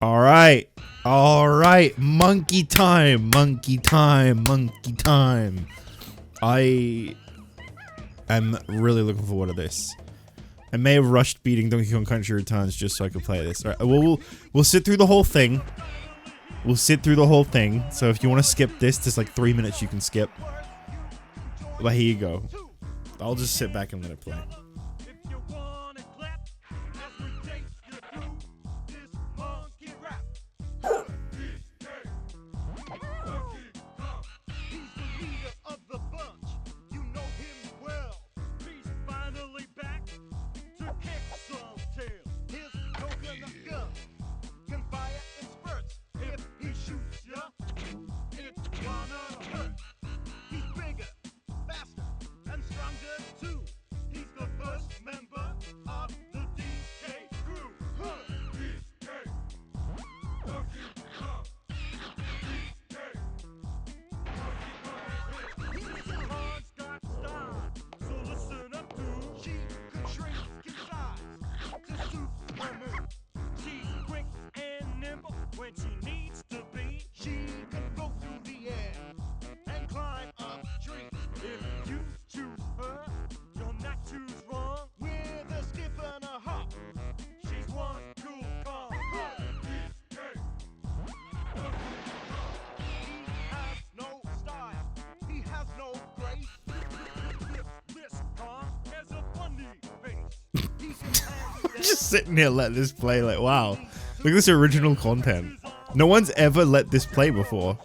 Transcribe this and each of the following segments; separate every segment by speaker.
Speaker 1: All right. All right. Monkey time. Monkey time. Monkey time. I am really looking forward to this. I may have rushed beating Donkey Kong Country Returns just so I could play this. All right. We'll sit through the whole thing. We'll sit through the whole thing. So if you want to skip this, there's like 3 minutes you can skip. But here you go. I'll just sit back and let it play.
Speaker 2: When she needs to be, she can go through the air and climb up trees. If you choose her, you'll not choose wrong. With a skip and a hop, she's one cool car. He has no style, he has no grace. This car has a funny face.
Speaker 1: Just sitting here letting this play like, wow. Look at this original content. No one's ever let this play before.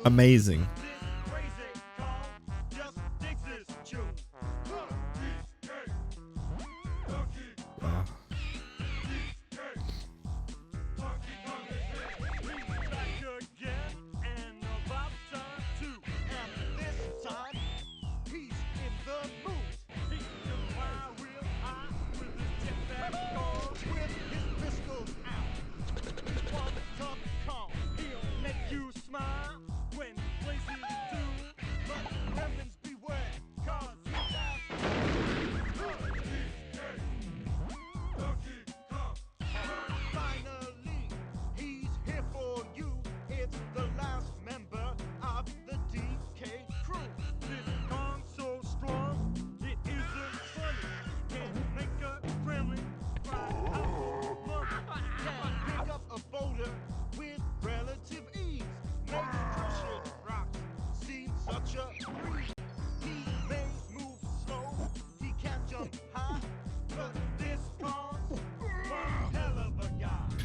Speaker 1: Amazing. Wow. I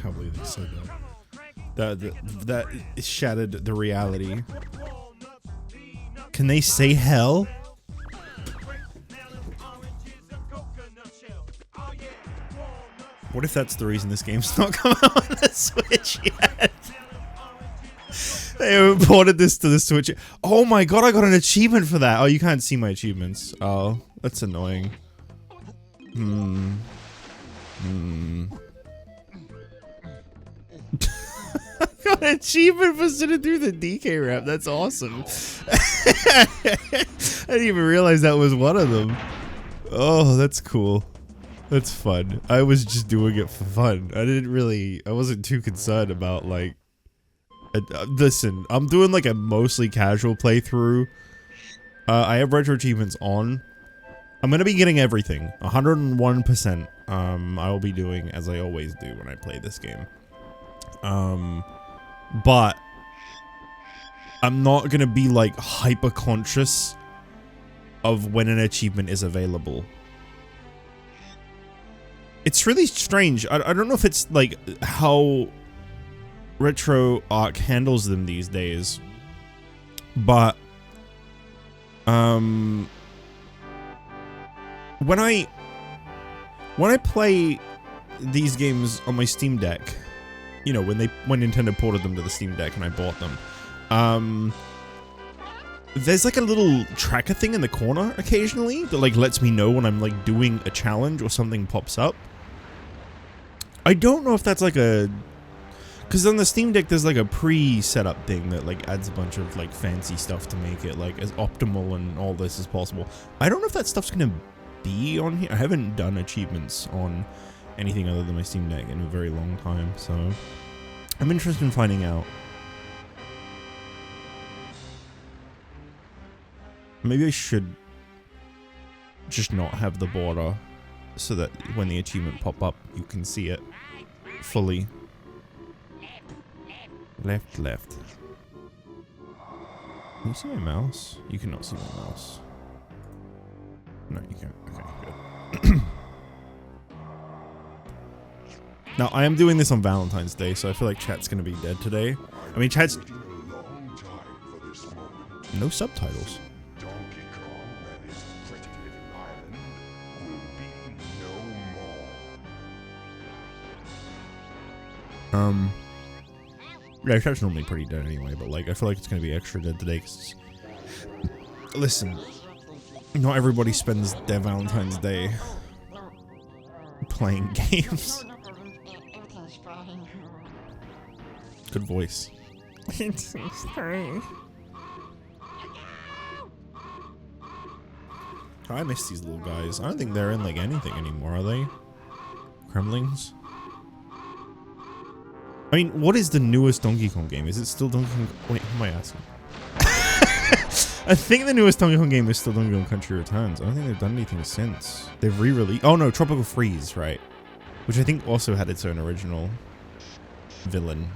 Speaker 1: can't believe they said that. That shattered the reality. Can they say hell? What if that's the reason this game's not coming out on the Switch yet? They haven't ported this to the Switch. Oh my god, I got an achievement for that. Oh, you can't see my achievements. Oh, that's annoying. I got an achievement for sitting through the DK rap. That's awesome. I didn't even realize that was one of them. Oh, that's cool. That's fun. I was just doing it for fun. I wasn't too concerned about like, listen, I'm doing like a mostly casual playthrough. I have retro achievements on. I'm gonna be getting everything, 101%. I will be doing as I always do when I play this game. But I'm not gonna be like hyper conscious of when an achievement is available. It's really strange. I don't know if it's like how RetroArch handles them these days, but when I play these games on my Steam Deck, you know, when Nintendo ported them to the Steam Deck and I bought them, there's like a little tracker thing in the corner occasionally that like lets me know when I'm like doing a challenge or something pops up. I don't know if that's like a, because on the Steam Deck there's like a pre-setup thing that like adds a bunch of like fancy stuff to make it like as optimal and all this as possible. I don't know if that stuff's gonna be on here. I haven't done achievements on anything other than my Steam Deck in a very long time, so I'm interested in finding out. Maybe I should just not have the border so that when the achievement pop up, you can see it fully. Left, left. Can you see my mouse? You cannot see my mouse. No, you can't. Okay, good. Now, I am doing this on Valentine's Day, so I feel like chat's gonna be dead today. I mean, chat's... No subtitles. Yeah, chat's normally pretty dead anyway, but like, I feel like it's gonna be extra dead today, cause listen, not everybody spends their Valentine's Day playing games. Good voice. I miss these little guys. I don't think they're in like anything anymore, are they? Kremlings? I mean, what is the newest Donkey Kong game? Is it still Donkey Kong? Wait, who am I asking? I think the newest Donkey Kong game is still Donkey Kong Country Returns. I don't think they've done anything since. They've re-released... Oh no, Tropical Freeze, right. Which I think also had its own original villain.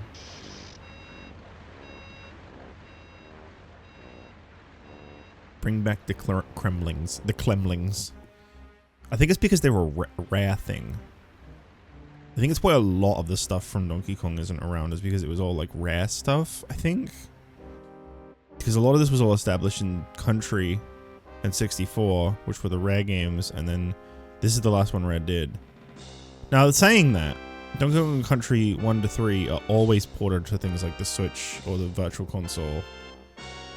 Speaker 1: Bring back the Kremlings. The Klemlings. I think it's because they were a rare thing. I think it's why a lot of the stuff from Donkey Kong isn't around, is because it was all like rare stuff, I think. Because a lot of this was all established in Country and 64, which were the rare games, and then this is the last one Rare did. Now, saying that, Donkey Kong Country 1 to 3 are always ported to things like the Switch or the Virtual Console.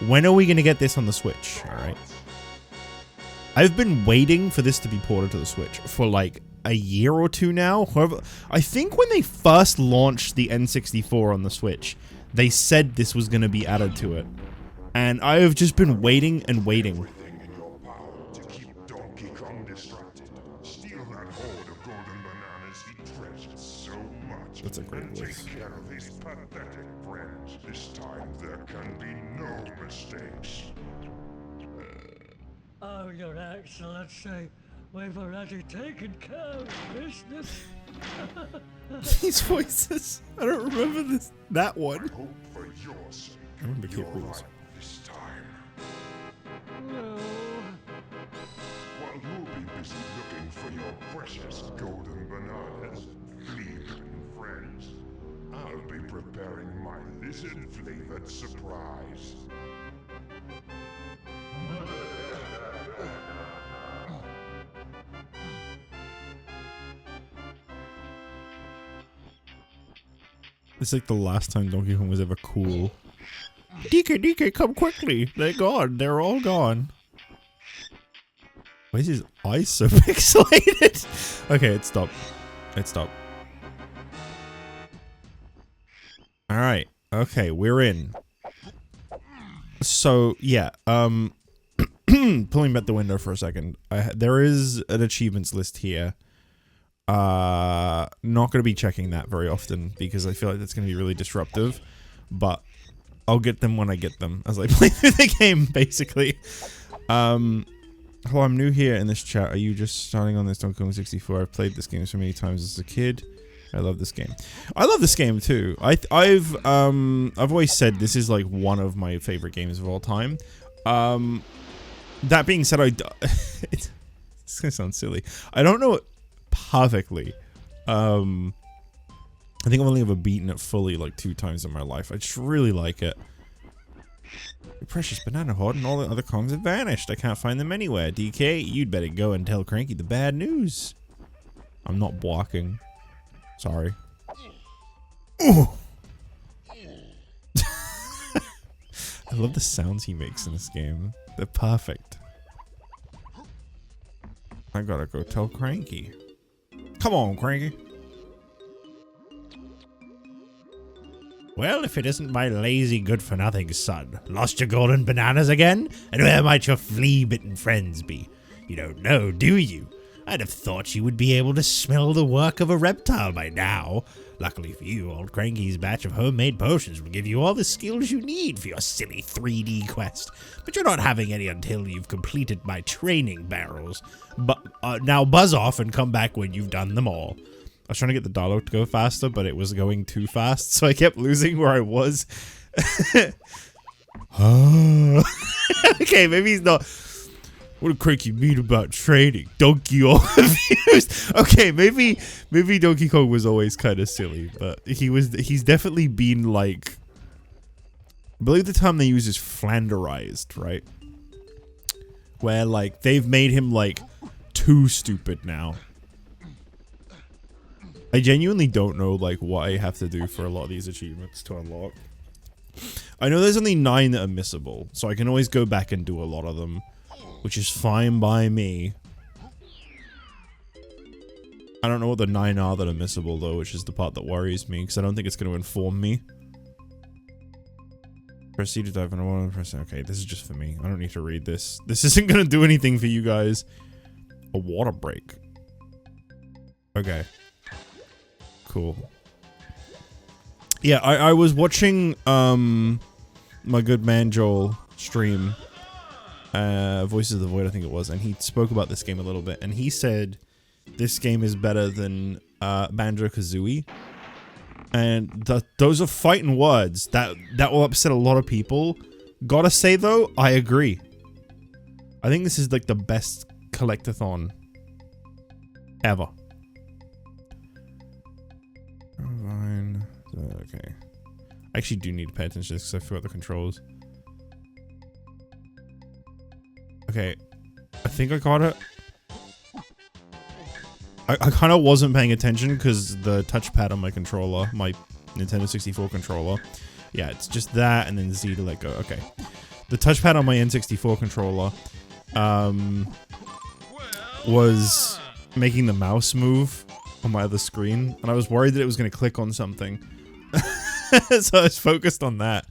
Speaker 1: When are we going to get this on the Switch? Alright. I've been waiting for this to be ported to the Switch for like a year or two now. However, I think when they first launched the N64 on the Switch, they said this was going to be added to it. And I have just been waiting and waiting. That's a great voice.
Speaker 3: Take care of these pathetic friends. This time there can be no mistakes.
Speaker 4: Oh, Your Excellency, we've already taken care of business.
Speaker 1: These voices. I don't remember this. That one.
Speaker 3: Hope for your sake.
Speaker 1: I remember Kid
Speaker 3: You're
Speaker 1: Rules.
Speaker 3: right this time.
Speaker 4: No.
Speaker 3: While you'll be busy looking for your precious golden bananas, flea-bitten friends, I'll be preparing my lizard-flavored surprise.
Speaker 1: It's like the last time Donkey Kong was ever cool. DK, come quickly. They're gone. They're all gone. Why is his eyes so pixelated? Okay, it stopped. It stopped. Alright. Okay, we're in. So, yeah. Pulling back the window for a second. There is an achievements list here. Not going to be checking that very often because I feel like that's going to be really disruptive, but I'll get them when I get them as I play through the game, basically. Hello, I'm new here in this chat. Are you just starting on this Donkey Kong 64? I've played this game so many times as a kid. I love this game. I love this game too. I've always said this is like one of my favorite games of all time. That being said, it's gonna sound silly. I don't know it perfectly. I think I've only ever beaten it fully like 2 times in my life. I just really like it. Your precious banana horde and all the other Kongs have vanished. I can't find them anywhere. DK, you'd better go and tell Cranky the bad news. I'm not blocking. Sorry. Ooh. I love the sounds he makes in this game. They're perfect. I gotta go tell Cranky. Come on, Cranky. Well, if it isn't my lazy good-for-nothing son. Lost your golden bananas again? And where might your flea-bitten friends be? You don't know, do you? I'd have thought you would be able to smell the work of a reptile by now. Luckily for you, old Cranky's batch of homemade potions will give you all the skills you need for your silly 3D quest. But you're not having any until you've completed my training barrels. But now buzz off and come back when you've done them all. I was trying to get the dialogue to go faster, but it was going too fast, so I kept losing where I was. Okay, maybe he's not. What did Cranky mean about training? Donkey all confused. Okay, maybe Donkey Kong was always kind of silly, but he's definitely been like, I believe the term they use is flanderized, right? Where like they've made him like too stupid now. I genuinely don't know like what I have to do for a lot of these achievements to unlock. I know there's only 9 that are missable, so I can always go back and do a lot of them, which is fine by me. I don't know what the 9 are that are missable though, which is the part that worries me, because I don't think it's going to inform me. Proceed to dive in a water. Okay, this is just for me. I don't need to read this. This isn't going to do anything for you guys. A water break. Okay. Cool. Yeah, I was watching my good man Joel stream Voices of the Void, I think it was, and he spoke about this game a little bit, and he said this game is better than Banjo-Kazooie, and those are fighting words that will upset a lot of people. Gotta say though, I agree. I think this is like the best collectathon ever. Fine. Okay. I actually do need to pay attention to this because I forgot the controls. Okay. I think I got it. I kind of wasn't paying attention because the touchpad on my controller, my Nintendo 64 controller. Yeah, it's just that and then Z to let go. Okay. The touchpad on my N64 controller was making the mouse move on my other screen, and I was worried that it was going to click on something. So I was focused on that.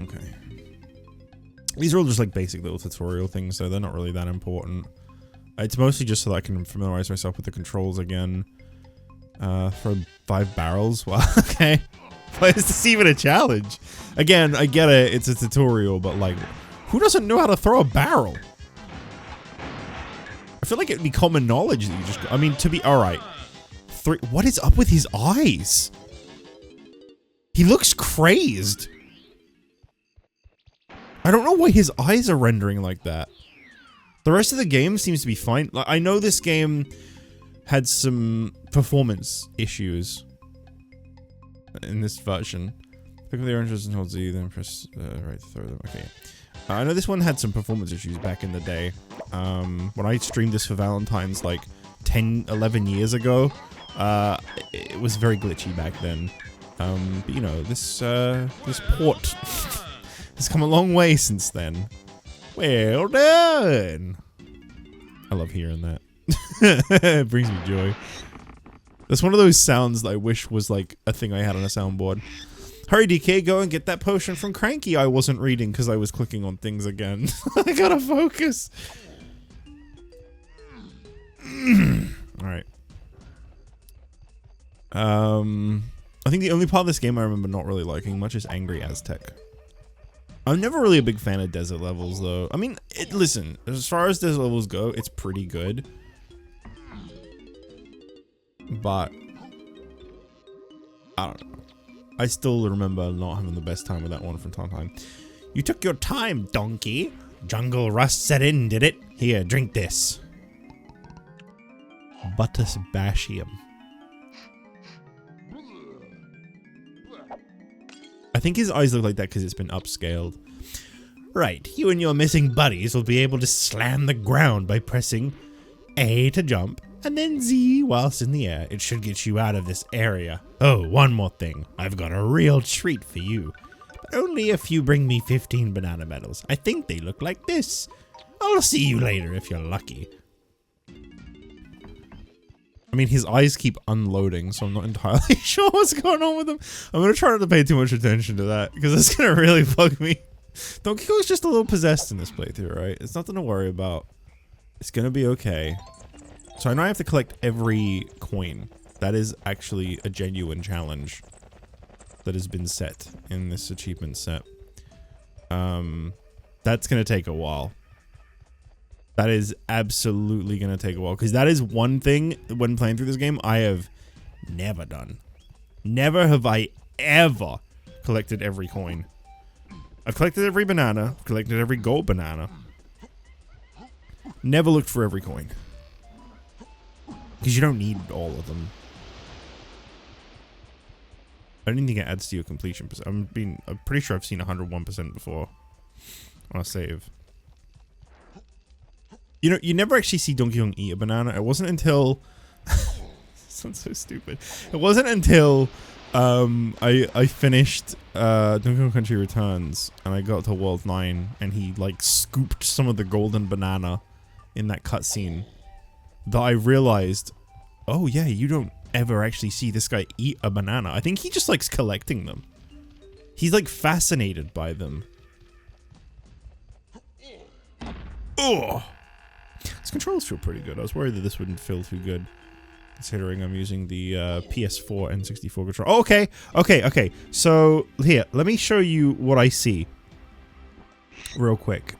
Speaker 1: Okay. These are all just like basic little tutorial things, so they're not really that important. It's mostly just so that I can familiarize myself with the controls again. Throw 5 barrels. Wow, okay. Why is this even a challenge? Again, I get it, it's a tutorial, but like, who doesn't know how to throw a barrel? I feel like it'd be common knowledge that you just, I mean, to be, alright. What is up with his eyes? He looks crazed. I don't know why his eyes are rendering like that. The rest of the game seems to be fine. Like, I know this game had some performance issues in this version. Pick up the oranges and hold Z, then press right to throw them. Okay. I know this one had some performance issues back in the day. When I streamed this for Valentine's like 10, 11 years ago, it was very glitchy back then. But you know, this port has come a long way since then. Well done! I love hearing that. It brings me joy. That's one of those sounds that I wish was like a thing I had on a soundboard. Hurry, DK, go and get that potion from Cranky. I wasn't reading because I was clicking on things again. I gotta focus. Alright. I think the only part of this game I remember not really liking much is Angry Aztec. I'm never really a big fan of desert levels, though. I mean, listen, as far as desert levels go, it's pretty good. But I don't know. I still remember not having the best time with that one from time to time. You took your time, donkey. Jungle rust set in, did it? Here, drink this. Buttersbashium. I think his eyes look like that because it's been upscaled. Right, you and your missing buddies will be able to slam the ground by pressing A to jump, and then Z whilst in the air. It should get you out of this area. Oh, one more thing. I've got a real treat for you. But only if you bring me 15 banana medals. I think they look like this. I'll see you later if you're lucky. I mean, his eyes keep unloading, so I'm not entirely sure what's going on with them. I'm gonna try not to pay too much attention to that, because that's gonna really bug me. Donkey Kong's just a little possessed in this playthrough, right? It's nothing to worry about. It's gonna be okay. So I know I have to collect every coin. That is actually a genuine challenge that has been set in this achievement set. That's gonna take a while. That is absolutely gonna take a while, because that is one thing when playing through this game I have never done. Never have I ever collected every coin. I've collected every banana, I've collected every gold banana. Never looked for every coin. Because you don't need all of them. I don't think it adds to your completion percent. I'm pretty sure I've seen 101% before on a save. You know, you never actually see Donkey Kong eat a banana. It wasn't until... sounds so stupid. It wasn't until I finished Donkey Kong Country Returns and I got to World 9 and he like scooped some of the golden banana in that cutscene that I realized, oh yeah, you don't ever actually see this guy eat a banana. I think he just likes collecting them. He's like fascinated by them. Oh, his controls feel pretty good. I was worried that this wouldn't feel too good, considering I'm using the PS4 and 64 control. Oh, okay. So here, let me show you what I see real quick.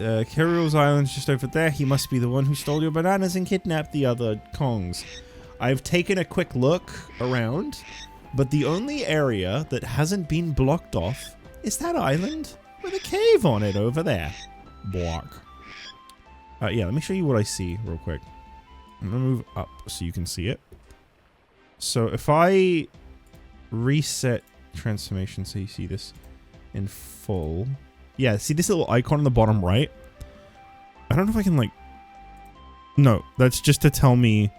Speaker 1: Kyril's island's just over there. He must be the one who stole your bananas and kidnapped the other Kongs. I've taken a quick look around, but the only area that hasn't been blocked off is that island with a cave on it over there. Block. Yeah, let me show you what I see real quick. I'm gonna move up so you can see it. So if I reset transformation so you see this in full. Yeah, see this little icon on the bottom right? I don't know if I can like... No, that's just to tell me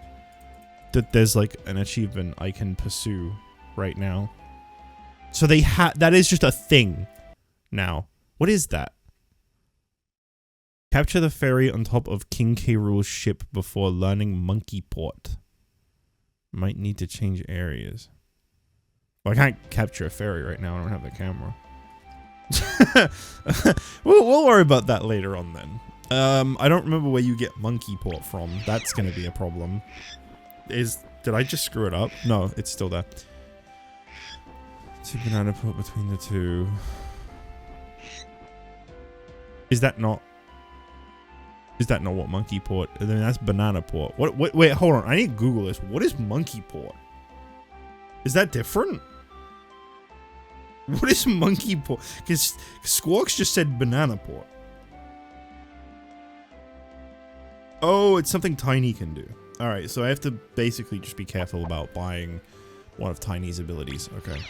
Speaker 1: that there's like an achievement I can pursue right now. So they that is just a thing now. What is that? Capture the ferry on top of King K. Rool's ship before learning Monkey Port. Might need to change areas. Well, I can't capture a ferry right now. I don't have the camera. we'll worry about that later on then. I don't remember where you get Monkey Port from. That's gonna be a problem. Did I just screw it up? No, it's still there. Two banana port between the two. Is that not what Monkey Port? I mean, that's Banana Port. What? Wait, hold on. I need to Google this. What is Monkey Port? Is that different? What is Monkey Port? Because Squawks just said Banana Port. Oh, it's something Tiny can do. Alright, so I have to basically just be careful about buying one of Tiny's abilities. Okay.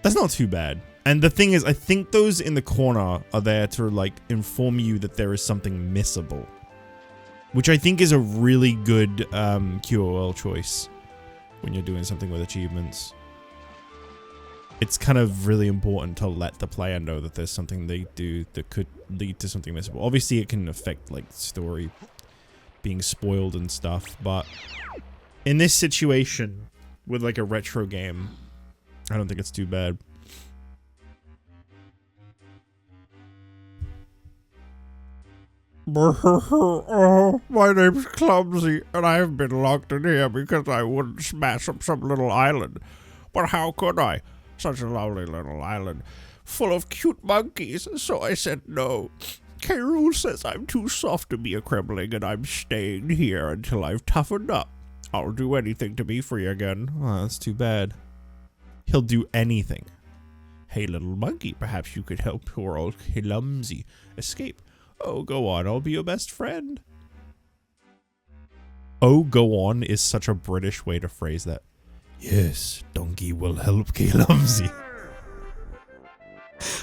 Speaker 1: That's not too bad. And the thing is, I think those in the corner are there to, like, inform you that there is something missable. Which I think is a really good QOL choice when you're doing something with achievements. It's kind of really important to let the player know that there's something they do that could lead to something missable. Obviously, it can affect, like, story being spoiled and stuff, but in this situation, with, like, a retro game, I don't think it's too bad. My name's Clumsy, and I've been locked in here because I wouldn't smash up some little island. But how could I? Such a lovely little island, full of cute monkeys, so I said no. K. Rool says I'm too soft to be a Kremling, and I'm staying here until I've toughened up. I'll do anything to be free again. Oh, that's too bad. He'll do anything. Hey, little monkey, perhaps you could help poor old Clumsy escape. Oh, go on, I'll be your best friend. Oh, go on is such a British way to phrase that. Yes, Donkey will help Clumsy.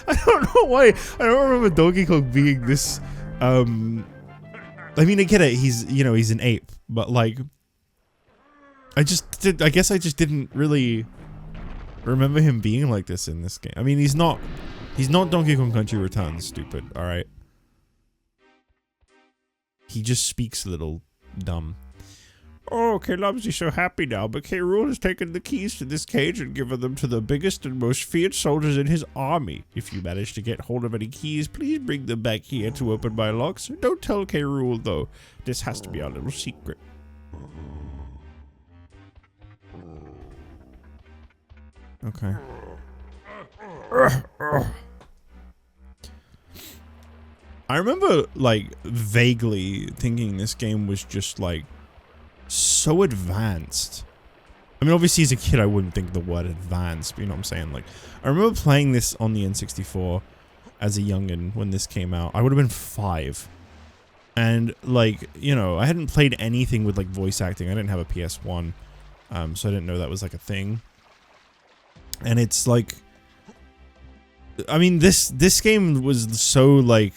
Speaker 1: I don't know why. I don't remember Donkey Kong being this, I mean, I get it, he's an ape, but like, I guess I just didn't really remember him being like this in this game. I mean, he's not Donkey Kong Country Returns, stupid, alright? He just speaks a little dumb. Oh, K Lubsy's so happy now, but K. Rool has taken the keys to this cage and given them to the biggest and most feared soldiers in his army. If you manage to get hold of any keys, please bring them back here to open my locks. Don't tell K. Rool, though. This has to be our little secret. Okay. I remember, like, vaguely thinking this game was just, like, so advanced. I mean, obviously as a kid I wouldn't think the word advanced, but you know what I'm saying? Like, I remember playing this on the N64 as a youngin' when this came out. I would have been 5. And, like, you know, I hadn't played anything with, like, voice acting. I didn't have a PS1, so I didn't know that was, like, a thing. And it's, like... I mean, this game was so, like,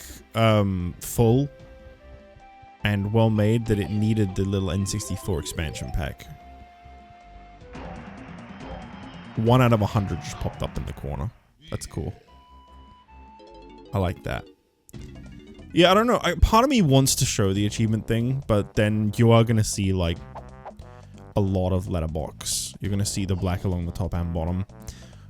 Speaker 1: full and well made that it needed the little N64 expansion pack. 1 out of 100 just popped up in the corner. That's cool. I like that. Yeah, I don't know. Part of me wants to show the achievement thing, but then you are going to see, like, a lot of letterbox. You're going to see the black along the top and bottom.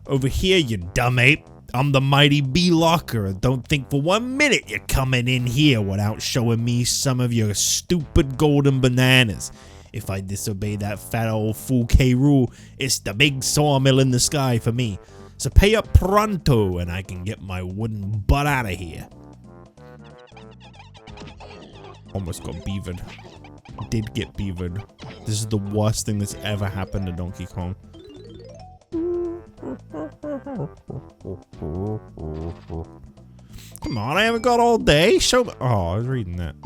Speaker 1: Over here, you dumb ape. I'm the mighty B-Locker, and don't think for 1 minute you're coming in here without showing me some of your stupid golden bananas. If I disobey that fat old fool K. Rool, it's the big sawmill in the sky for me. So pay up pronto, and I can get my wooden butt out of here. Almost got beavered. Did get beavered. This is the worst thing that's ever happened to Donkey Kong. Come on, I haven't got all day. Show me. Oh, I was reading that.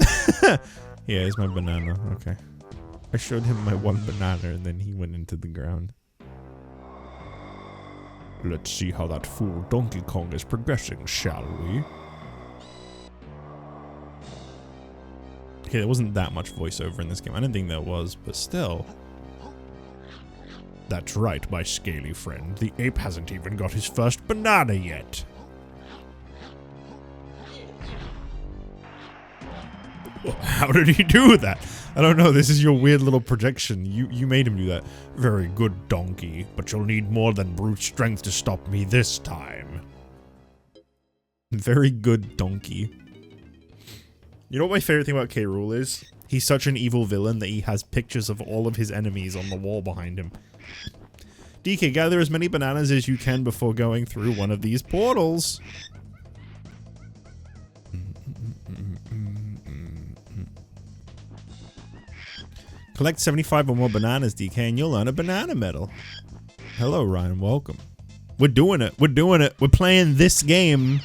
Speaker 1: Yeah, here's my banana. Okay. I showed him my 1 banana and then he went into the ground. Let's see how that fool Donkey Kong is progressing, shall we? Okay, there wasn't that much voiceover in this game. I didn't think there was, but still. That's right, my scaly friend. The ape hasn't even got his first banana yet. How did he do that? I don't know, this is your weird little projection. You made him do that. Very good, donkey, but you'll need more than brute strength to stop me this time. Very good, donkey. You know what my favorite thing about K. Rool is? He's such an evil villain that he has pictures of all of his enemies on the wall behind him. DK, gather as many bananas as you can before going through one of these portals. Collect 75 or more bananas, DK, and you'll earn a banana medal. Hello, Ryan. Welcome. We're doing it. We're doing it. We're playing this game.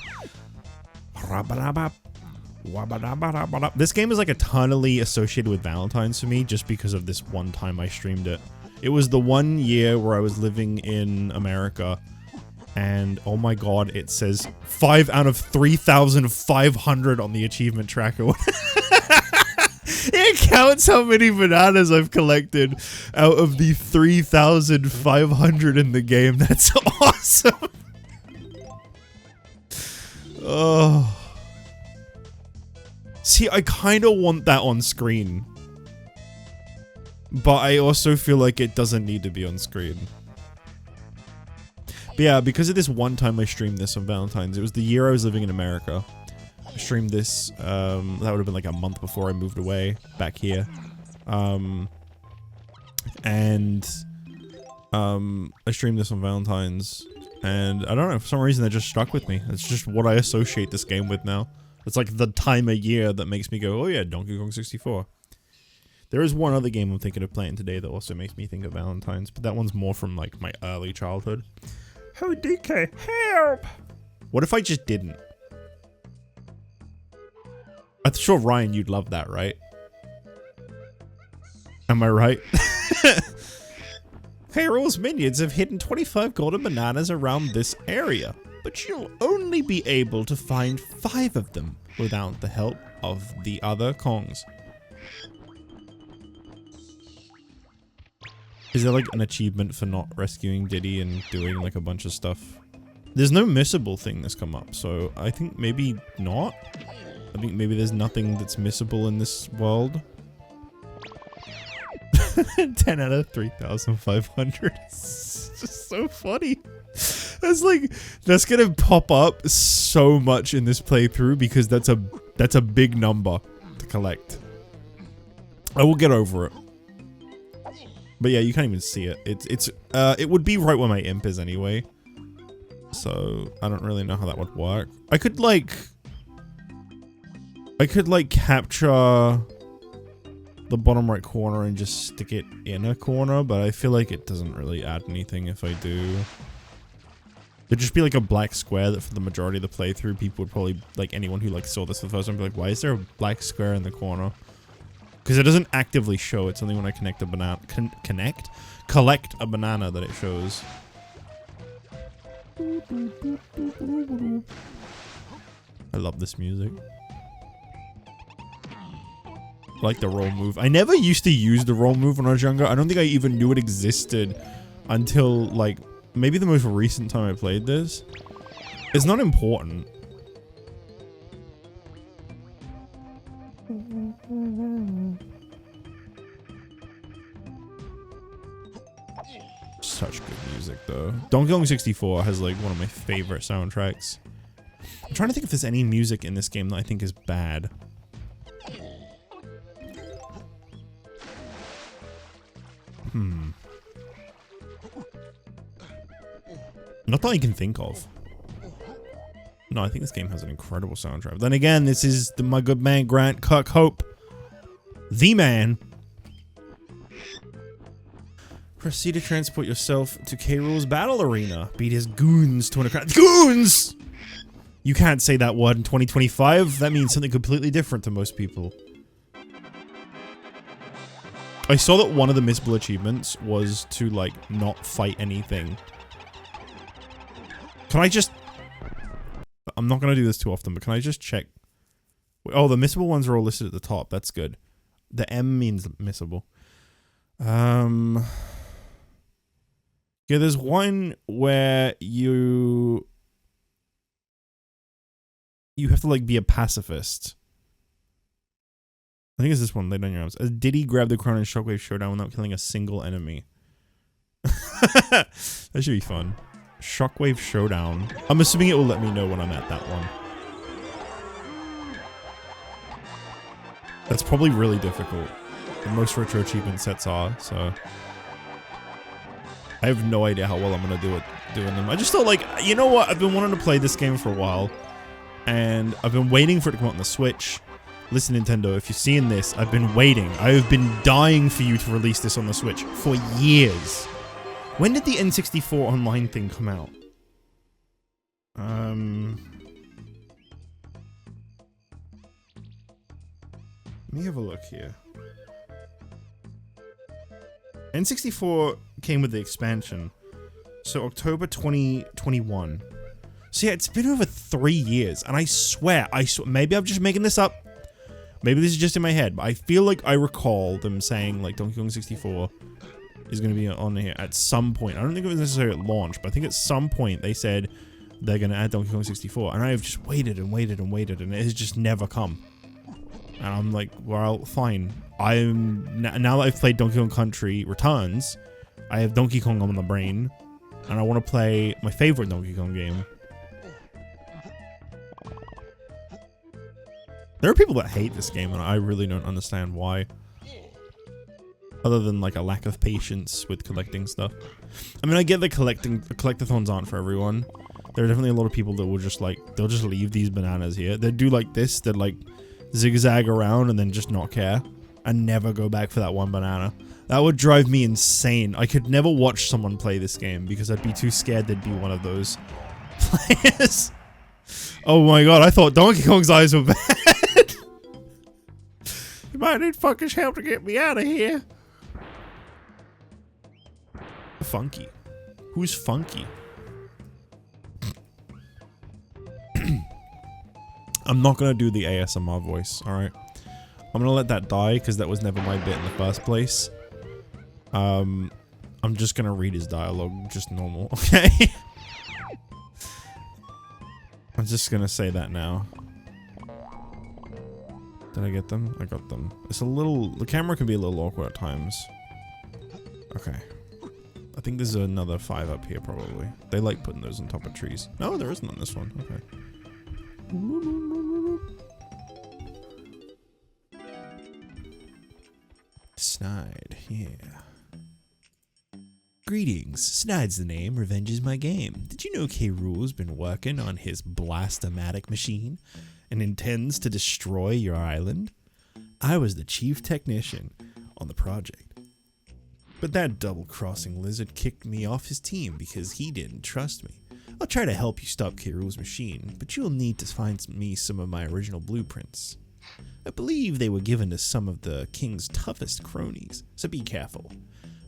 Speaker 1: This game is like eternally associated with Valentine's for me just because of this one time I streamed it. It was the 1 year where I was living in America, and oh my god, it says 5 out of 3,500 on the achievement tracker. It counts how many bananas I've collected out of the 3,500 in the game. That's awesome. Oh. See, I kind of want that on screen. But I also feel like it doesn't need to be on screen. But yeah, because of this one time I streamed this on Valentine's, it was the year I was living in America. I streamed this, that would have been like a month before I moved away back here. I streamed this on Valentine's, and I don't know, for some reason it just stuck with me. It's just what I associate this game with now. It's like the time of year that makes me go, oh yeah, Donkey Kong 64. There is one other game I'm thinking of playing today that also makes me think of Valentine's, but that one's more from like my early childhood. Oh, DK, help! What if I just didn't? I'm sure, Ryan, you'd love that, right? Am I right? K. Rool's minions have hidden 25 golden bananas around this area, but you'll only be able to find 5 of them without the help of the other Kongs. Is there like an achievement for not rescuing Diddy and doing like a bunch of stuff? There's no missable thing that's come up, so I think maybe not. I think maybe there's nothing that's missable in this world. 10 out of 3,500. It's just so funny. That's gonna pop up so much in this playthrough because that's a big number to collect. I will get over it. But yeah, you can't even see it. It would be right where my imp is anyway. So I don't really know how that would work. I could like capture the bottom right corner and just stick it in a corner, but I feel like it doesn't really add anything if I do. There'd just be like a black square that for the majority of the playthrough, people would probably, like anyone who like saw this for the first time, be like, why is there a black square in the corner? Because it doesn't actively show, it's only when I connect a banana, collect a banana that it shows. I love this music. I like the roll move. I never used to use the roll move when I was younger. I don't think I even knew it existed until like maybe the most recent time I played this. It's not important. Such good music though. Donkey Kong 64 has like one of my favorite soundtracks. I'm trying to think if there's any music in this game that I think is bad. Not that I can think of. No, I think this game has an incredible soundtrack. Then again, this is my good man Grant Kirkhope. The man. Proceed to transport yourself to K. Rool's battle arena. Beat his goons to win a crown. Goons! You can't say that word in 2025. That means something completely different to most people. I saw that one of the missable achievements was to, like, not fight anything. Can I just... I'm not going to do this too often, but can I just check? Oh, the missable ones are all listed at the top. That's good. The M means missable. Yeah, there's one where you have to, like, be a pacifist. I think it's this one. Lay down your arms. As Diddy grabbed the crown in Shockwave Showdown without killing a single enemy. That should be fun. Shockwave Showdown. I'm assuming it will let me know when I'm at that one. That's probably really difficult. The most retro achievement sets are, so... I have no idea how well I'm gonna do it doing them. I just thought, like, you know what? I've been wanting to play this game for a while. And I've been waiting for it to come out on the Switch. Listen, Nintendo, if you're seeing this, I've been waiting. I have been dying for you to release this on the Switch for years. When did the N64 online thing come out? Let me have a look here. N64 came with the expansion. So October 2021. So yeah, it's been over 3 years. And I swear, maybe I'm just making this up. Maybe this is just in my head. But I feel like I recall them saying, like, Donkey Kong 64 is going to be on here at some point. I don't think it was necessarily at launch, but I think at some point they said they're going to add Donkey Kong 64. And I have just waited and waited and waited, and it has just never come. And I'm like, well, fine. Now that I've played Donkey Kong Country Returns, I have Donkey Kong on the brain, and I want to play my favorite Donkey Kong game. There are people that hate this game, and I really don't understand why. Other than, like, a lack of patience with collecting stuff. I mean, I get that collectathons aren't for everyone. There are definitely a lot of people that will just, like, they'll just leave these bananas here. They do like this, they'd, like, zigzag around and then just not care. And never go back for that one banana. That would drive me insane. I could never watch someone play this game because I'd be too scared they'd be one of those players. Oh my god, I thought Donkey Kong's eyes were bad. You might need fucking help to get me out of here. Funky. Who's Funky? I'm not gonna do the ASMR voice, alright? I'm gonna let that die, because that was never my bit in the first place. I'm just gonna read his dialogue, just normal, okay? I'm just gonna say that now. Did I get them? I got them. It's a little... The camera can be a little awkward at times. Okay. I think there's another 5 up here, probably. They like putting those on top of trees. No, there isn't on this one. Okay. Snide, yeah. Greetings. Snide's the name, revenge is my game. Did you know K. Rool's been working on his Blast-O-Matic machine and intends to destroy your island? I was the chief technician on the project. But that double-crossing lizard kicked me off his team because he didn't trust me. I'll try to help you stop K. Rool's machine, but you'll need to find me some of my original blueprints. I believe they were given to some of the king's toughest cronies, so be careful.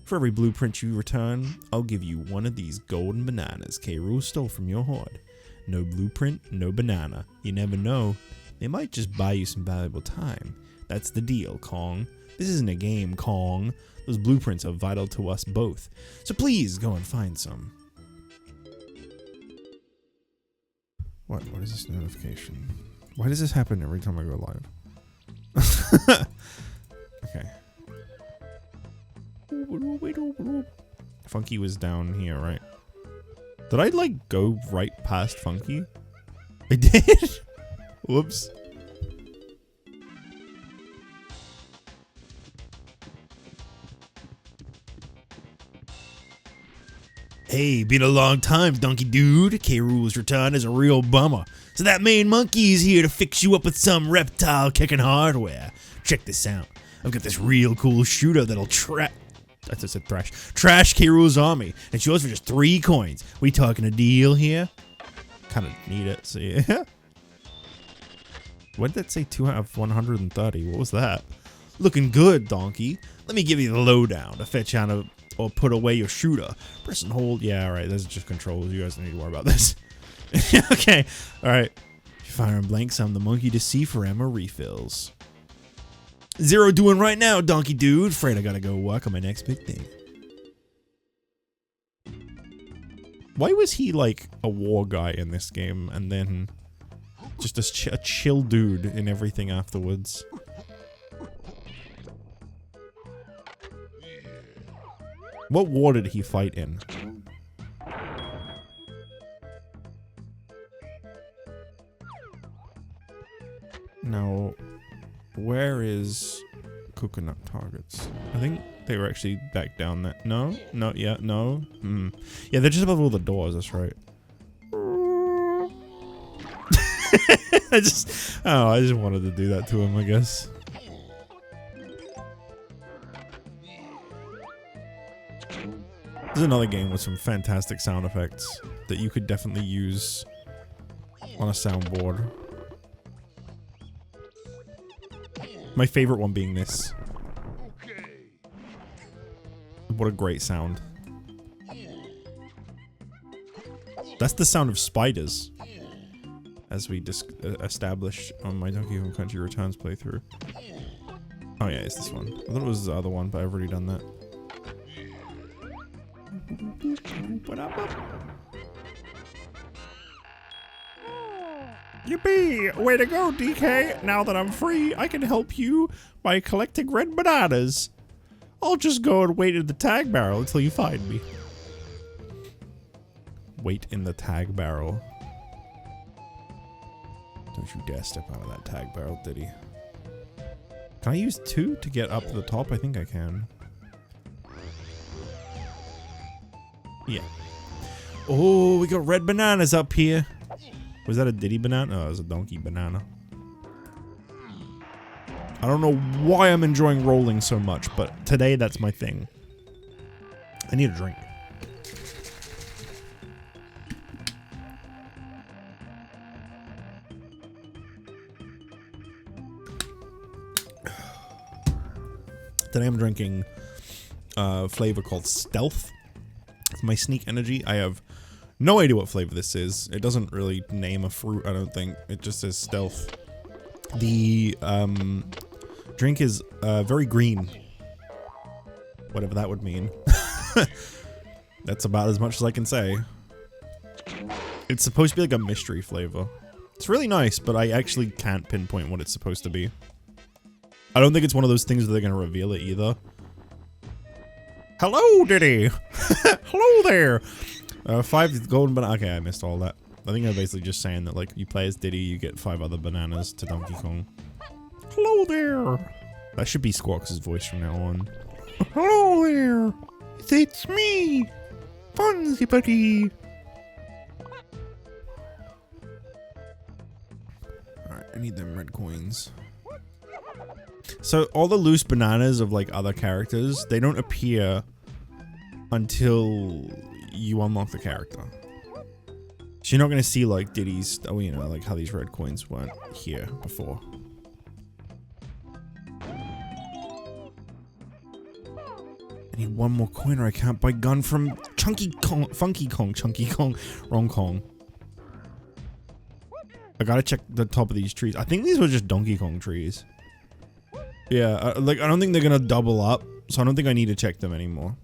Speaker 1: For every blueprint you return, I'll give you one of these golden bananas K. Rool stole from your hoard. No blueprint, no banana. You never know. They might just buy you some valuable time. That's the deal, Kong. This isn't a game, Kong. Those blueprints are vital to us both. So please go and find some. What is this notification? Why does this happen every time I go live? Okay. Funky was down here, right? Did I like go right past Funky? I did? Whoops. Hey, been a long time, donkey dude. K. Rool's return is a real bummer. So that main monkey is here to fix you up with some reptile-kicking hardware. Check this out. I've got this real cool shooter that'll that's just a trash K. Rool's army. And it's yours for just 3 coins. We talking a deal here? Kind of need it, so yeah. What did that say? 2 out of 130. What was that? Looking good, donkey. Let me give you the lowdown to fetch out or put away your shooter. Press and hold. Yeah, alright. Those are just controls. You guys don't need to worry about this. Okay. Alright. If you're firing blanks, I'm the monkey to see for ammo refills. Zero doing right now, donkey dude. Afraid I gotta go work on my next big thing. Why was he like a war guy in this game and then just a chill dude in everything afterwards? What war did he fight in? Now, where is coconut targets? I think they were actually back down there. No? No, yeah, no. Yeah, they're just above all the doors, that's right. I just wanted to do that to him, I guess. There's another game with some fantastic sound effects that you could definitely use on a soundboard. My favorite one being this. What a great sound. That's the sound of spiders, as we established on my Donkey Kong Country Returns playthrough. Oh yeah, it's this one. I thought it was the other one, but I've already done that. Yippee! Way to go, DK! Now that I'm free, I can help you by collecting red bananas. I'll just go and wait in the tag barrel until you find me. Wait in the tag barrel. Don't you dare step out of that tag barrel, Diddy. Can I use 2 to get up to the top? I think I can. Yeah. Oh, we got red bananas up here. Was that a Diddy banana? Oh, it was a donkey banana. I don't know why I'm enjoying rolling so much, but today that's my thing. I need a drink. Today I'm drinking a flavor called Stealth. It's my sneak energy. I have no idea what flavor this is. It doesn't really name a fruit, I don't think. It just says Stealth. The drink is very green. Whatever that would mean. That's about as much as I can say. It's supposed to be like a mystery flavor. It's really nice, but I actually can't pinpoint what it's supposed to be. I don't think it's one of those things where they're going to reveal it either. Hello, Diddy. Hello there. 5 golden banana. Okay, I missed all that. I think they're basically just saying that, like, you play as Diddy, you get 5 other bananas to Donkey Kong. Hello there. That should be Squawks' voice from now on. Hello there. It's me, Fonzie Buddy. Alright, I need them red coins. So all the loose bananas of like other characters, they don't appear until you unlock the character. So you're not gonna see like Diddy's, oh, you know, like how these red coins weren't here before. I need one more coin or I can't buy gun from Funky Kong, wrong Kong. I gotta check the top of these trees. I think these were just Donkey Kong trees. Yeah, like I don't think they're gonna double up, so I don't think I need to check them anymore.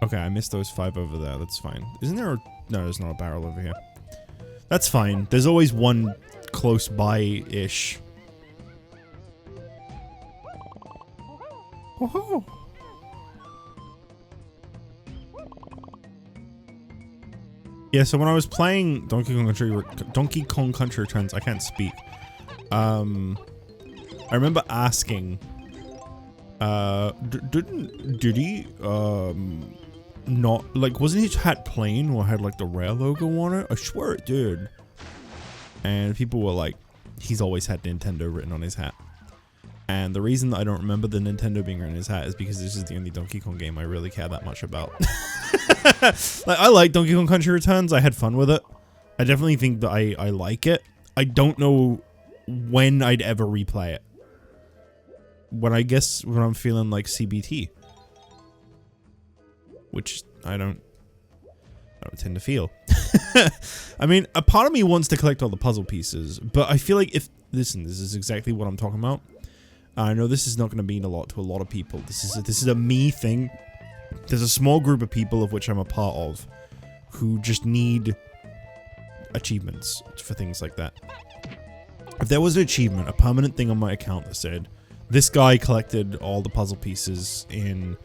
Speaker 1: Okay, I missed those 5 over there. That's fine. Isn't there a... No, there's not a barrel over here. That's fine. There's always one close by-ish. Oh-ho! Yeah, so when I was playing Donkey Kong Country Returns, I can't speak. I remember asking, did he, not, like, wasn't his hat plain or had, like, the Rare logo on it? I swear it did. And people were like, he's always had Nintendo written on his hat. And the reason that I don't remember the Nintendo being written on his hat is because this is the only Donkey Kong game I really care that much about. Like, I like Donkey Kong Country Returns. I had fun with it. I definitely think that I like it. I don't know when I'd ever replay it. When I'm feeling like CBT. Which I don't tend to feel. I mean, a part of me wants to collect all the puzzle pieces, but I feel like listen, this is exactly what I'm talking about. I know this is not going to mean a lot to a lot of people. This is a me thing. There's a small group of people of which I'm a part of who just need achievements for things like that. If there was an achievement, a permanent thing on my account that said, this guy collected all the puzzle pieces in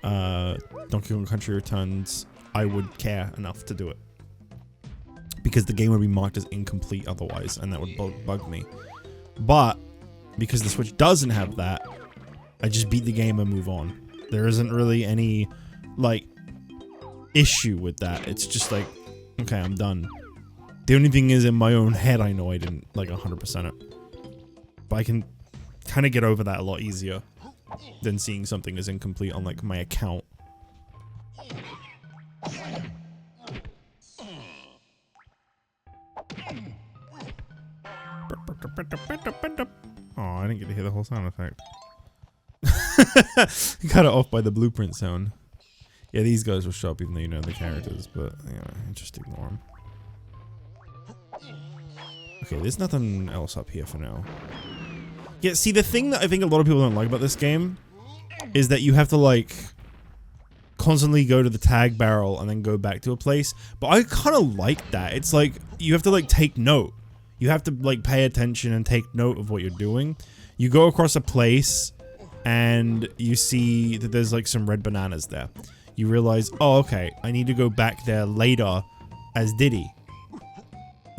Speaker 1: Donkey Kong Country Returns, I would care enough to do it. Because the game would be marked as incomplete otherwise, and that would bug me. But, because the Switch doesn't have that, I just beat the game and move on. There isn't really any, like, issue with that. It's just like, okay, I'm done. The only thing is, in my own head, I know I didn't, like, 100% it. But I can kind of get over that a lot easier than seeing something as incomplete on, like, my account. Oh, I didn't get to hear the whole sound effect. Got it off by the blueprint sound. Yeah, these guys will show up even though you know the characters, but yeah, just ignore them. Okay, there's nothing else up here for now. Yeah, see, the thing that I think a lot of people don't like about this game is that you have to, like, constantly go to the tag barrel and then go back to a place. But I kind of like that. It's like, you have to, like, take note. You have to, like, pay attention and take note of what you're doing. You go across a place and you see that there's, like, some red bananas there. You realize, oh, okay, I need to go back there later as Diddy.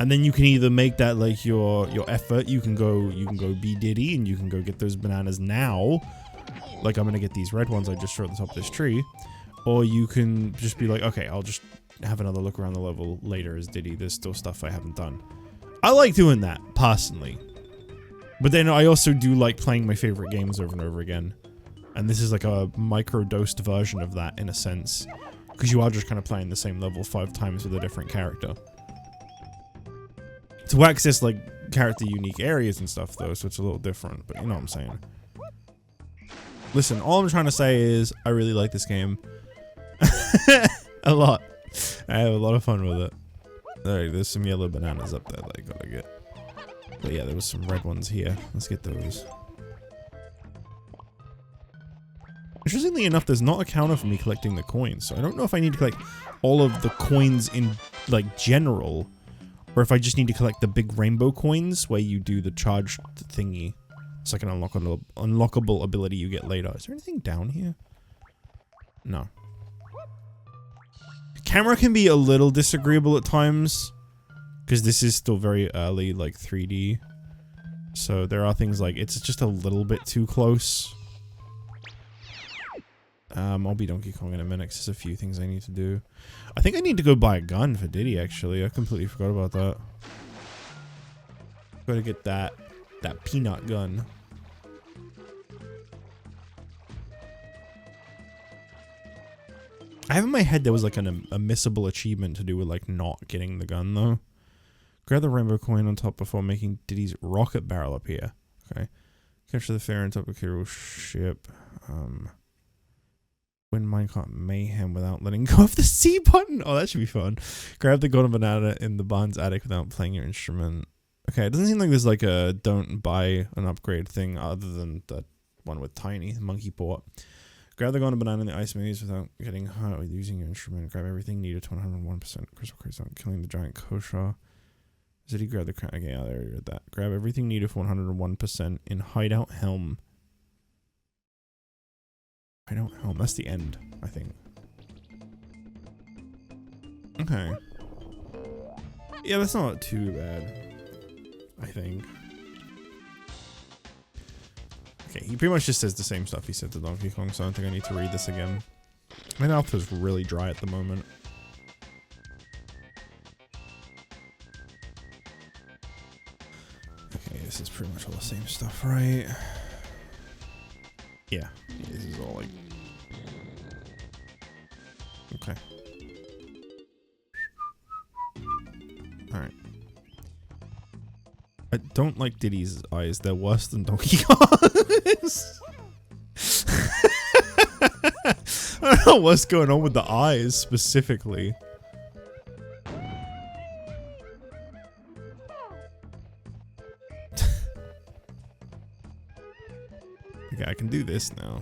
Speaker 1: And then you can either make that, like, your effort. You can go be Diddy and you can go get those bananas now. Like, I'm gonna get these red ones I just threw at the top of this tree. Or you can just be like, okay, I'll just have another look around the level later as Diddy. There's still stuff I haven't done. I like doing that, personally. But then I also do like playing my favorite games over and over again. And this is like a micro-dosed version of that, in a sense. Because you are just kind of playing the same level 5 times with a different character. To access, like, character unique areas and stuff, though, so it's a little different. But you know what I'm saying. Listen, all I'm trying to say is, I really like this game. A lot. I have a lot of fun with it. Alright, there's some yellow bananas up there that I gotta get. But yeah, there was some red ones here. Let's get those. Interestingly enough, there's not a counter for me collecting the coins, so I don't know if I need to collect all of the coins in, like, general, or if I just need to collect the big rainbow coins where you do the charge thingy. It's like an unlockable ability you get later. Is there anything down here? No. Camera can be a little disagreeable at times, because this is still very early, like 3D. So there are things like, it's just a little bit too close. I'll be Donkey Kong in a minute, 'cause there's a few things I need to do. I think I need to go buy a gun for Diddy, actually. I completely forgot about that. Gotta get that peanut gun. I have in my head there was like a missable achievement to do with like not getting the gun though. Grab the rainbow coin on top before making Diddy's rocket barrel appear. Okay. Capture the fare on top of Kirill's ship. Win minecart mayhem without letting go of the C button. Oh, that should be fun. Grab the golden banana in the barn's attic without playing your instrument. Okay, it doesn't seem like there's like a don't buy an upgrade thing other than the one with Tiny, the monkey port. Grab the golden banana in the ice maze without getting hurt with using your instrument. Grab everything needed to 101% crystal crates without killing the giant kosher. Did he grab the crown? Okay, yeah, there you read that. Grab everything needed for 101% in hideout helm. Hideout helm, that's the end, I think. Okay. Yeah, that's not too bad, I think. Okay, he pretty much just says the same stuff he said to Donkey Kong, so I don't think I need to read this again. My mouth is really dry at the moment. Okay, this is pretty much all the same stuff, right? Yeah, this is all like... Okay. Alright. I don't like Diddy's eyes. They're worse than Donkey Kong's. I don't know what's going on with the eyes specifically. Okay, I can do this now.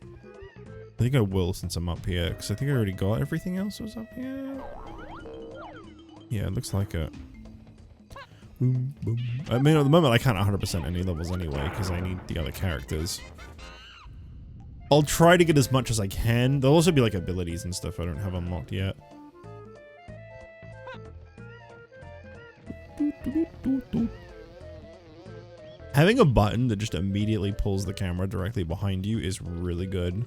Speaker 1: I think I will since I'm up here, because I think I already got everything else was up here. Yeah, it looks like it. Boom, boom. I mean, at the moment I can't 100% any levels anyway, because I need the other characters. I'll try to get as much as I can. There'll also be like abilities and stuff I don't have unlocked yet. Having a button that just immediately pulls the camera directly behind you is really good.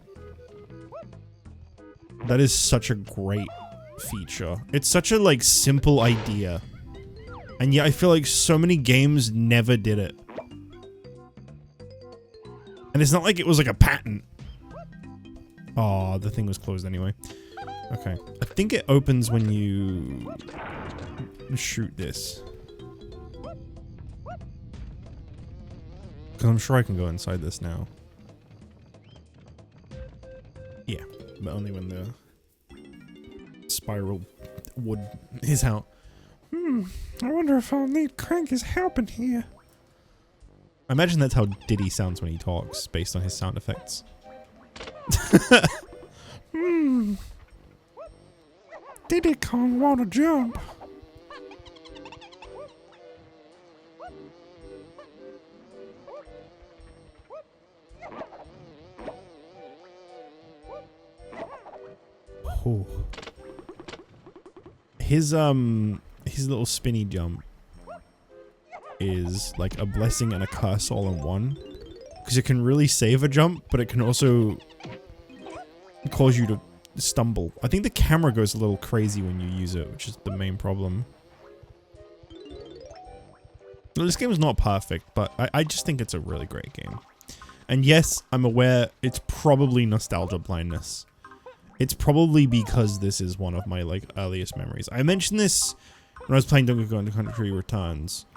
Speaker 1: That is such a great feature. It's such a like simple idea. And yet I feel like so many games never did it. And it's not like it was like a patent. Oh, the thing was closed anyway. Okay. I think it opens when you shoot this. Because I'm sure I can go inside this now. Yeah, but only when the spiral wood is out. I wonder if I'll need Cranky's help in here. I imagine that's how Diddy sounds when he talks, based on his sound effects. Diddy Kong wanna jump. Oh. His little spinny jump is like a blessing and a curse all in one. Because it can really save a jump, but it can also cause you to stumble. I think the camera goes a little crazy when you use it, which is the main problem. Well, this game is not perfect, but I just think it's a really great game. And yes, I'm aware it's probably nostalgia blindness. It's probably because this is one of my like earliest memories. I mentioned this when I was playing Donkey Kong Country Returns,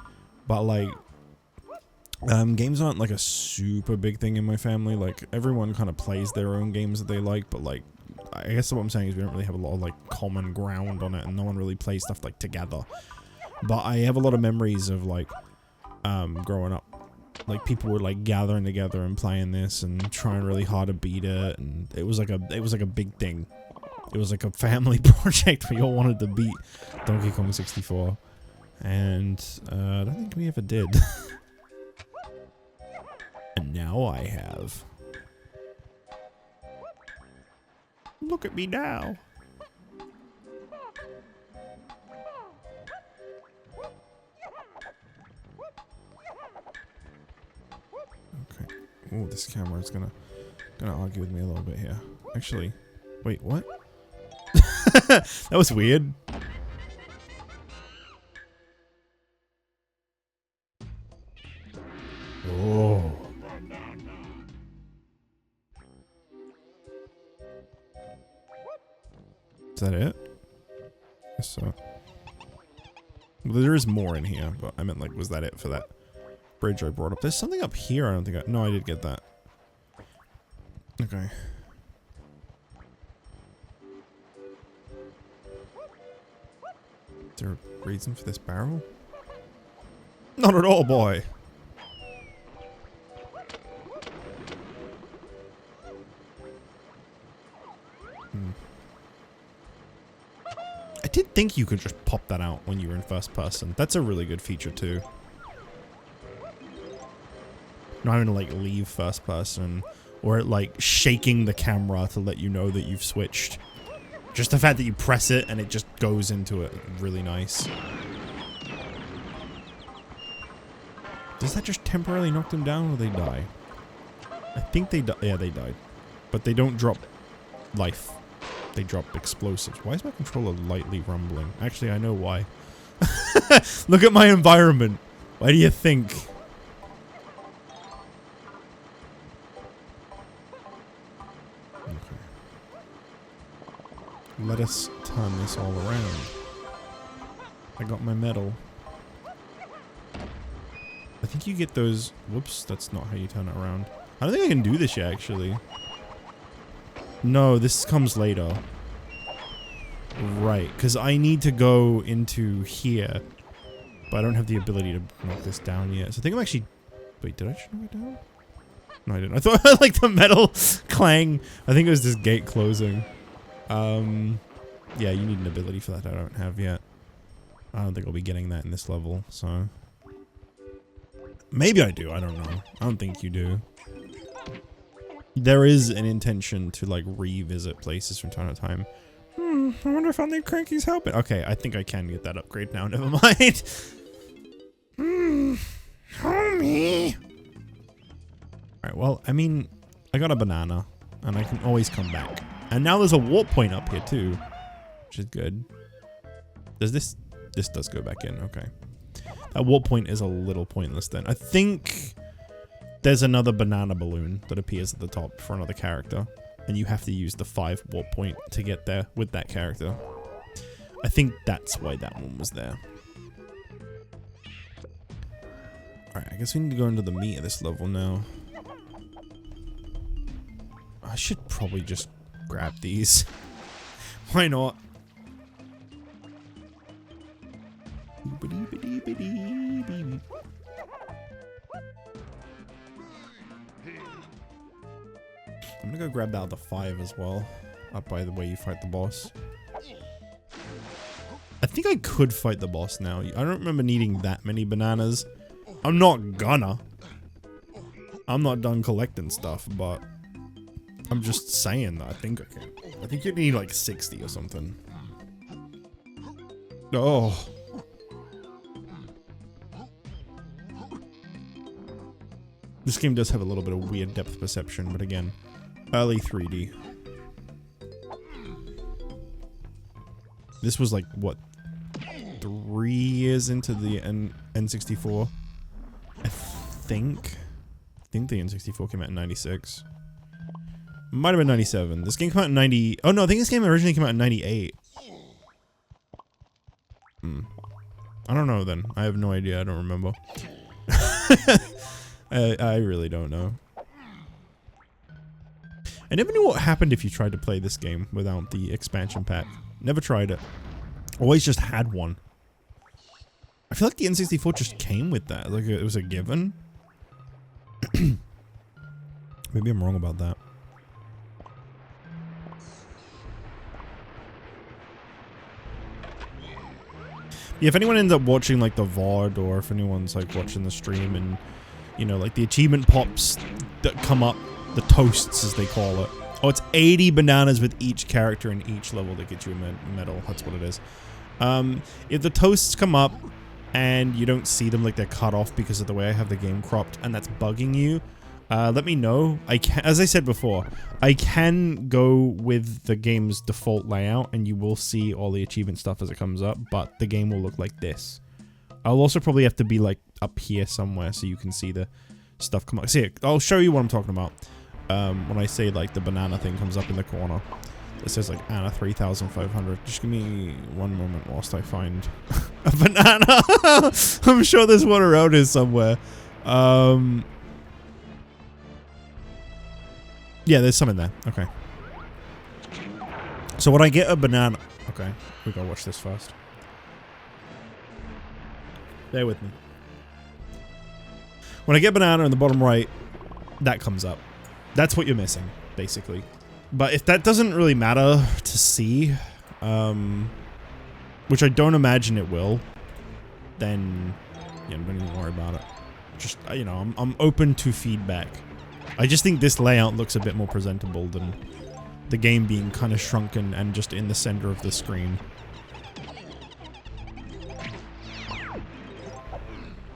Speaker 1: but like games aren't like a super big thing in my family. Like everyone kind of plays their own games that they like, but like I guess what I'm saying is we don't really have a lot of like common ground on it, and no one really plays stuff like together. But I have a lot of memories of like growing up. Like people were like gathering together and playing this and trying really hard to beat it, and it was like a big thing. It was like a family project. We all wanted to beat Donkey Kong 64, and I don't think we ever did. And now I have. Look at me now. Okay. Oh, this camera is gonna argue with me a little bit here. Actually, wait, what? That was weird. Oh. Is that it? Guess so. Well, there is more in here, but I meant like, was that it for that bridge I brought up? There's something up here I don't think no, I did get that. Okay. Is there a reason for this barrel? Not at all, boy. I did think you could just pop that out when you were in first person. That's a really good feature too. Not having to like leave first person or like shaking the camera to let you know that you've switched. Just the fact that you press it and it just goes into it. Really nice. Does that just temporarily knock them down or they die? I think they die. Yeah, they died. But they don't drop life. They drop explosives. Why is my controller lightly rumbling? Actually, I know why. Look at my environment. Why do you think? Okay. Let us turn this all around. I got my medal. I think you get those... Whoops, that's not how you turn it around. I don't think I can do this yet, actually. No, this comes later. Right, because I need to go into here. But I don't have the ability to knock this down yet. So I think I'm actually... Wait, did I just knock it down? No, I didn't. I thought I like the metal clang. I think it was this gate closing. Yeah, you need an ability for that I don't have yet. I don't think I'll be getting that in this level, so... Maybe I do, I don't know. I don't think you do. There is an intention to, like, revisit places from time to time. I wonder if I'll need Cranky's help. Okay, I think I can get that upgrade now, never mind. Homie! Alright, well, I mean, I got a banana, and I can always come back. And now there's a warp point up here, too. Which is good. Does this... This does go back in, okay. That warp point is a little pointless then. I think there's another banana balloon that appears at the top for another character. And you have to use the 5 warp point to get there with that character. I think that's why that one was there. Alright, I guess we need to go into the meat of this level now. I should probably just grab these. Why not? I'm gonna go grab that other 5 as well. Up by the way you fight the boss. I think I could fight the boss now. I don't remember needing that many bananas. I'm not gonna. I'm not done collecting stuff, but I'm just saying that I think I can. I think you need like 60 or something. Oh. This game does have a little bit of weird depth perception, but again, early 3D. This was like, what, 3 years into the N64? I think the N64 came out in 96. Might have been 97. This game came out in 90... Oh no, I think this game originally came out in 98. I don't know then. I have no idea. I don't remember. I really don't know. I never knew what happened if you tried to play this game without the expansion pack. Never tried it. Always just had one. I feel like the N64 just came with that. Like it was a given. Maybe I'm wrong about that. Yeah, if anyone ends up watching like the VOD or if anyone's like watching the stream and you know, like the achievement pops that come up, the toasts as they call it, Oh, it's 80 bananas with each character in each level that get you a medal. That's what it is. If the toasts come up and you don't see them, like they're cut off because of the way I have the game cropped, and that's bugging you, let me know. As I said before, I can go with the game's default layout and you will see all the achievement stuff as it comes up, but the game will look like this. I'll also probably have to be like up here somewhere so you can see the stuff come up. See, I'll show you what I'm talking about. When I say like the banana thing comes up in the corner, it says like Anna 3,500. Just give me one moment whilst I find a banana. I'm sure there's one around here somewhere. Yeah, there's some in there. Okay. So when I get a banana, okay, we gotta watch this first. Bear with me. When I get banana in the bottom right, that comes up. That's what you're missing, basically. But if that doesn't really matter to see, which I don't imagine it will, then yeah, don't even worry about it. Just, you know, I'm open to feedback. I just think this layout looks a bit more presentable than the game being kind of shrunken and just in the center of the screen.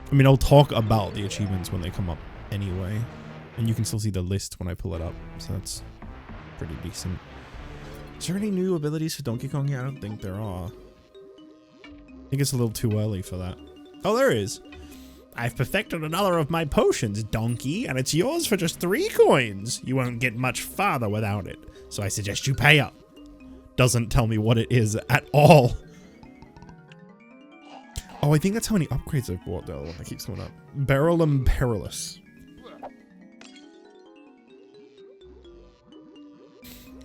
Speaker 1: I mean, I'll talk about the achievements when they come up anyway. And you can still see the list when I pull it up. So that's pretty decent. Is there any new abilities for Donkey Kong yet? I don't think there are. I think it's a little too early for that. Oh, there is. I've perfected another of my potions, Donkey, and it's yours for just 3 coins. You won't get much farther without it. So I suggest you pay up. Doesn't tell me what it is at all. Oh, I think that's how many upgrades I've bought, though. That keeps coming up. Barrel and Perilous.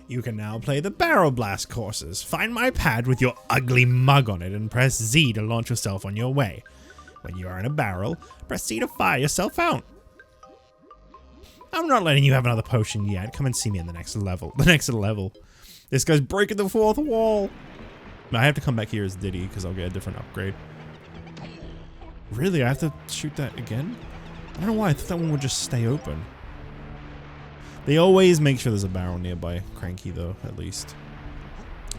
Speaker 1: You can now play the Barrel Blast courses. Find my pad with your ugly mug on it and press Z to launch yourself on your way. When you are in a barrel, press C to fire yourself out. I'm not letting you have another potion yet. Come and see me in the next level. This guy's breaking the 4th wall. I have to come back here as Diddy because I'll get a different upgrade. Really? I have to shoot that again? I don't know why. I thought that one would just stay open. They always make sure there's a barrel nearby. Cranky, though, at least.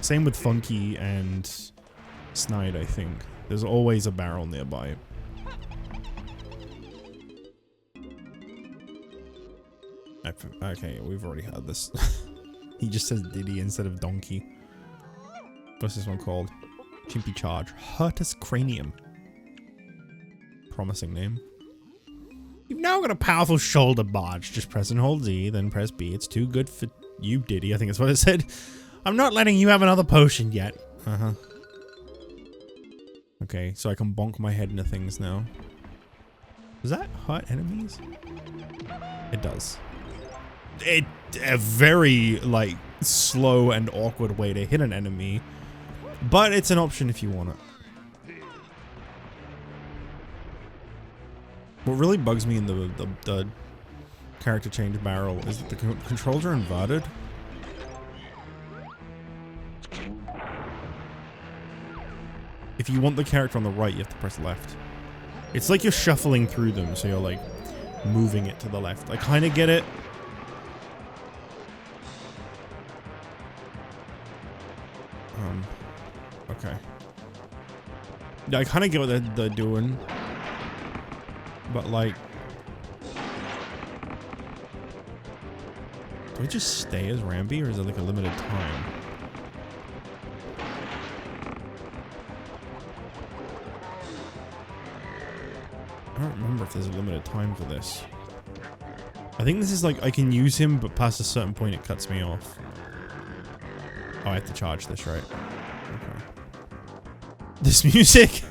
Speaker 1: Same with Funky and Snide, I think. There's always a barrel nearby. Okay, we've already had this. He just says Diddy instead of Donkey. What's this one called? Chimpy Charge. Hurtus Cranium. Promising name. You've now got a powerful shoulder barge. Just press and hold Z, then press B. It's too good for you, Diddy. I think that's what it said. I'm not letting you have another potion yet. Uh-huh. Okay, so I can bonk my head into things now. Does that hurt enemies? It does. A very, like, slow and awkward way to hit an enemy. But it's an option if you want it. What really bugs me in the character change barrel is that the controls are inverted. If you want the character on the right, you have to press left. It's like you're shuffling through them, so you're like moving it to the left. I kind of get it. Okay. Yeah, I kind of get what they're doing. But like, do I just stay as Rambi, or is it like a limited time? I don't remember if there's a limited time for this. I think this is like, I can use him, but past a certain point it cuts me off. Oh, I have to charge this, right? Okay. This music!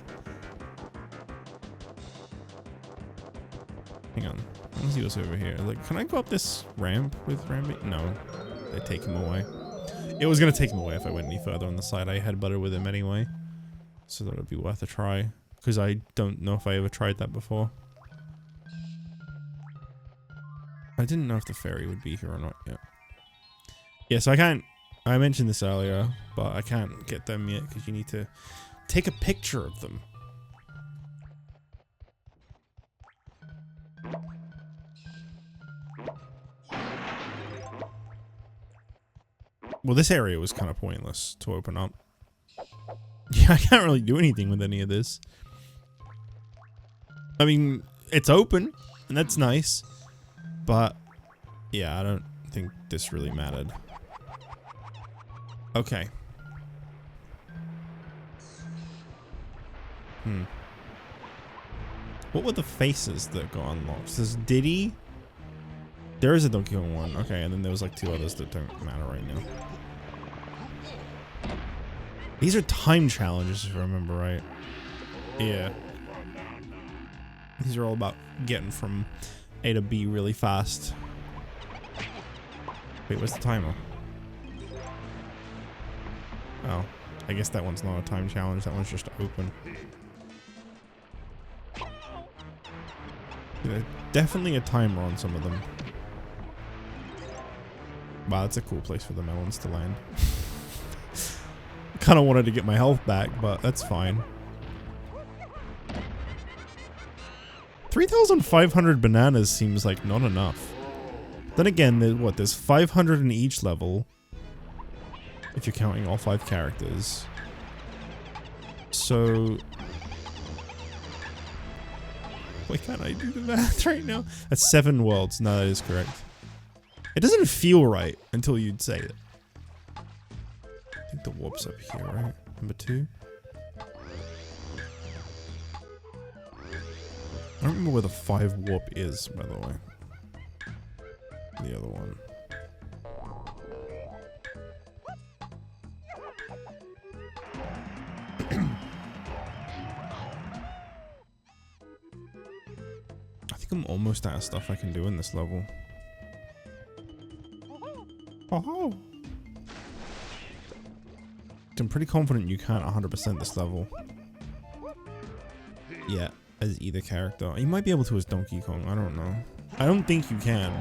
Speaker 1: Hang on. Let's see what's over here. Like, can I go up this ramp with Rambi? No. They take him away. It was gonna take him away if I went any further on the side. I had butter with him anyway. So that would be worth a try. Because I don't know if I ever tried that before. I didn't know if the fairy would be here or not yet. Yeah, so I can't... I mentioned this earlier, but I can't get them yet because you need to take a picture of them. Well, this area was kind of pointless to open up. Yeah, I can't really do anything with any of this. I mean, it's open, and that's nice. But, yeah, I don't think this really mattered. Okay. What were the faces that got unlocked? There's Diddy. There is a Donkey Kong one. Okay, and then there was like 2 others that don't matter right now. These are time challenges, if I remember right. Yeah. These are all about getting from A to B really fast. Wait, what's the timer? Oh, I guess that one's not a time challenge. That one's just open. There's definitely a timer on some of them. Wow, that's a cool place for the melons to land. Kind of wanted to get my health back, but that's fine. 3,500 bananas seems like not enough. Then again, there's 500 in each level. If you're counting all 5 characters. So... why can't I do the math right now? That's 7 worlds. No, that is correct. It doesn't feel right until you'd say it. I think the warp's up here, right? Number 2. I don't remember where the 5 warp is, by the way. The other one. I think I'm almost out of stuff I can do in this level. Oh! I'm pretty confident you can't 100% this level. Yeah, as either character. You might be able to as Donkey Kong, I don't know. I don't think you can.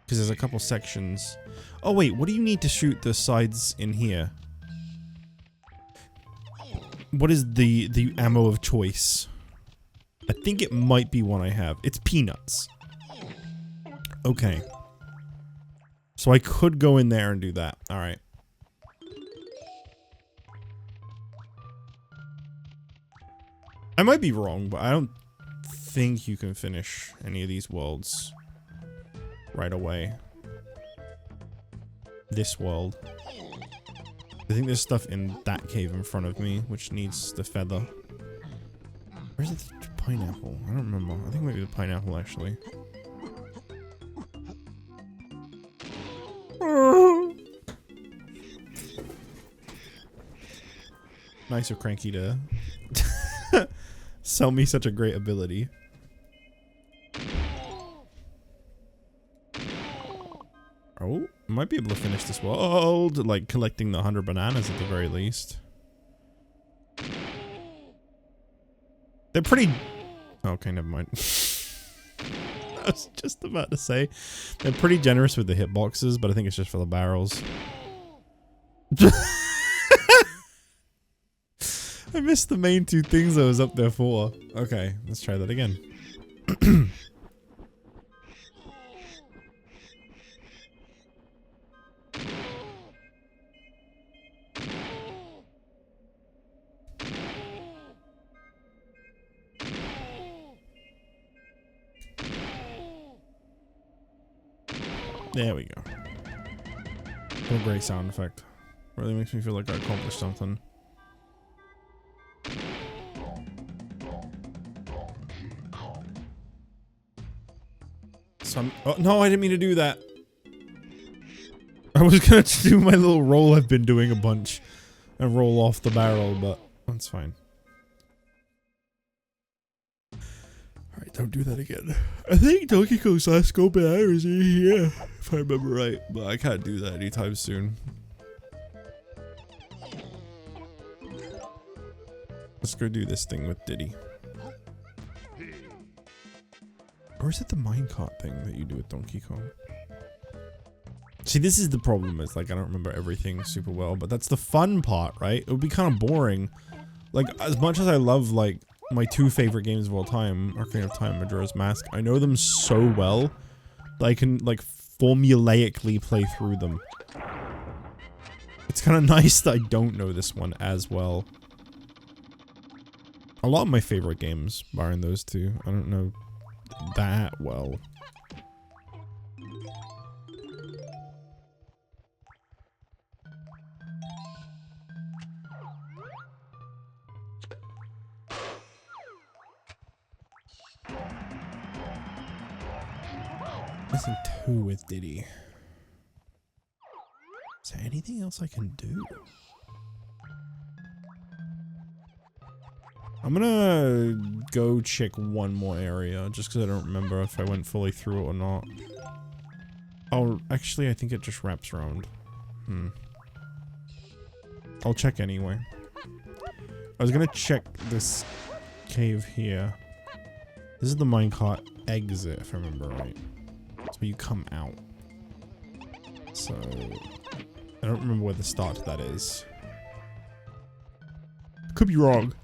Speaker 1: Because there's a couple sections. Oh wait, what do you need to shoot the sides in here? What is the ammo of choice? I think it might be one I have. It's peanuts. Okay. So I could go in there and do that. Alright. I might be wrong, but I don't think you can finish any of these worlds right away. This world. I think there's stuff in that cave in front of me, which needs the feather. Where's the pineapple? I don't remember. I think maybe the pineapple, actually. Nice of Cranky to sell me such a great ability. Oh, might be able to finish this world, like collecting the 100 bananas at the very least. They're pretty... okay, never mind. I was just about to say, they're pretty generous with the hitboxes, but I think it's just for the barrels. I missed the main 2 things I was up there for. Okay, let's try that again. There we go. What a great sound effect. Really makes me feel like I accomplished something. So oh, no, I didn't mean to do that. I was gonna do my little roll I've been doing a bunch and roll off the barrel, but that's fine. Alright, don't do that again. I think Donkey Kong's last go banana is in here, if I remember right, but I can't do that anytime soon. Let's go do this thing with Diddy. Or is it the minecart thing that you do with Donkey Kong? See, this is the problem, is like I don't remember everything super well, but that's the fun part, right? It would be kind of boring. Like, as much as I love, like, my 2 favorite games of all time, Ocarina of Time and Majora's Mask, I know them so well that I can, like, formulaically play through them. It's kind of nice that I don't know this one as well. A lot of my favorite games, barring those two, I don't know that well. Missing 2 with Diddy. Is there anything else I can do? I'm gonna go check one more area, just because I don't remember if I went fully through it or not. Oh, actually, I think it just wraps around. I'll check anyway. I was gonna check this cave here. This is the minecart exit, if I remember right. It's where you come out. So, I don't remember where the start to that is. Could be wrong.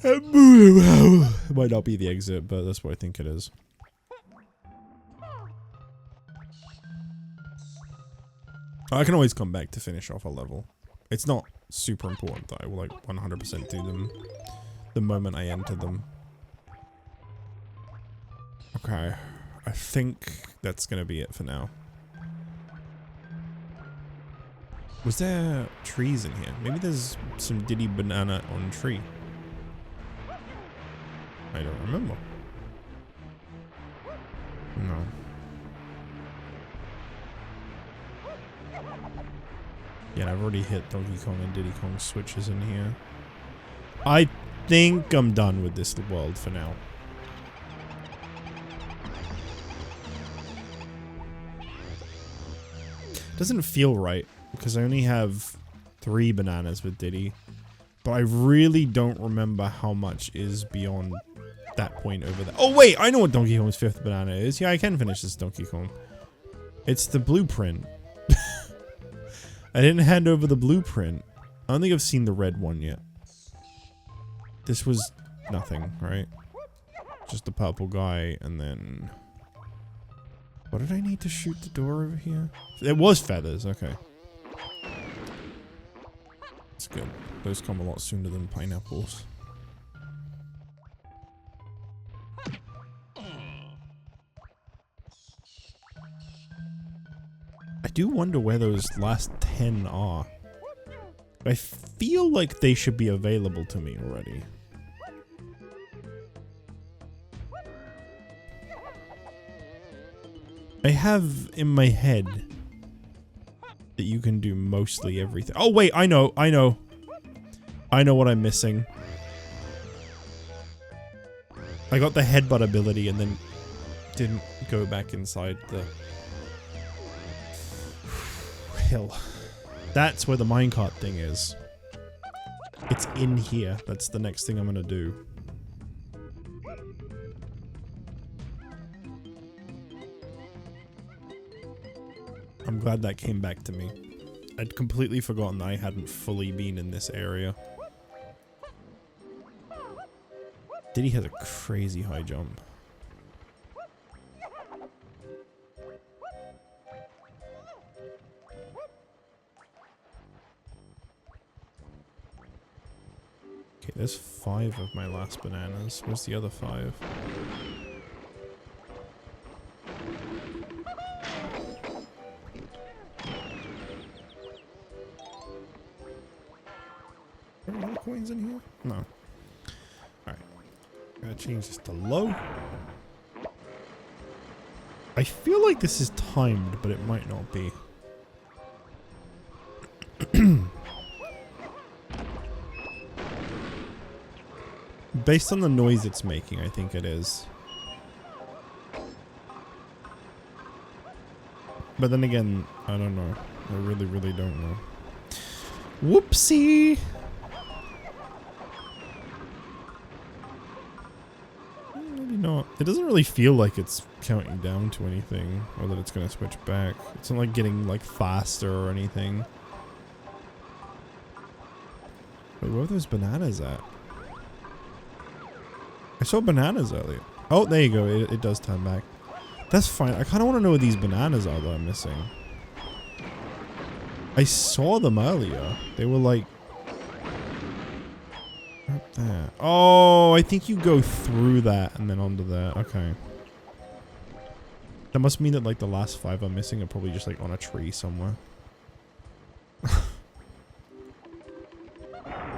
Speaker 1: It might not be the exit, but that's what I think it is. I can always come back to finish off a level. It's not super important that I will like 100% do them the moment I enter them. Okay, I think that's gonna be it for now. Was there trees in here? Maybe there's some Diddy banana on tree. I don't remember. No. Yeah, I've already hit Donkey Kong and Diddy Kong switches in here. I think I'm done with this world for now. Doesn't feel right because I only have 3 bananas with Diddy, but I really don't remember how much is beyond that point over there. Oh wait, I know what Donkey Kong's 5th banana is. Yeah, I can finish this Donkey Kong. It's the blueprint. I didn't hand over the blueprint. I don't think I've seen the red one yet. This was nothing, right? Just the purple guy, and then... What did I need to shoot the door over here? It was feathers, okay. That's good. Those come a lot sooner than pineapples. I do wonder where those last 10 are. I feel like they should be available to me already. I have in my head that you can do mostly everything. Oh wait, I know what I'm missing. I got the headbutt ability and then didn't go back inside the hill. That's where the minecart thing is. It's in here. That's the next thing I'm gonna do. I'm glad that came back to me. I'd completely forgotten that I hadn't fully been in this area. Diddy has a crazy high jump. Okay, there's 5 of my last bananas. Where's the other 5? Are there other coins in here? No. Alright. Gotta change this to low. I feel like this is timed, but it might not be. Based on the noise it's making, I think it is. But then again, I don't know. I really, really don't know. Whoopsie! Maybe not. It doesn't really feel like it's counting down to anything, or that it's gonna switch back. It's not like getting like faster or anything. But where are those bananas at? I saw bananas earlier. Oh, there you go. It does turn back. That's fine. I kind of want to know what these bananas are that I'm missing. I saw them earlier. They were like... Right there. Oh, I think you go through that and then onto there. Okay. That must mean that like the last 5 I'm missing are probably just like on a tree somewhere.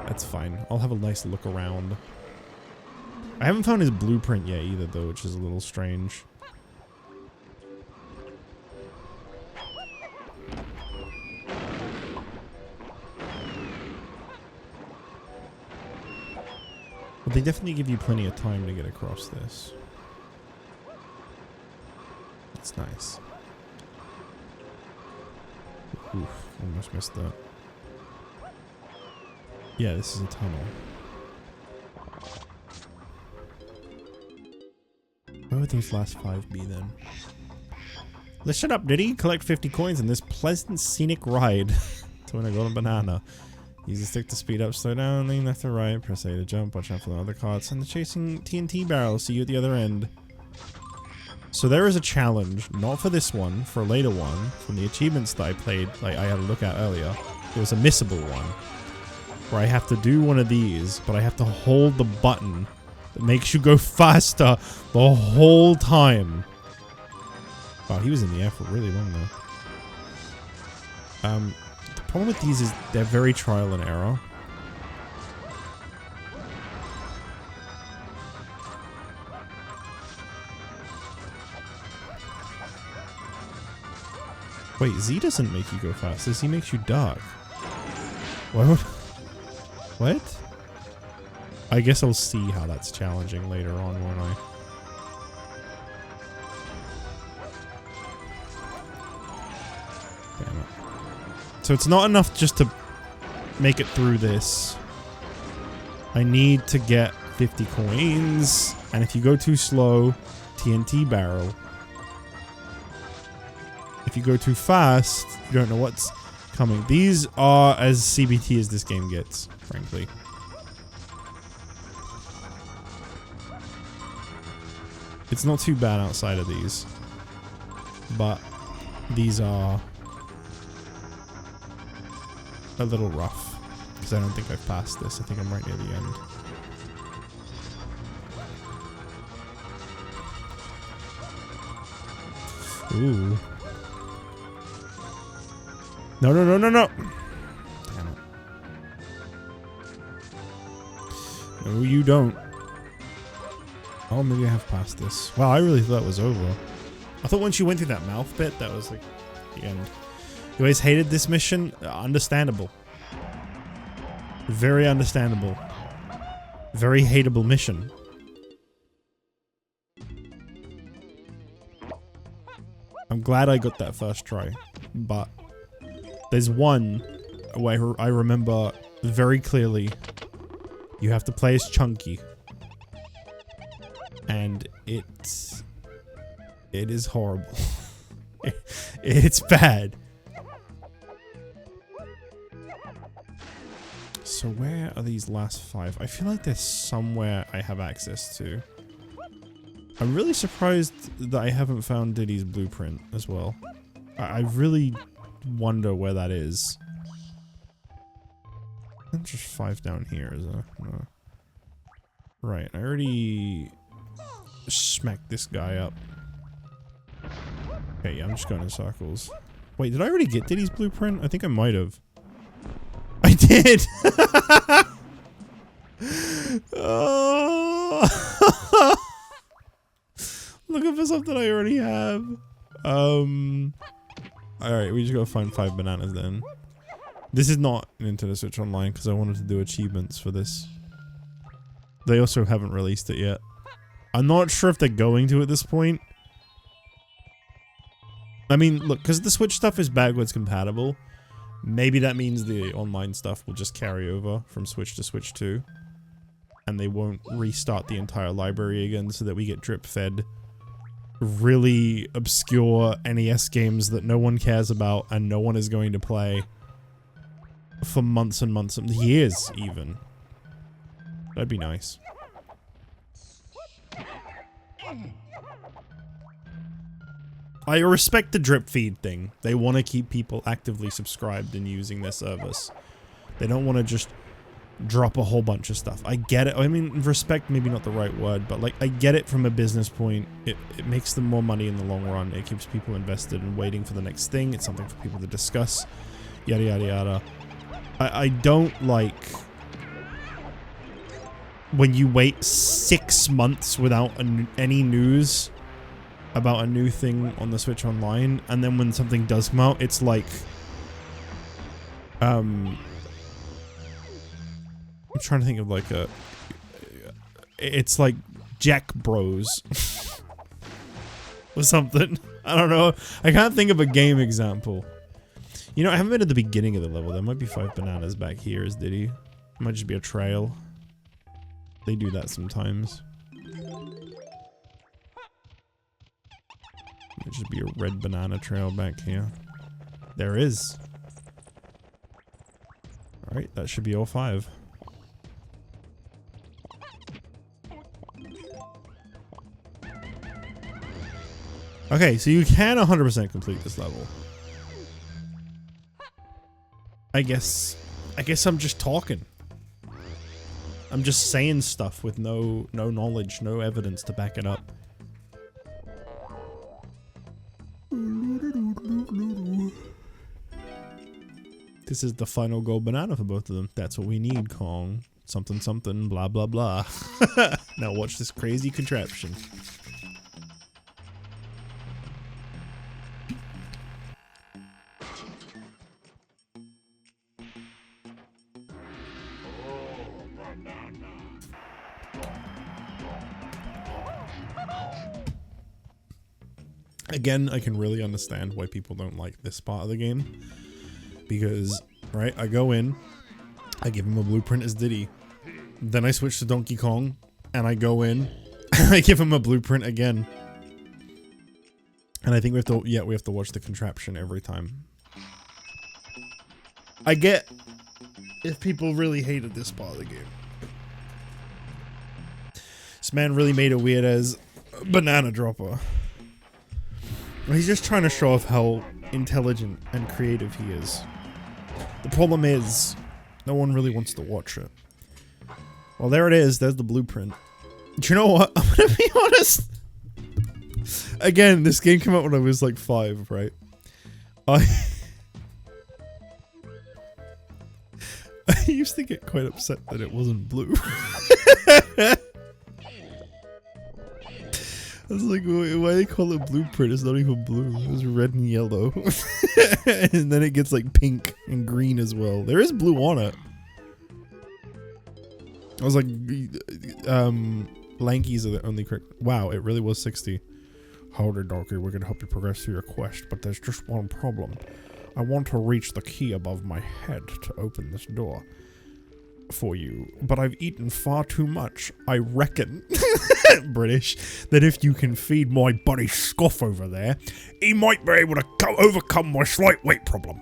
Speaker 1: That's fine. I'll have a nice look around. I haven't found his blueprint yet either though, which is a little strange. But they definitely give you plenty of time to get across this. That's nice. Oof, almost missed that. Yeah, this is a tunnel. Where would those last 5 be then? Let's shut up, Diddy. Collect 50 coins in this pleasant scenic ride to win a golden banana. Use the stick to speed up, slow down, lean left or right, press A to jump, watch out for the other carts, and the chasing TNT barrel. See you at the other end. So there is a challenge, not for this one, for a later one, from the achievements that I played, like I had a look at earlier. It was a missable one, where I have to do one of these, but I have to hold the button that makes you go faster the whole time. Wow, he was in the air for really long though. The problem with these is they're very trial and error. Wait, Z doesn't make you go fast. He makes you duck. What? What? I guess I'll see how that's challenging later on, won't I? Damn it. So it's not enough just to make it through this. I need to get 50 coins. And if you go too slow, TNT barrel. If you go too fast, you don't know what's coming. These are as CBT as this game gets, frankly. It's not too bad outside of these. But these are a little rough. Because I don't think I've passed this. I think I'm right near the end. Ooh. No, no, no, no, no! Damn it. No, you don't. Oh, maybe I have passed this. Wow, I really thought it was over. I thought once you went through that mouth bit, that was like the end. You always hated this mission? Understandable. Very understandable. Very hateable mission. I'm glad I got that first try, but there's one where I remember very clearly you have to play as Chunky. And it is horrible. It's bad. So where are these last 5? I feel like there's somewhere I have access to. I'm really surprised that I haven't found Diddy's blueprint as well. I really wonder where that is. There's just 5 down here, is there? No. Right, I already smacked this guy up. Okay, yeah, I'm just going in circles. Wait, did I already get Diddy's blueprint? I think I might have. I did! Oh. Looking for something I already have. Alright, we just gotta find 5 bananas then. This is not Nintendo Switch Online because I wanted to do achievements for this. They also haven't released it yet. I'm not sure if they're going to at this point. I mean, look, because the Switch stuff is backwards compatible, maybe that means the online stuff will just carry over from Switch to Switch 2. And they won't restart the entire library again so that we get drip-fed really obscure NES games that no one cares about and no one is going to play for months and months and years even. That'd be nice. I respect the drip feed thing. They want to keep people actively subscribed and using their service. They don't want to just drop a whole bunch of stuff. I get it. I mean, respect maybe not the right word, but like I get it from a business point. It makes them more money in the long run. It keeps people invested and waiting for the next thing. It's something for people to discuss. Yada yada yada. I don't like when you wait 6 months without any news about a new thing on the Switch Online, and then when something does come out, it's like, I'm trying to think of like it's like Jack Bros or something. I don't know. I can't think of a game example. You know, I haven't been at the beginning of the level. There might be 5 bananas back here, as Diddy. It might just be a trail. They do that sometimes. It should be a red banana trail back here. There is. Alright, that should be all 5. Okay, so you can 100% complete this level. I guess I'm just talking. I'm just saying stuff with no knowledge, no evidence to back it up. This is the final gold banana for both of them. That's what we need, Kong. Something, something, blah, blah, blah. Now watch this crazy contraption. Again, I can really understand why people don't like this part of the game. Because, right, I go in, I give him a blueprint as Diddy. Then I switch to Donkey Kong, and I go in, and I give him a blueprint again. And I think we have to watch the contraption every time. I get if people really hated this part of the game. This man really made it weird as banana dropper. He's just trying to show off how intelligent and creative he is. The problem is, no one really wants to watch it. Well, there it is. There's the blueprint. Do you know what? I'm gonna be honest. Again, this game came out when I was like 5, right? I used to get quite upset that it wasn't blue. I was like, why do they call it blueprint? It's not even blue. It was red and yellow. And then it gets like pink and green as well. There is blue on it. I was like, Lankies are the only correct. Wow, it really was 60. Hold it, Donkey. We're gonna help you progress through your quest, but there's just one problem. I want to reach the key above my head to open this door for you, but I've eaten far too much. I reckon, British, that if you can feed my buddy Scoff over there, he might be able to overcome my slight weight problem.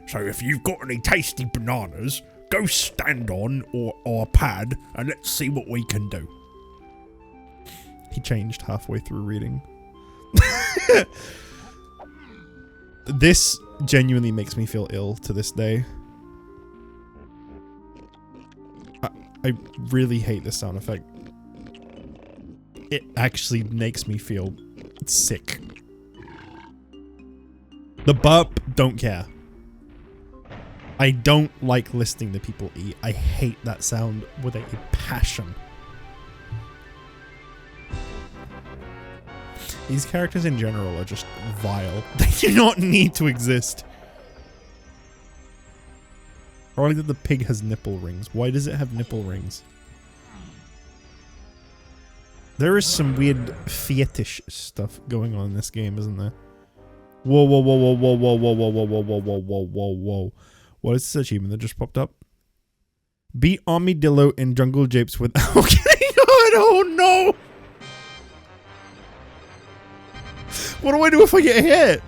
Speaker 1: So if you've got any tasty bananas, go stand on our pad and let's see what we can do. He changed halfway through reading. This genuinely makes me feel ill to this day. I really hate this sound effect. It actually makes me feel sick. The burp, don't care. I don't like listening to people eat. I hate that sound with a passion. These characters in general are just vile. They do not need to exist. I like that the pig has nipple rings. Why does it have nipple rings? There is some weird fetish stuff going on in this game, isn't there? Whoa, whoa, whoa, whoa, whoa, whoa, whoa, whoa, whoa, whoa, whoa, whoa, whoa, whoa, whoa. What is this achievement that just popped up? Beat Armadillo in Jungle Japes with... Okay, oh no! What do I do if I get hit?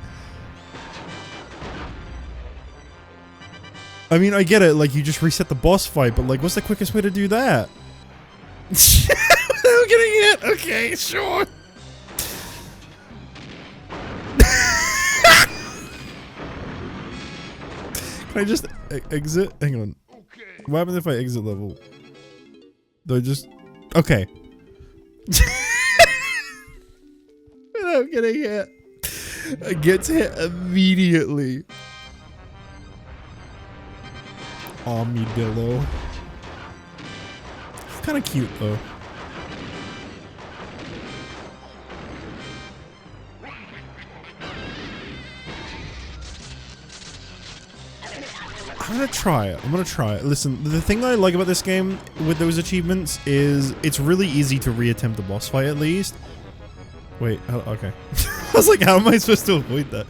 Speaker 1: I mean, I get it, like, you just reset the boss fight, but, like, what's the quickest way to do that? Without getting hit? Okay, sure. Can I just exit? Hang on. What happens if I exit level? Do I just... Okay. Without getting hit. It gets hit immediately. Armadillo. It's kind of cute though. I'm gonna try it. I'm gonna try it. Listen, the thing that I like about this game with those achievements is it's really easy to reattempt the boss fight at least. Wait, okay. I was like, how am I supposed to avoid that?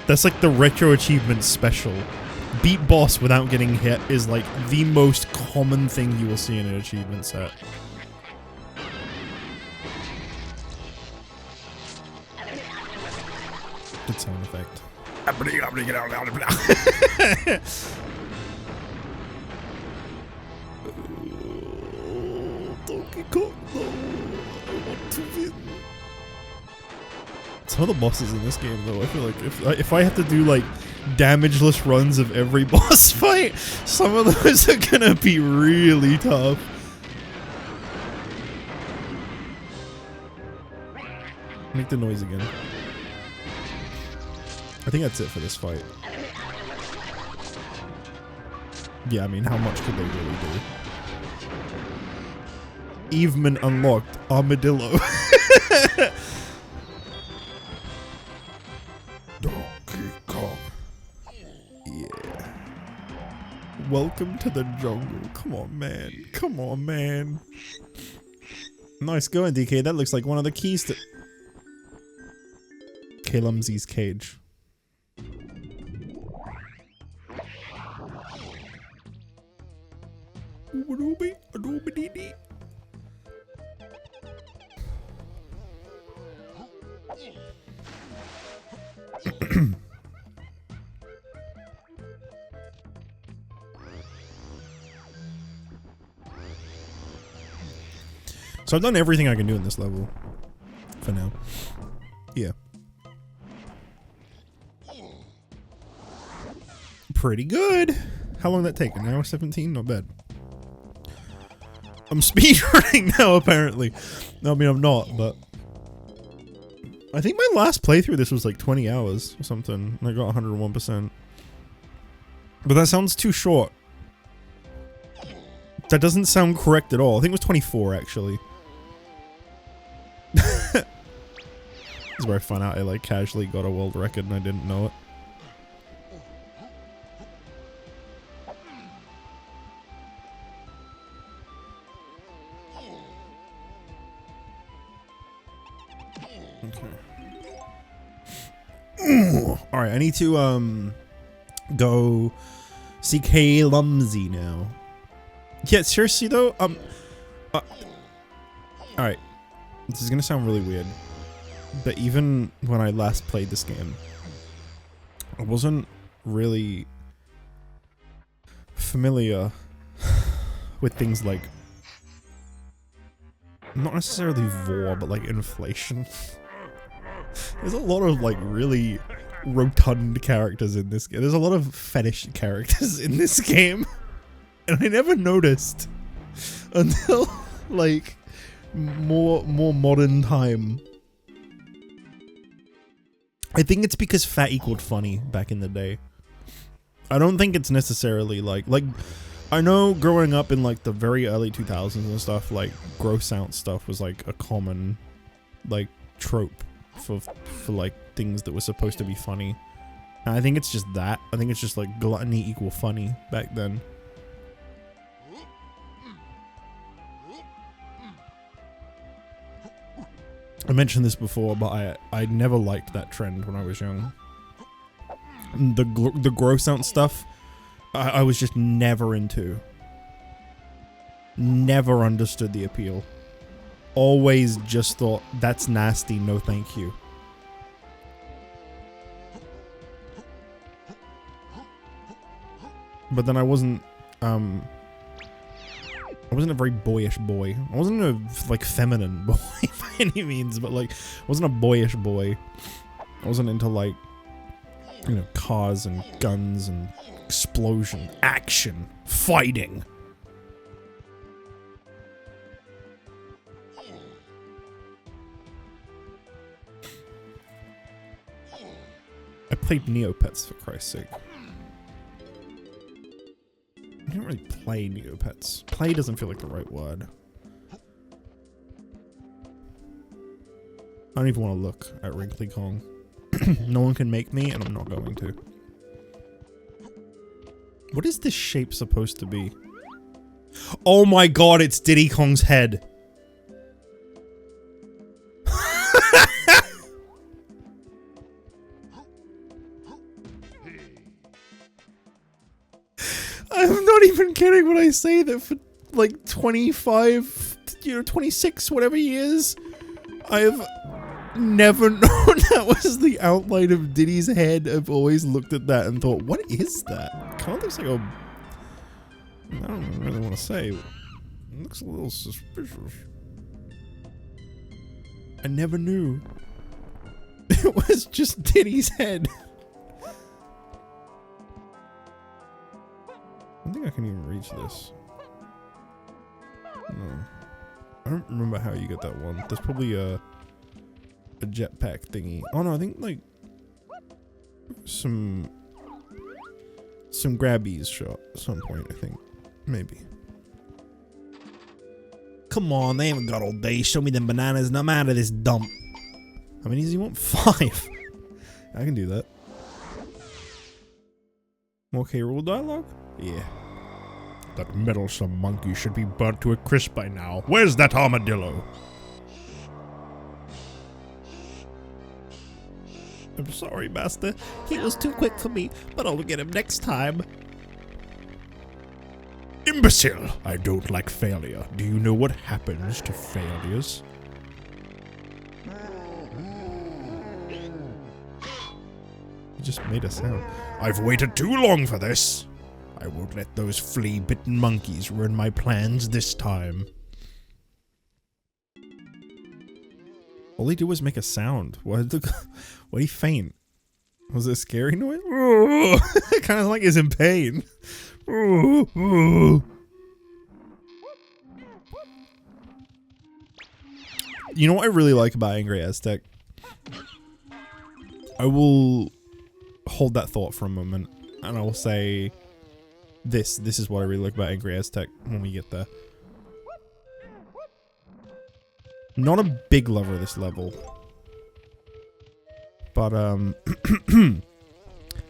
Speaker 1: That's like the retro achievement special. Beat boss without getting hit is like the most common thing you will see in an achievement set. Good sound effect. Donkey Kong, no. I want to win. Some of the bosses in this game, though, I feel like if I have to do like damageless runs of every boss fight, some of those are gonna be really tough. Make the noise again. I think that's it for this fight. Yeah, I mean, how much could they really do? Eveman unlocked. Armadillo. Donkey Kong. Yeah. Welcome to the jungle. Come on, man. Come on, man. Nice going, DK. That looks like one of the keys to... Kalumzi's cage. So I've done everything I can do in this level. For now. Yeah. Pretty good. How long did that take? An hour 17? Not bad. I'm speedrunning now, apparently. I mean, I'm not, but... I think my last playthrough this was like 20 hours or something. And I got 101%. But that sounds too short. That doesn't sound correct at all. I think it was 24, actually. This is where I found out I like casually got a world record and I didn't know it. Alright, I need to, go see Kalumzi now. Yeah, seriously though, alright. This is gonna sound really weird, but even when I last played this game, I wasn't really familiar with things like, not necessarily war, but like inflation. There's a lot of like really rotund characters in this game. There's a lot of fetish characters in this game. And I never noticed until like more modern time. I think it's because fat equaled funny back in the day. I don't think it's necessarily like I know growing up in like the very early 2000s and stuff, like gross out stuff was like a common like trope for like things that were supposed to be funny. And I think it's just that. I think it's just like gluttony equal funny back then. I mentioned this before, but I never liked that trend when I was young. The gross out stuff, I was just never into. Never understood the appeal. Always just thought, that's nasty, no thank you. But then I wasn't I wasn't a very boyish boy. I wasn't a, like, feminine boy by any means, but, like, I wasn't a boyish boy. I wasn't into, like, you know, cars and guns and explosion, action, fighting. I played Neopets, for Christ's sake. I didn't really play Neopets. Play doesn't feel like the right word. I don't even want to look at Wrinkly Kong. No one can make me, and I'm not going to. What is this shape supposed to be? Oh my god, it's Diddy Kong's head. I'm not even kidding when I say that for like 25, 26, whatever years, I have never known that was the outline of Diddy's head. I've always looked at that and thought, what is that? It kind of looks like a... I don't really want to say. It looks a little suspicious. I never knew. It was just Diddy's head. I don't think I can even reach this. No. I don't remember how you get that one. There's probably a jetpack thingy. Oh no, I think like some grabbies shot at some point, I think. Maybe. Come on, they haven't got all day. Show me them bananas and I'm out of this dump. How many does he want? 5. I can do that. More K-Rool dialogue? Yeah. That meddlesome monkey should be burnt to a crisp by now. Where's that armadillo? I'm sorry, Master. He was too quick for me, but I'll get him next time. Imbecile! I don't like failure. Do you know what happens to failures? He just made a sound. I've waited too long for this. I won't let those flea-bitten monkeys ruin my plans this time. All he did was make a sound. What did he faint? Was it a scary noise? Kind of like he's in pain. You know what I really like about Angry Aztec? I will hold that thought for a moment, and I will say this is what I really like about Angry Aztec when we get there. Not a big lover of this level, but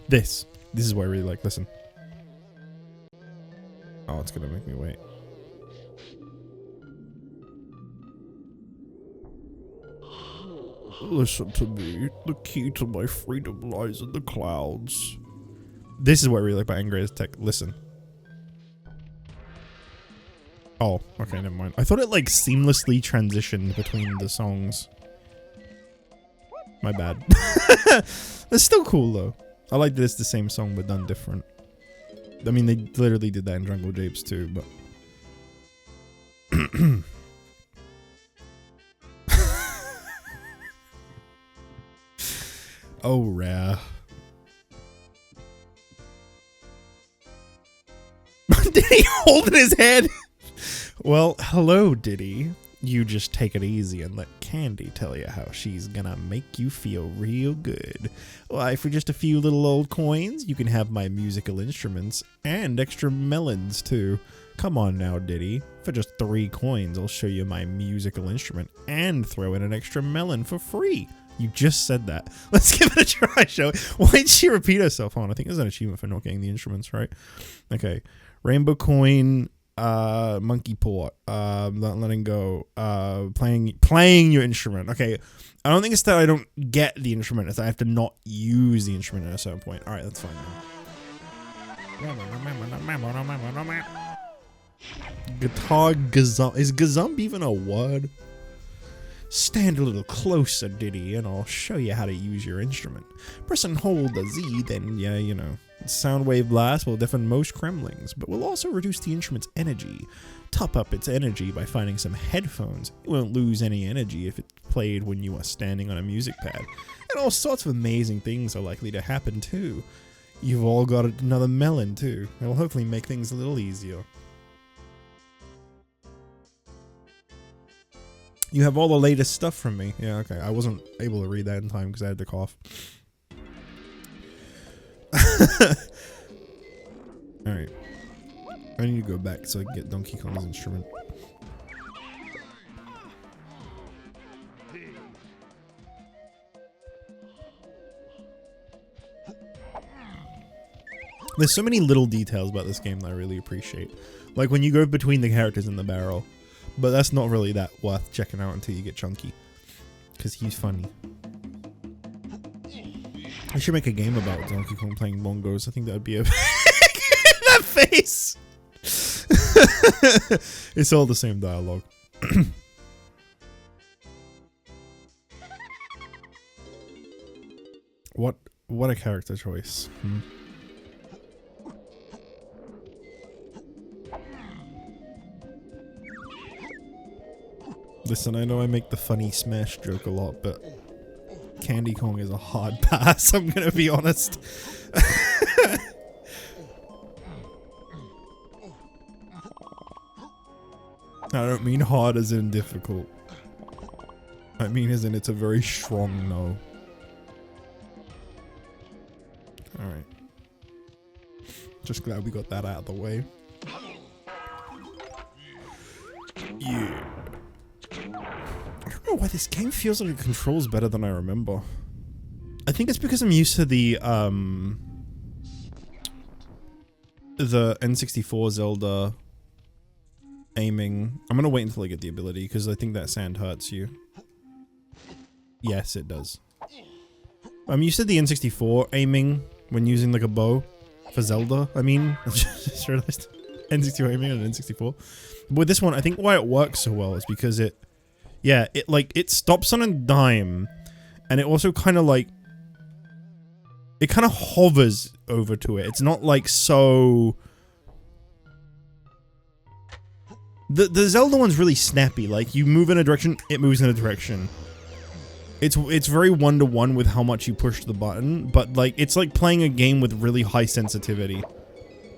Speaker 1: this is what I really like. Listen. Oh, it's gonna make me wait. Listen to me. The key to my freedom lies in the clouds. This is what I really like about Angry Aztec. Listen. Oh, okay, never mind. I thought it like seamlessly transitioned between the songs. My bad. It's still cool though. I like that it's the same song but done different. I mean, they literally did that in Jungle Japes too, but... Oh, rare. Diddy holding his head? Well, hello, Diddy. You just take it easy and let Candy tell you how she's gonna make you feel real good. Why, for just a few little old coins, you can have my musical instruments and extra melons, too. Come on now, Diddy. For just 3 coins, I'll show you my musical instrument and throw in an extra melon for free. You just said that. Let's give it a try, shall we? Why did she repeat herself? Hold on, I think there's an achievement for not getting the instruments right. Okay. Rainbow coin, monkey port, letting go, playing your instrument. Okay. I don't think it's that I don't get the instrument, it's that I have to not use the instrument at a certain point. Alright, that's fine then. Guitar gazump. Is gazump even a word? Stand a little closer, Diddy, and I'll show you how to use your instrument. Press and hold the Z, then, yeah, you know. sound wave blast will deafen most Kremlings, but will also reduce the instrument's energy. Top up its energy by finding some headphones. You won't lose any energy if it's played when you are standing on a music pad. And all sorts of amazing things are likely to happen too. You've all got another melon too. It will hopefully make things a little easier. You have all the latest stuff from me. Yeah, okay. I wasn't able to read that in time because I had to cough. Alright. I need to go back so I can get Donkey Kong's instrument. There's so many little details about this game that I really appreciate. Like when you go between the characters in the barrel. But that's not really that worth checking out until you get Chunky. Because he's funny. I should make a game about Donkey Kong playing bongos. I think that would be a... that face! It's all the same dialogue. What a character choice. Listen, I know I make the funny Smash joke a lot, but Candy Kong is a hard pass, I'm gonna be honest. I don't mean hard as in difficult. I mean as in it's a very strong no. Alright. Just glad we got that out of the way. Yeah. I don't know why this game feels like it controls better than I remember. I think it's because I'm used to the N64 Zelda aiming. I'm gonna wait until I get the ability because I think that sand hurts you. Yes, it does. I'm used to the N64 aiming when using like a bow for Zelda. I mean, I just realized N64 aiming on an N64. But with this one, I think why it works so well is because it stops on a dime, and it also kind of like, it kind of hovers over to it. It's not like so... The Zelda one's really snappy. Like, you move in a direction, it moves in a direction. It's very one-to-one with how much you push the button, but like, it's like playing a game with really high sensitivity.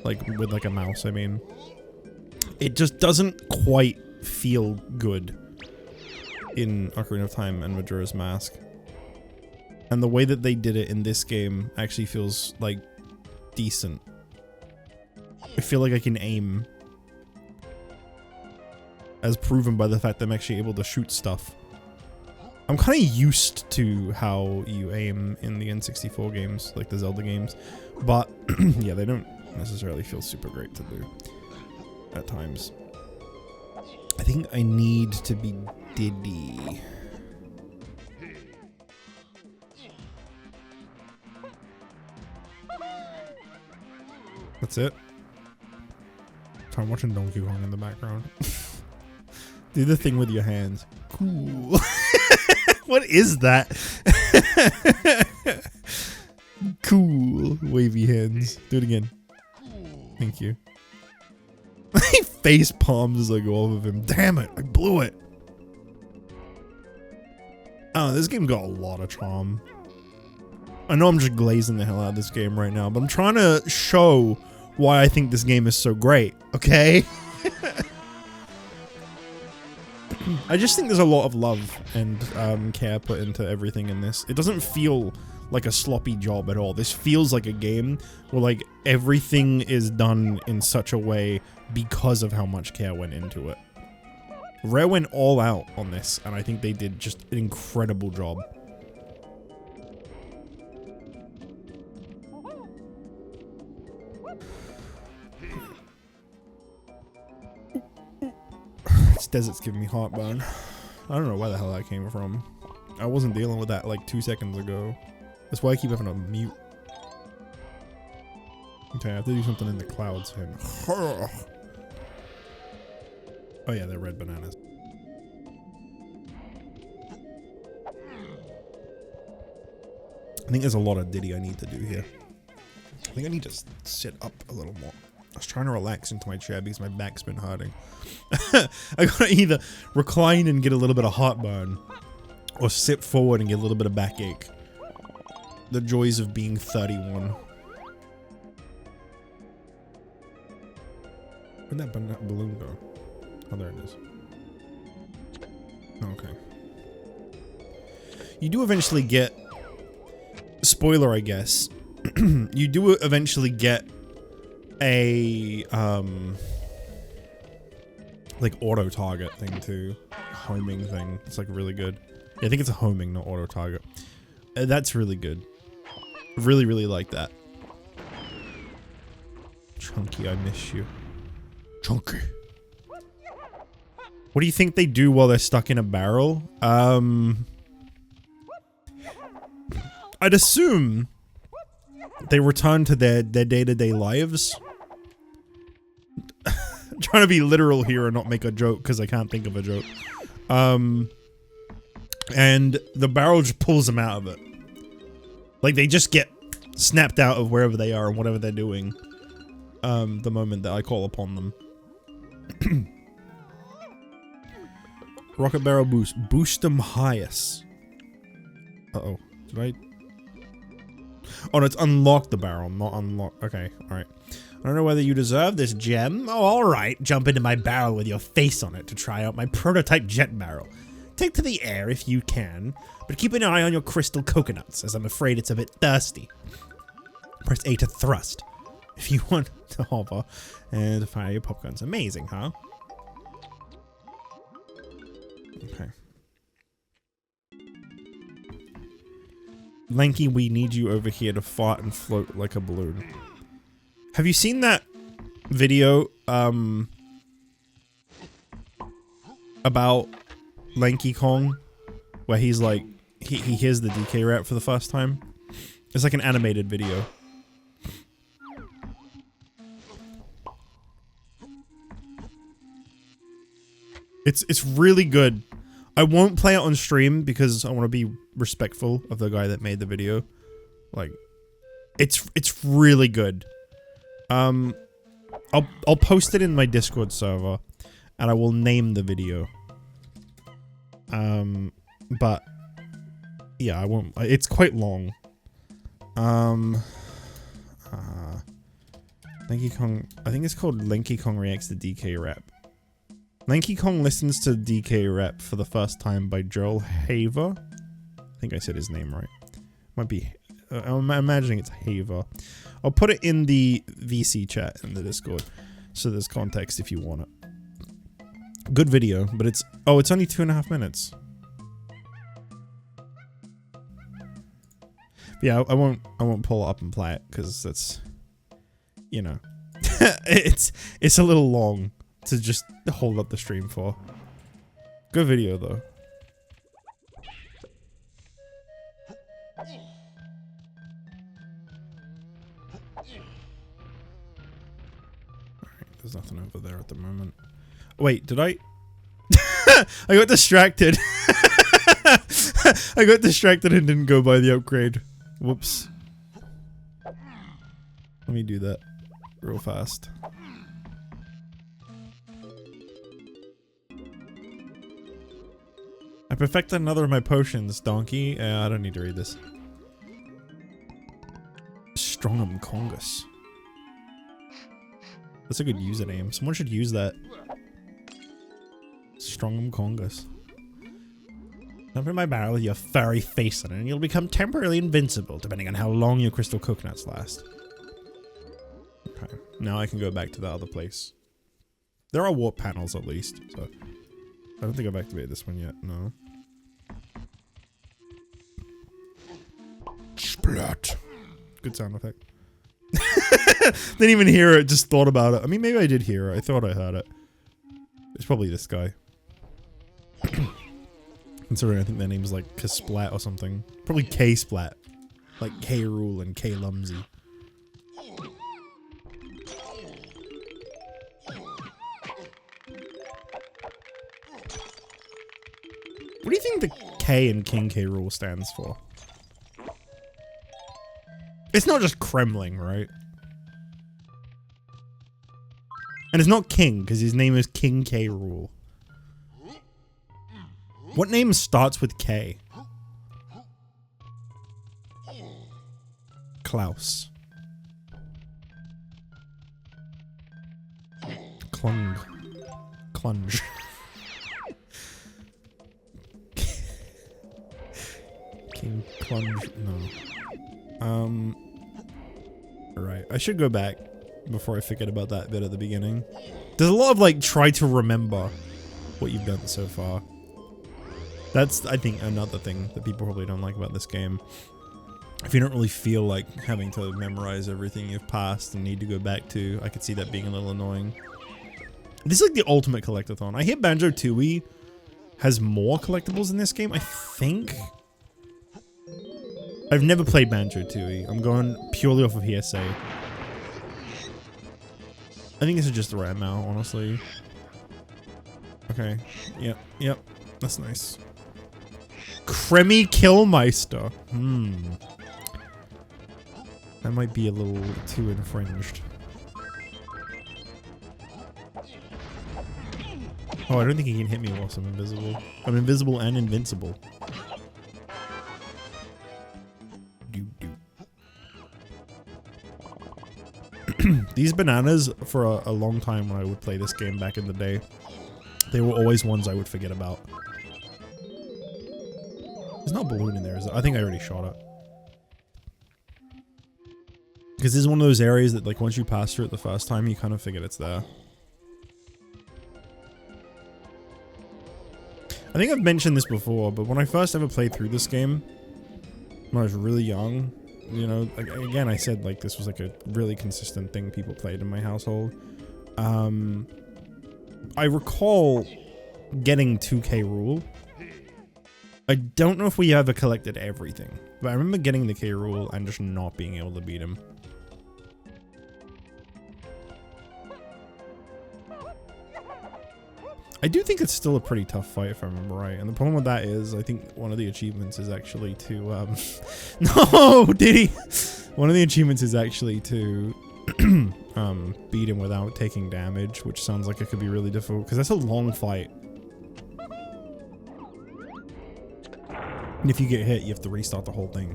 Speaker 1: Like, with like a mouse, I mean. It just doesn't quite feel good in Ocarina of Time and Majora's Mask. And the way that they did it in this game actually feels, like, decent. I feel like I can aim. As proven by the fact that I'm actually able to shoot stuff. I'm kind of used to how you aim in the N64 games, like the Zelda games. But, yeah, they don't necessarily feel super great to do. At times. I think I need to be Diddy. That's it. So I'm watching Donkey Kong in the background. Do the thing with your hands. Cool. What is that? Cool. Wavy hands. Do it again. Thank you. He face palms as I go off of him. Damn it, I blew it. Oh, this game got a lot of charm. I know I'm just glazing the hell out of this game right now, but I'm trying to show why I think this game is so great, okay? I just think there's a lot of love and care put into everything in this. It doesn't feel like a sloppy job at all. This feels like a game where like everything is done in such a way because of how much care went into it. Rare went all out on this, and I think they did just an incredible job. This desert's giving me heartburn. I don't know where the hell that came from. I wasn't dealing with that like 2 seconds ago. That's why I keep having to mute. Okay, I have to do something in the clouds. Oh yeah, they're red bananas. I think there's a lot of Diddy I need to do here. think I need to sit up a little more. I was trying to relax into my chair because my back's been hurting. I gotta either recline and get a little bit of heartburn, or sit forward and get a little bit of backache. The joys of being 31. Where'd that balloon go? Oh, there it is. Okay. You do eventually get... Spoiler, I guess. You do eventually get a, like, auto-target thing, too. Homing thing. It's, like, really good. Yeah, I think it's a homing, not auto-target. That's really good. Really, really like that. Chunky, I miss you. Chunky. What do you think they do while they're stuck in a barrel? I'd assume they return to their day-to-day lives. I'm trying to be literal here and not make a joke because I can't think of a joke. And the barrel just pulls them out of it. Like, they just get snapped out of wherever they are and whatever they're doing. The moment that I call upon them. Rocket barrel boost. Boost them highest. Uh-oh. Did I... Oh, no, it's unlock the barrel, not unlock... Okay, alright. I don't know whether you deserve this gem. Oh, alright. Jump into my barrel with your face on it to try out my prototype jet barrel. Take to the air if you can, but keep an eye on your crystal coconuts, as I'm afraid it's a bit thirsty. Press A to thrust if you want to hover and to fire your popguns. Amazing, huh? Okay. Lanky, we need you over here to fart and float like a balloon. Have you seen that video, about Lanky Kong? Where he's like, he hears the DK rap for the first time? It's like an animated video. It's really good. I won't play it on stream because I want to be respectful of the guy that made the video. Like, it's really good. I'll post it in my Discord server, and I will name the video. But yeah, I won't. It's quite long. Lanky Kong. I think it's called Lanky Kong Reacts to DK Rap. Lanky Kong listens to DK Rap for the first time by Joel Haver. I think I said his name right. Might be. I'm imagining it's Haver. I'll put it in the VC chat in the Discord, so there's context if you want it. Good video, but it's it's only 2.5 minutes. Yeah, I won't pull it up and play it because that's, you know, it's a little long to just hold up the stream for. Good video though. Alright, there's nothing over there at the moment. Wait, did I? I got distracted. I got distracted and didn't go buy the upgrade. Whoops. Let me do that real fast. I perfected another of my potions, donkey. I don't need to read this. Strongum Congus. That's a good username. Someone should use that. Strongum Congus. Jump in my barrel with your furry face on it, and you'll become temporarily invincible, depending on how long your crystal coconuts last. Okay, now I can go back to the other place. There are warp panels at least, so I don't think I've activated this one yet. No. Splat. Good sound effect. Didn't even hear it. Just thought about it. I mean, maybe I did hear it. I thought I heard it. It's probably this guy. Considering I think their name's like K-Splat or something. Probably K-Splat. Like K-Rule and K-Lumsy. What do you think the K in King K. Rool stands for? It's not just Kremling, right? And it's not King, because his name is King K. Rool. What name starts with K? Klaus. Clunge. Clunge. King Clunge. No. Right. I should go back before I forget about that bit at the beginning. There's a lot of like try to remember what you've done so far. That's, I think, another thing that people probably don't like about this game. If you don't really feel like having to memorize everything you've passed and need to go back to, I could see that being a little annoying. This is like the ultimate collectathon. I hear Banjo-Tooie has more collectibles in this game, I think. I've never played Banjo-Tooie. I'm going purely off of hearsay. I think this is just the right amount, honestly. Okay. Yep. That's nice. Kremmy Killmeister. That might be a little too infringed. Oh, I don't think he can hit me whilst I'm invisible. I'm invisible and invincible. These bananas, for a long time when I would play this game back in the day, they were always ones I would forget about. There's no balloon in there, is there? I think I already shot it. Because this is one of those areas that, like, once you pass through it the first time, you kind of forget it's there. I think I've mentioned this before, but when I first ever played through this game, when I was really young, you know, again, I said, like, this was, like, a really consistent thing people played in my household. I recall getting 2K Rool. I don't know if we ever collected everything, but I remember getting the K Rool and just not being able to beat him. I do think it's still a pretty tough fight if I remember right, and the problem with that is I think one of the achievements is actually to no, did he? One of the achievements is actually to beat him without taking damage, which sounds like it could be really difficult because that's a long fight. And if you get hit, you have to restart the whole thing.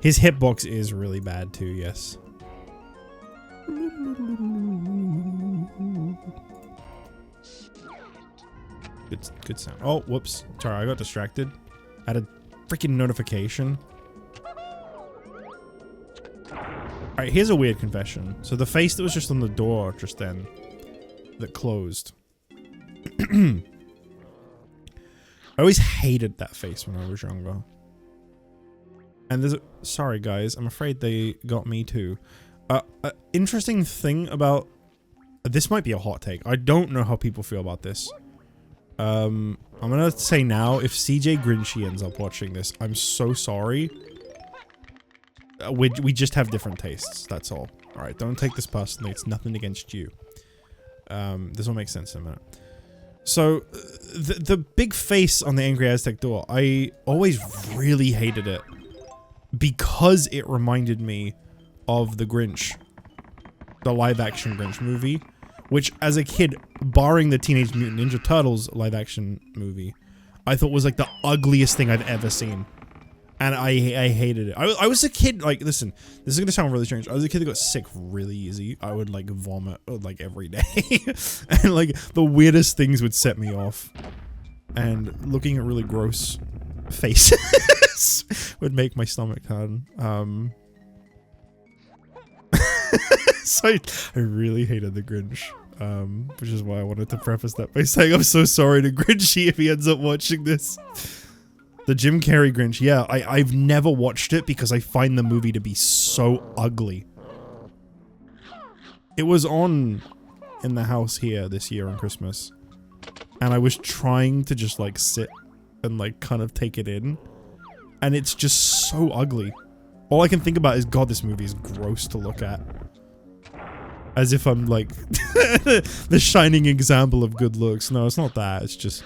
Speaker 1: His hitbox is really bad too, yes. Good sound. Oh, whoops. Sorry, I got distracted. I had a freaking notification. Alright, here's a weird confession. So the face that was just on the door just then, that closed. I always hated that face when I was younger. And there's a... Sorry guys, I'm afraid they got me too. Interesting thing about... This might be a hot take. I don't know how people feel about this. I'm gonna say now, if CJ Grinchy ends up watching this, I'm so sorry. We just have different tastes, that's all. Alright, don't take this personally, it's nothing against you. This will make sense in a minute. So, the big face on the Angry Aztec door, I always really hated it. Because it reminded me of the Grinch. The live-action Grinch movie. Which, as a kid, barring the Teenage Mutant Ninja Turtles live-action movie, I thought was like the ugliest thing I've ever seen. And I hated it. I was a kid, like, listen, this is gonna sound really strange. I was a kid that got sick really easy. I would, like, vomit, like, every day. And, like, the weirdest things would set me off. And looking at really gross faces would make my stomach turn. So I really hated the Grinch. Which is why I wanted to preface that by saying I'm so sorry to Grinchy if he ends up watching this. The Jim Carrey Grinch, yeah, I've never watched it because I find the movie to be so ugly. It was on in the house here this year on Christmas. And I was trying to just like sit and like kind of take it in. And it's just so ugly. All I can think about is, God, this movie is gross to look at. As if I'm like the shining example of good looks. No, it's not that. It's just,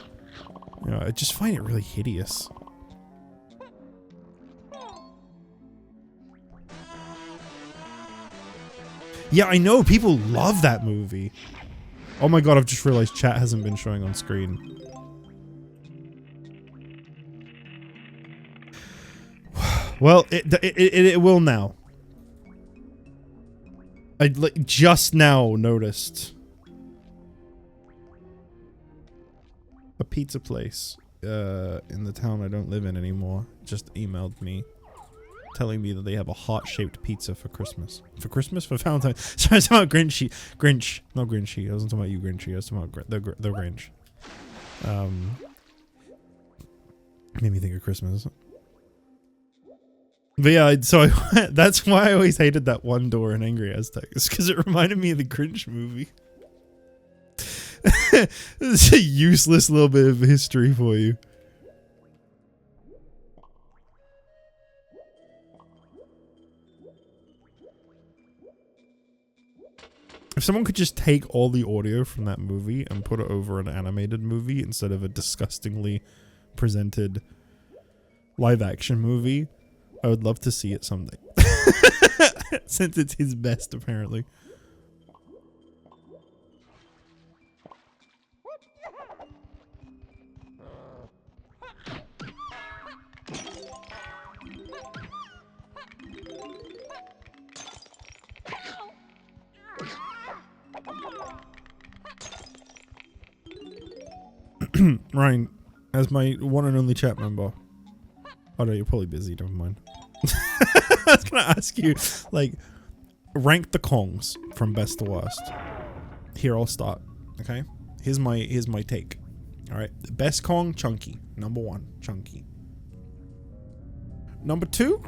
Speaker 1: you know, I just find it really hideous. Yeah, I know. People love that movie. Oh my god, I've just realized chat hasn't been showing on screen. Well, it will now. I like just now noticed a pizza place in the town I don't live in anymore just emailed me telling me that they have a heart-shaped pizza for Christmas. For Christmas? For Valentine's? Sorry, I was talking about Grinch. Not Grinchy. I wasn't talking about you, Grinchy. I was talking about the Grinch. Made me think of Christmas. But yeah, so that's why I always hated that one door in Angry Aztec. It's because it reminded me of the Grinch movie. It's a useless little bit of history for you. If someone could just take all the audio from that movie and put it over an animated movie instead of a disgustingly presented live action movie, I would love to see it someday. Since it's his best, apparently. Ryan, as my one and only chat member. Oh no, you're probably busy, never mind. I was gonna ask you, like, rank the Kongs from best to worst. Here, I'll start. Okay? Here's my take. Alright. Best Kong, Chunky. Number 1, Chunky. Number 2?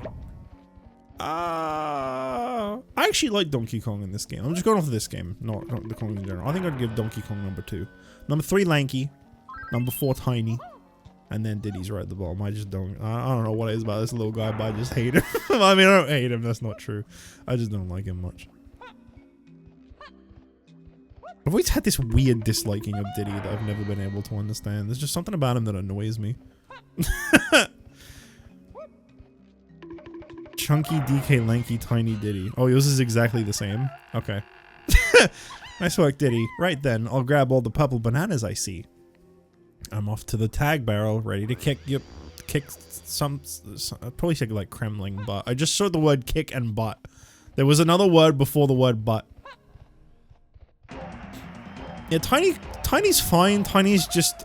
Speaker 1: I actually like Donkey Kong in this game. I'm just going off of this game, not the Kong in general. I think I'd give Donkey Kong number 2. Number 3, Lanky. Number 4, Tiny. And then Diddy's right at the bottom. I just don't... I don't know what it is about this little guy, but I just hate him. I mean, I don't hate him. That's not true. I just don't like him much. I've always had this weird disliking of Diddy that I've never been able to understand. There's just something about him that annoys me. Chunky, DK, Lanky, Tiny, Diddy. Oh, yours is exactly the same? Okay. Nice work, Diddy. Right then, I'll grab all the purple bananas I see. I'm off to the tag barrel, ready to kick some I'd probably say like Kremling, but I just saw the word kick and butt. There was another word before the word butt. Yeah, Tiny's fine. Tiny's just,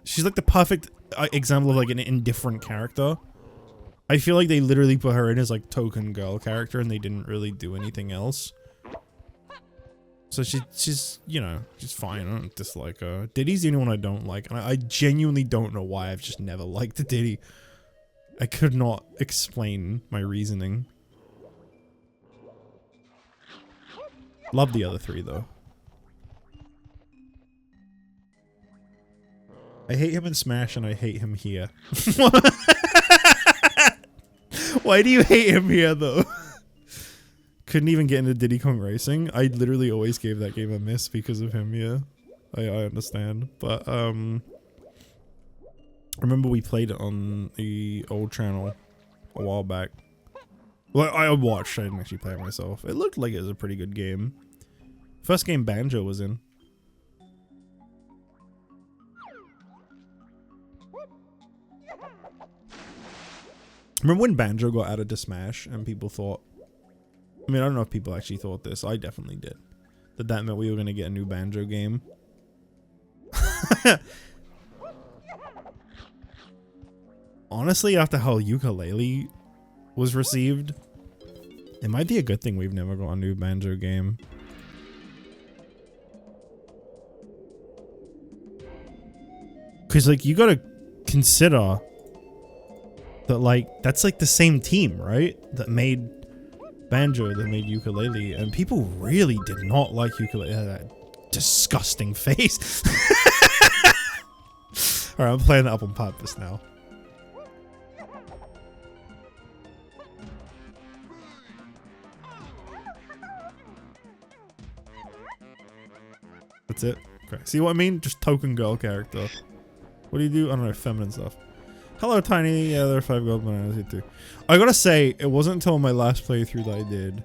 Speaker 1: she's like the perfect example of like an indifferent character. I feel like they literally put her in as like token girl character and they didn't really do anything else. So she's, you know, she's fine. I don't dislike her. Diddy's the only one I don't like. And I genuinely don't know why. I've just never liked Diddy. I could not explain my reasoning. Love the other 3 though. I hate him in Smash and I hate him here. Why do you hate him here though? Couldn't even get into Diddy Kong Racing. I literally always gave that game a miss because of him, yeah. I understand. But, I remember we played it on the old channel a while back. Well, I watched, I didn't actually play it myself. It looked like it was a pretty good game. First game Banjo was in. Remember when Banjo got added to Smash and people thought... I mean, I don't know if people actually thought this. I definitely did. That meant we were going to get a new Banjo game. Honestly, after how Yooka-Laylee was received, it might be a good thing we've never got a new Banjo game. Because, like, you gotta consider that, like, that's, like, the same team, right? That made Banjo, that made Yooka-Laylee, and people really did not like Yooka-Laylee. That disgusting face. Alright, I'm playing that up on purpose now. That's it. Okay. See what I mean? Just token girl character. What do you do? I don't know, feminine stuff. Hello, Tiny. Yeah, there are 5 gold bananas here too. I gotta say, it wasn't until my last playthrough that I did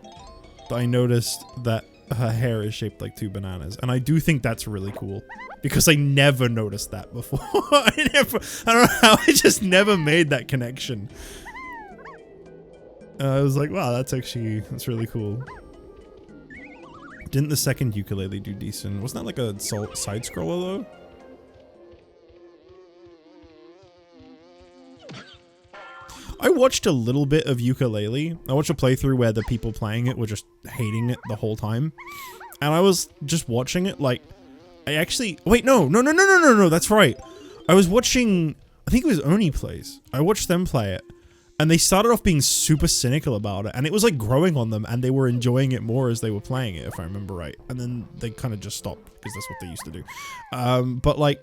Speaker 1: I noticed that her hair is shaped like 2 bananas, and I do think that's really cool because I never noticed that before. I don't know how I just never made that connection. I was like, wow, that's really cool. Didn't the second ukulele do decent? Wasn't that like a side scroller though? I watched a little bit of ukulele. I watched a playthrough where the people playing it were just hating it the whole time. And I was just watching it like, wait, no, that's right. I was watching, I think it was Oni Plays. I watched them play it. And they started off being super cynical about it. And it was like growing on them, and they were enjoying it more as they were playing it, if I remember right. And then they kind of just stopped, because that's what they used to do. But like,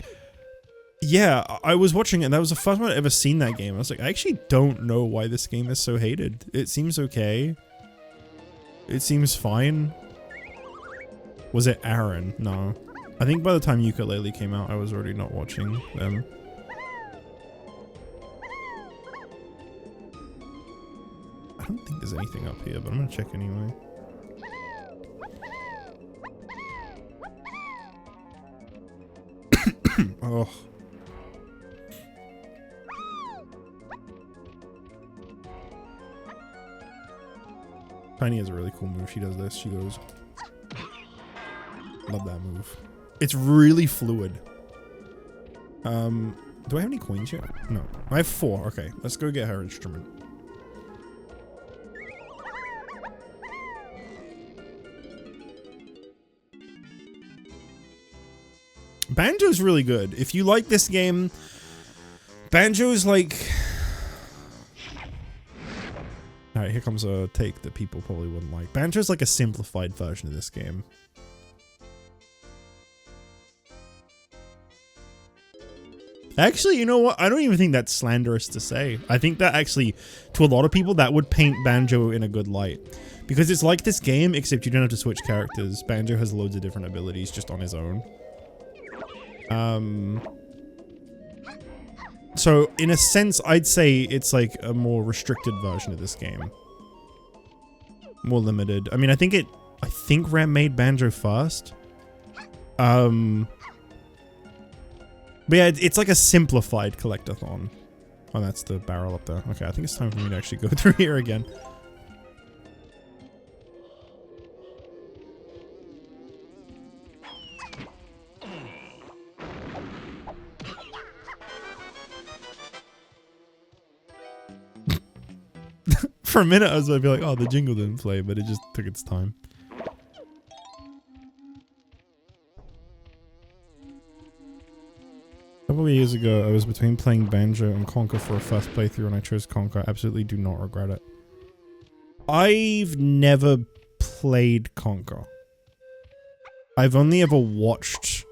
Speaker 1: yeah, I was watching it, and that was the first time I'd ever seen that game. I was like, I actually don't know why this game is so hated. It seems okay. It seems fine. Was it Aaron? No. I think by the time Ukulele came out, I was already not watching them. I don't think there's anything up here, but I'm gonna check anyway. Oh. Tiny has a really cool move. She does this. She goes. Love that move. It's really fluid. Do I have any coins yet? No. I have 4. Okay, let's go get her instrument. Banjo's really good. If you like this game, Banjo's like... Alright, here comes a take that people probably wouldn't like. Banjo's like a simplified version of this game. Actually, you know what? I don't even think that's slanderous to say. I think that actually, to a lot of people, that would paint Banjo in a good light. Because it's like this game, except you don't have to switch characters. Banjo has loads of different abilities just on his own. So, in a sense, I'd say it's like a more restricted version of this game. More limited. I mean, I think Ram made Banjo first. But yeah, it's like a simplified collectathon. Oh, that's the barrel up there. Okay, I think it's time for me to actually go through here again. For a minute, I was going to be like, oh, the jingle didn't play, but it just took its time. A couple of years ago, I was between playing Banjo and Conker for a first playthrough, and I chose Conker. I absolutely do not regret it. I've never played Conker. I've only ever watched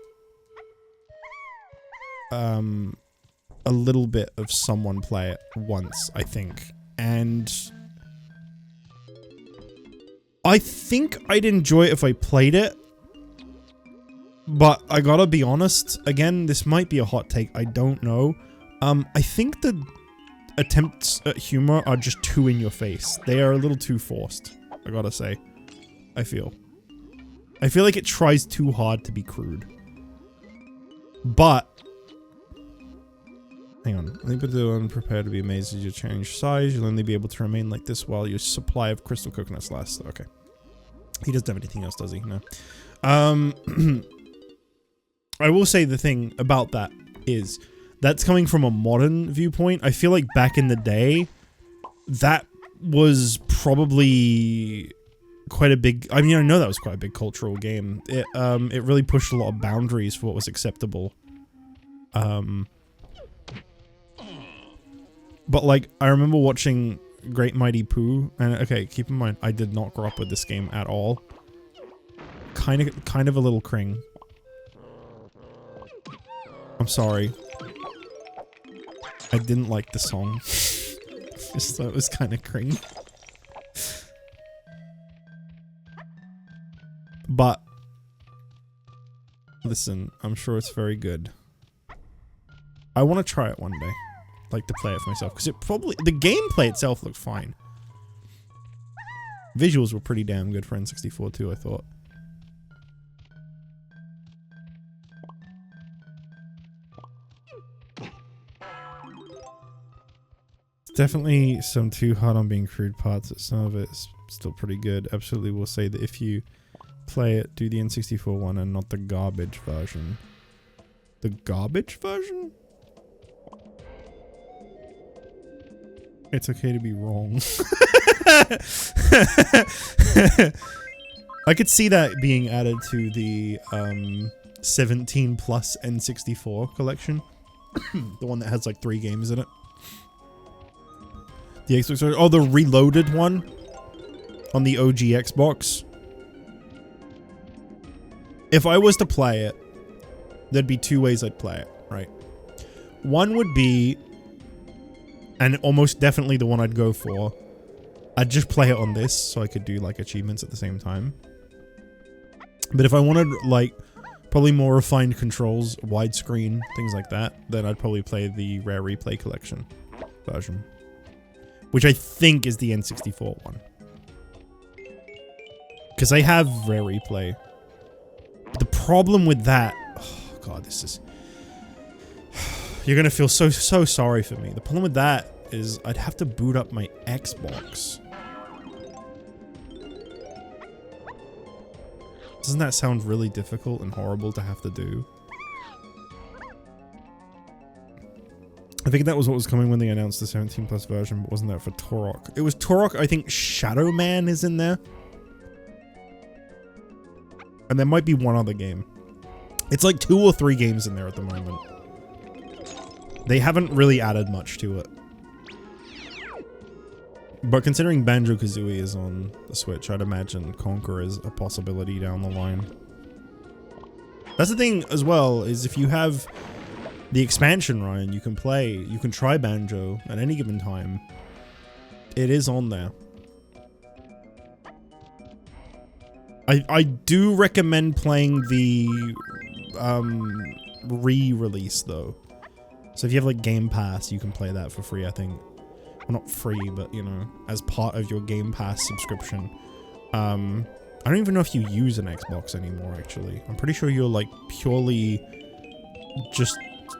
Speaker 1: a little bit of someone play it once, I think. And I think I'd enjoy it if I played it. But I gotta be honest, again, this might be a hot take, I don't know. I think the attempts at humor are just too in your face. They are a little too forced, I gotta say. I feel like it tries too hard to be crude. But hang on, I think with the unprepared to be amazed as you change size, you'll only be able to remain like this while your supply of crystal coconuts lasts. Okay. He doesn't have anything else, does he? No. I will say the thing about that is, that's coming from a modern viewpoint. I feel like back in the day, that was probably quite a big, I mean, I know that was quite a big cultural game. It really pushed a lot of boundaries for what was acceptable. But like, I remember watching Great Mighty Pooh, and okay, keep in mind, I did not grow up with this game at all. Kind of a little cring. I'm sorry. I didn't like the song. Just thought it was kind of cringe. But listen, I'm sure it's very good. I want to try it one day. Like to play it for myself, because the gameplay itself looked fine. Visuals were pretty damn good for N64 too, I thought. Definitely some too hard on being crude parts, but some of it's still pretty good. Absolutely will say that if you play it, do the N64 one and not the garbage version. The garbage version? It's okay to be wrong. I could see that being added to the 17 plus N64 collection. The one that has like 3 games in it. The Xbox, oh, the reloaded one on the OG Xbox. If I was to play it, there'd be 2 ways I'd play it, right? One would be, and almost definitely the one I'd go for, I'd just play it on this so I could do like achievements at the same time. But if I wanted like probably more refined controls, widescreen, things like that, then I'd probably play the Rare Replay Collection version. Which I think is the N64 one. Because I have Rare Replay. But the problem with that... Oh god, this is... You're gonna feel so sorry for me. The problem with that is I'd have to boot up my Xbox. Doesn't that sound really difficult and horrible to have to do? I think that was what was coming when they announced the 17 plus version, but wasn't that for Turok? It was Turok, I think Shadow Man is in there. And there might be one other game. It's like 2 or 3 games in there at the moment. They haven't really added much to it. But considering Banjo-Kazooie is on the Switch, I'd imagine Conquer is a possibility down the line. That's the thing as well, is if you have the expansion, Ryan, you can try Banjo at any given time. It is on there. I do recommend playing the re-release though. So if you have like Game Pass, you can play that for free, I think. Well, not free, but you know, as part of your Game Pass subscription. I don't even know if you use an Xbox anymore, actually. I'm pretty sure you're like purely just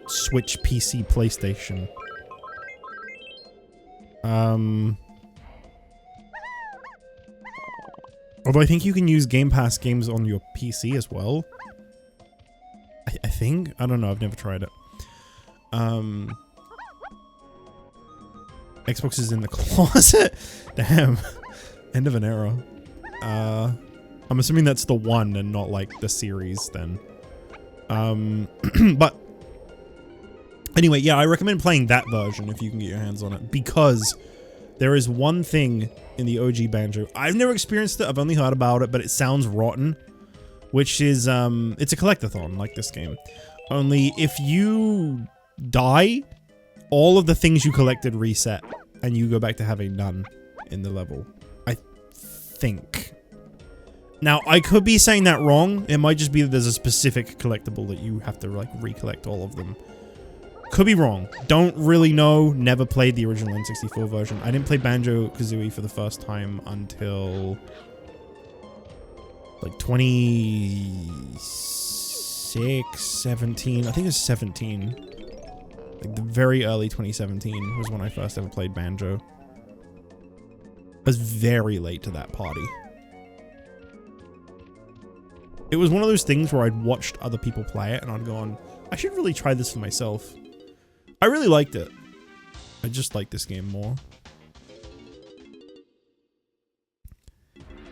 Speaker 1: Switch, PC, PlayStation. Although I think you can use Game Pass games on your PC as well. I think? I don't know, I've never tried it. Xbox is in the closet? Damn. End of an era. I'm assuming that's the one and not like the series then. But anyway, yeah, I recommend playing that version if you can get your hands on it, because there is one thing in the OG Banjo. I've never experienced it, I've only heard about it, but it sounds rotten, which is, it's a collectathon like this game. Only if you die, all of the things you collected reset, and you go back to having none in the level. I think. Now, I could be saying that wrong. It might just be that there's a specific collectible that you have to, like, recollect all of them. Could be wrong. Don't really know. Never played the original N64 version. I didn't play Banjo-Kazooie for the first time until like 26, 17. I think it was 17. Like the very early 2017 was when I first ever played Banjo. I was very late to that party. It was one of those things where I'd watched other people play it and I'd gone, I should really try this for myself. I really liked it. I just like this game more.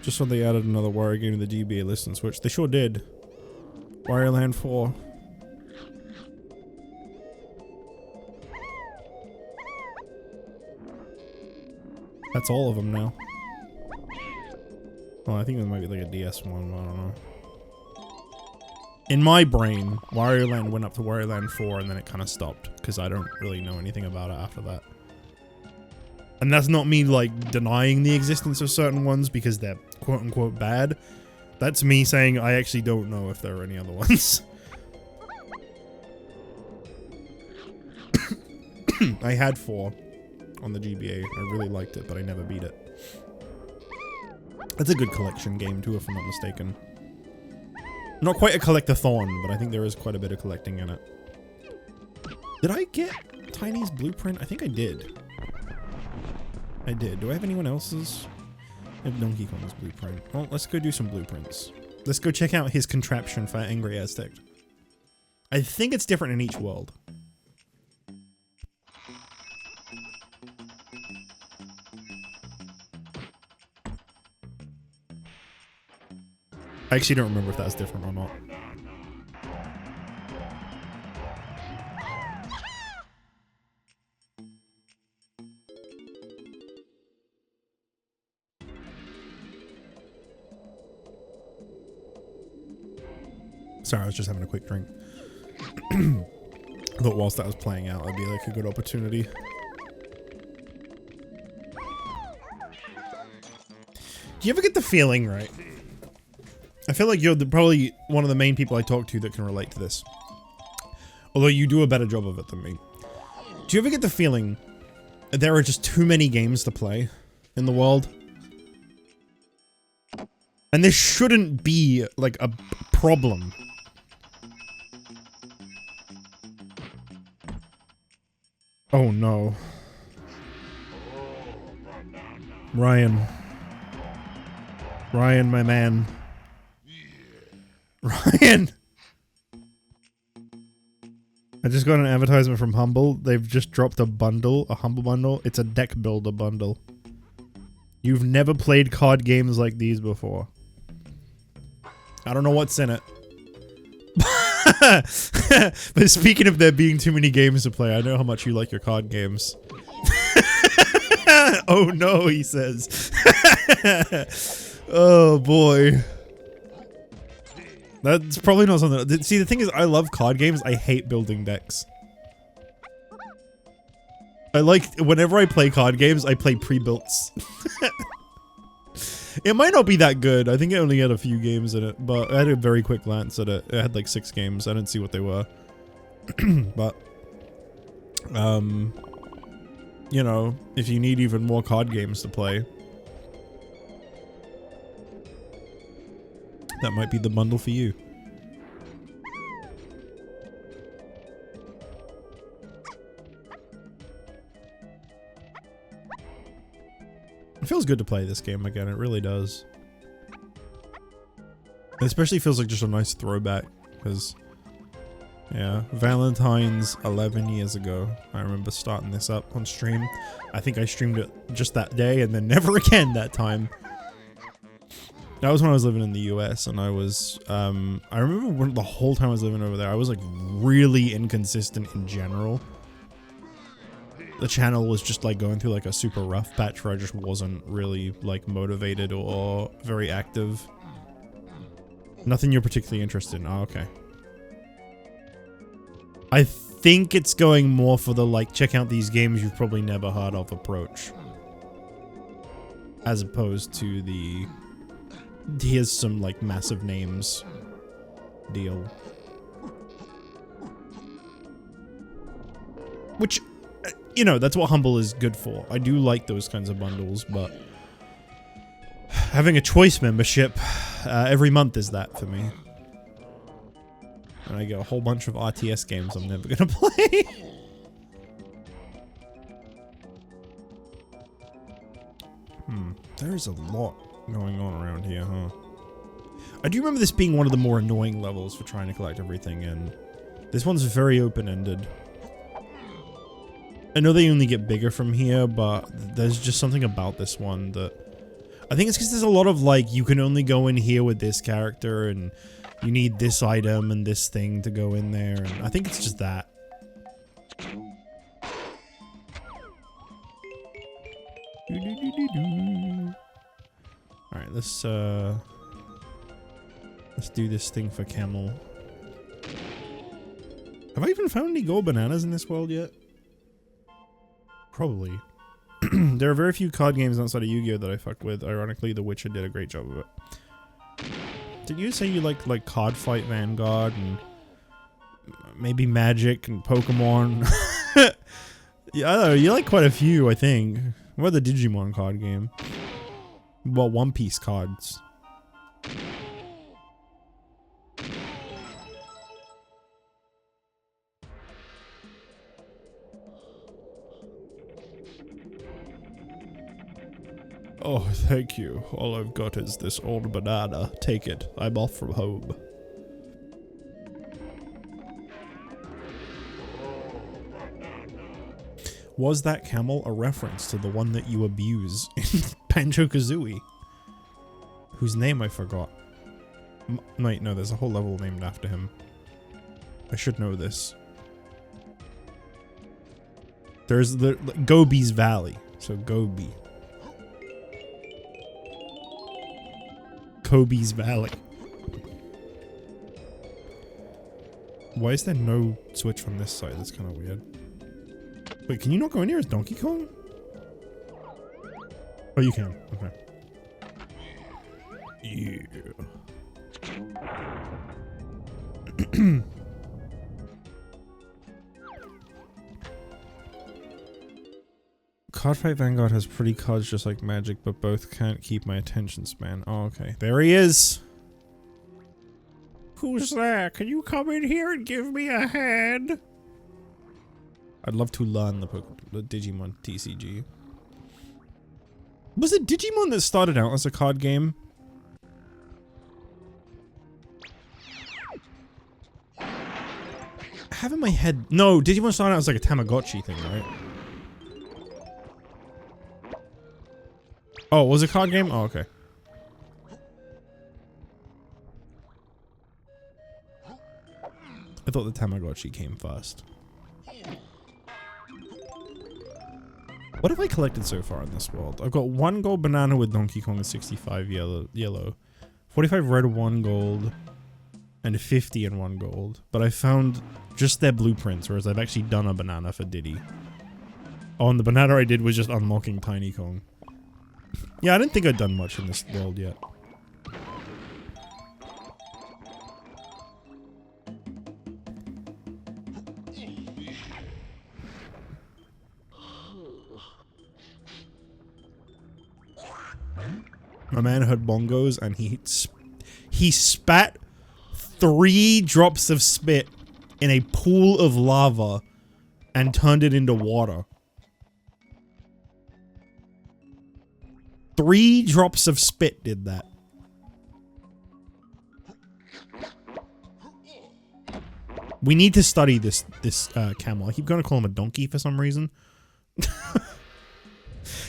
Speaker 1: Just when they added another Wario game to the GBA list on Switch. They sure did. Wario Land 4. That's all of them now. Oh, I think there might be like a DS one, I don't know. In my brain, Wario Land went up to Wario Land 4 and then it kind of stopped, because I don't really know anything about it after that. And that's not me, like, denying the existence of certain ones because they're quote-unquote bad. That's me saying I actually don't know if there are any other ones. I had 4 on the GBA. I really liked it, but I never beat it. That's a good collection game too, if I'm not mistaken. Not quite a collectathon, but I think there is quite a bit of collecting in it. Did I get Tiny's blueprint? I think I did. I did. Do I have anyone else's? I have Donkey Kong's blueprint. Well, let's go do some blueprints. Let's go check out his contraption for Angry Aztec. I think it's different in each world. I actually don't remember if that's different or not. Sorry, I was just having a quick drink. I thought whilst that was playing out, that'd be like a good opportunity. Do you ever get the feeling, right? I feel like you're probably one of the main people I talk to that can relate to this. Although you do a better job of it than me. Do you ever get the feeling that there are just too many games to play in the world? And this shouldn't be, like, a problem. Oh no. Ryan. Ryan, my man. Ryan! I just got an advertisement from Humble. They've just dropped a bundle, a Humble bundle. It's a deck builder bundle. You've never played card games like these before. I don't know what's in it. But speaking of there being too many games to play, I know how much you like your card games. Oh no, he says. Oh boy. That's probably not something. See, the thing is, I love card games. I hate building decks. I like, whenever I play card games, I play pre-builts. It might not be that good. I think it only had a few games in it, but I had a very quick glance at it. It had like 6 games. I didn't see what they were. But, you know, if you need even more card games to play, that might be the bundle for you. It feels good to play this game again, it really does. It especially feels like just a nice throwback, because, yeah, Valentine's 11 years ago, I remember starting this up on stream. I think I streamed it just that day, and then never again that time. That was when I was living in the US, and I was, I remember when the whole time I was living over there, I was like really inconsistent in general. The channel was just like going through like a super rough patch where I just wasn't really like motivated or very active. Nothing you're particularly interested in. Oh, okay. I think it's going more for the like, check out these games you've probably never heard of approach. As opposed to the, here's some like massive names deal. Which, you know, that's what Humble is good for. I do like those kinds of bundles, but having a choice membership every month is that for me. And I get a whole bunch of RTS games I'm never gonna play. There's a lot going on around here, huh? I do remember this being one of the more annoying levels for trying to collect everything, and this one's very open-ended. I know they only get bigger from here, but there's just something about this one that... I think it's because there's a lot of, like, you can only go in here with this character, and you need this item and this thing to go in there, and I think it's just that. Alright, let's do this thing for Camel. Have I even found any gold bananas in this world yet? Probably. There are very few card games outside of Yu-Gi-Oh! That I fucked with. Ironically, The Witcher did a great job of it. Did you say you like Card Fight Vanguard and maybe Magic and Pokemon? Yeah, I don't know, you like quite a few, I think. What about the Digimon card game? Well, One Piece cards. Oh, thank you. All I've got is this old banana. Take it. I'm off from home. Was that camel a reference to the one that you abuse in Banjo-Kazooie? Whose name I forgot. Wait, no, there's a whole level named after him. I should know this. There's the Gobi's Valley. So Gobi. Kobe's Valley. Why is there no switch on this side? That's kind of weird. Wait, can you not go in here as Donkey Kong? Oh, you can. Okay. Yeah. Cardfight Vanguard has pretty cards just like Magic, but both can't keep my attention span. Oh, okay. There he is! Who's there? Can you come in here and give me a hand? I'd love to learn the Digimon TCG. Was it Digimon that started out as a card game? I have in my head... No, Digimon started out as like a Tamagotchi thing, right? Oh, was it a card game? Oh, okay. I thought the Tamagotchi came first. What have I collected so far in this world? I've got 1 gold banana with Donkey Kong and 65 yellow, 45 red, 1 gold, and 50 and 1 gold. But I found just their blueprints, whereas I've actually done a banana for Diddy. Oh, and the banana I did was just unlocking Tiny Kong. Yeah, I didn't think I'd done much in this world yet. My man heard bongos and he spat 3 drops of spit in a pool of lava and turned it into water. 3 drops of spit did that. We need to study this camel. I keep going to call him a donkey for some reason.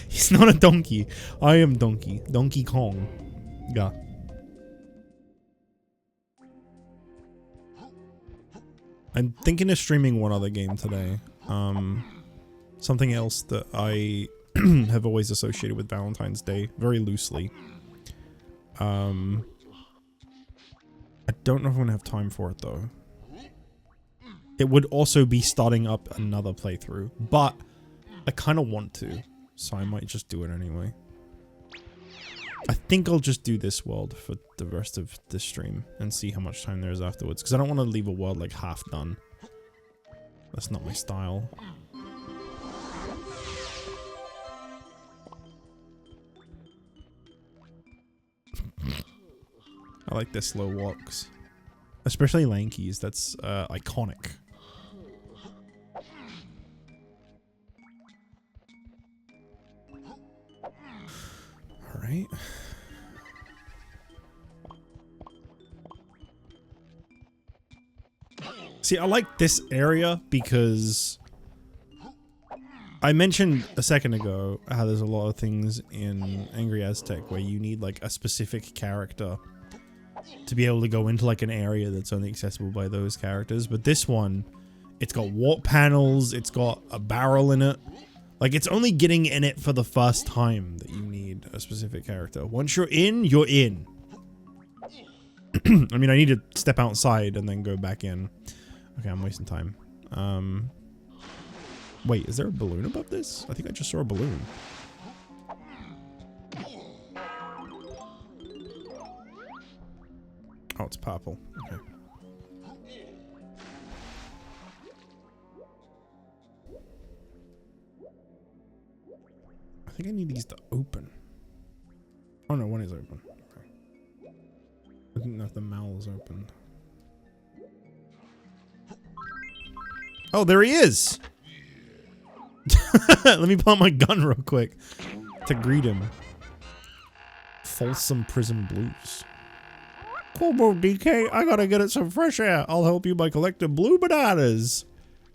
Speaker 1: He's not a donkey. I am Donkey. Donkey Kong. Yeah. I'm thinking of streaming one other game today. Something else that I have always associated with Valentine's Day, very loosely. I don't know if I'm gonna have time for it though. It would also be starting up another playthrough, but I kind of want to, so I might just do it anyway. I think I'll just do this world for the rest of this stream and see how much time there is afterwards, because I don't want to leave a world like half done. That's not my style. I like their slow walks. Especially Lanky's, that's iconic. Alright. See, I like this area because I mentioned a second ago how there's a lot of things in Angry Aztec where you need like a specific character to be able to go into like an area that's only accessible by those characters. But this one, it's got warp panels, it's got a barrel in it. Like, it's only getting in it for the first time that you need a specific character. Once you're in, you're in. I mean, I need to step outside and then go back in. Okay, I'm wasting time. Wait, is there a balloon above this? I think I just saw a balloon. Oh, it's purple. Okay. I think I need these to open. Oh no, one is open. Okay. I didn't know if the mall is open. Oh, there he is! Let me pull out my gun real quick to greet him. Folsom Prison Blues. Como DK, I gotta get it some fresh air. I'll help you by collecting blue bananas.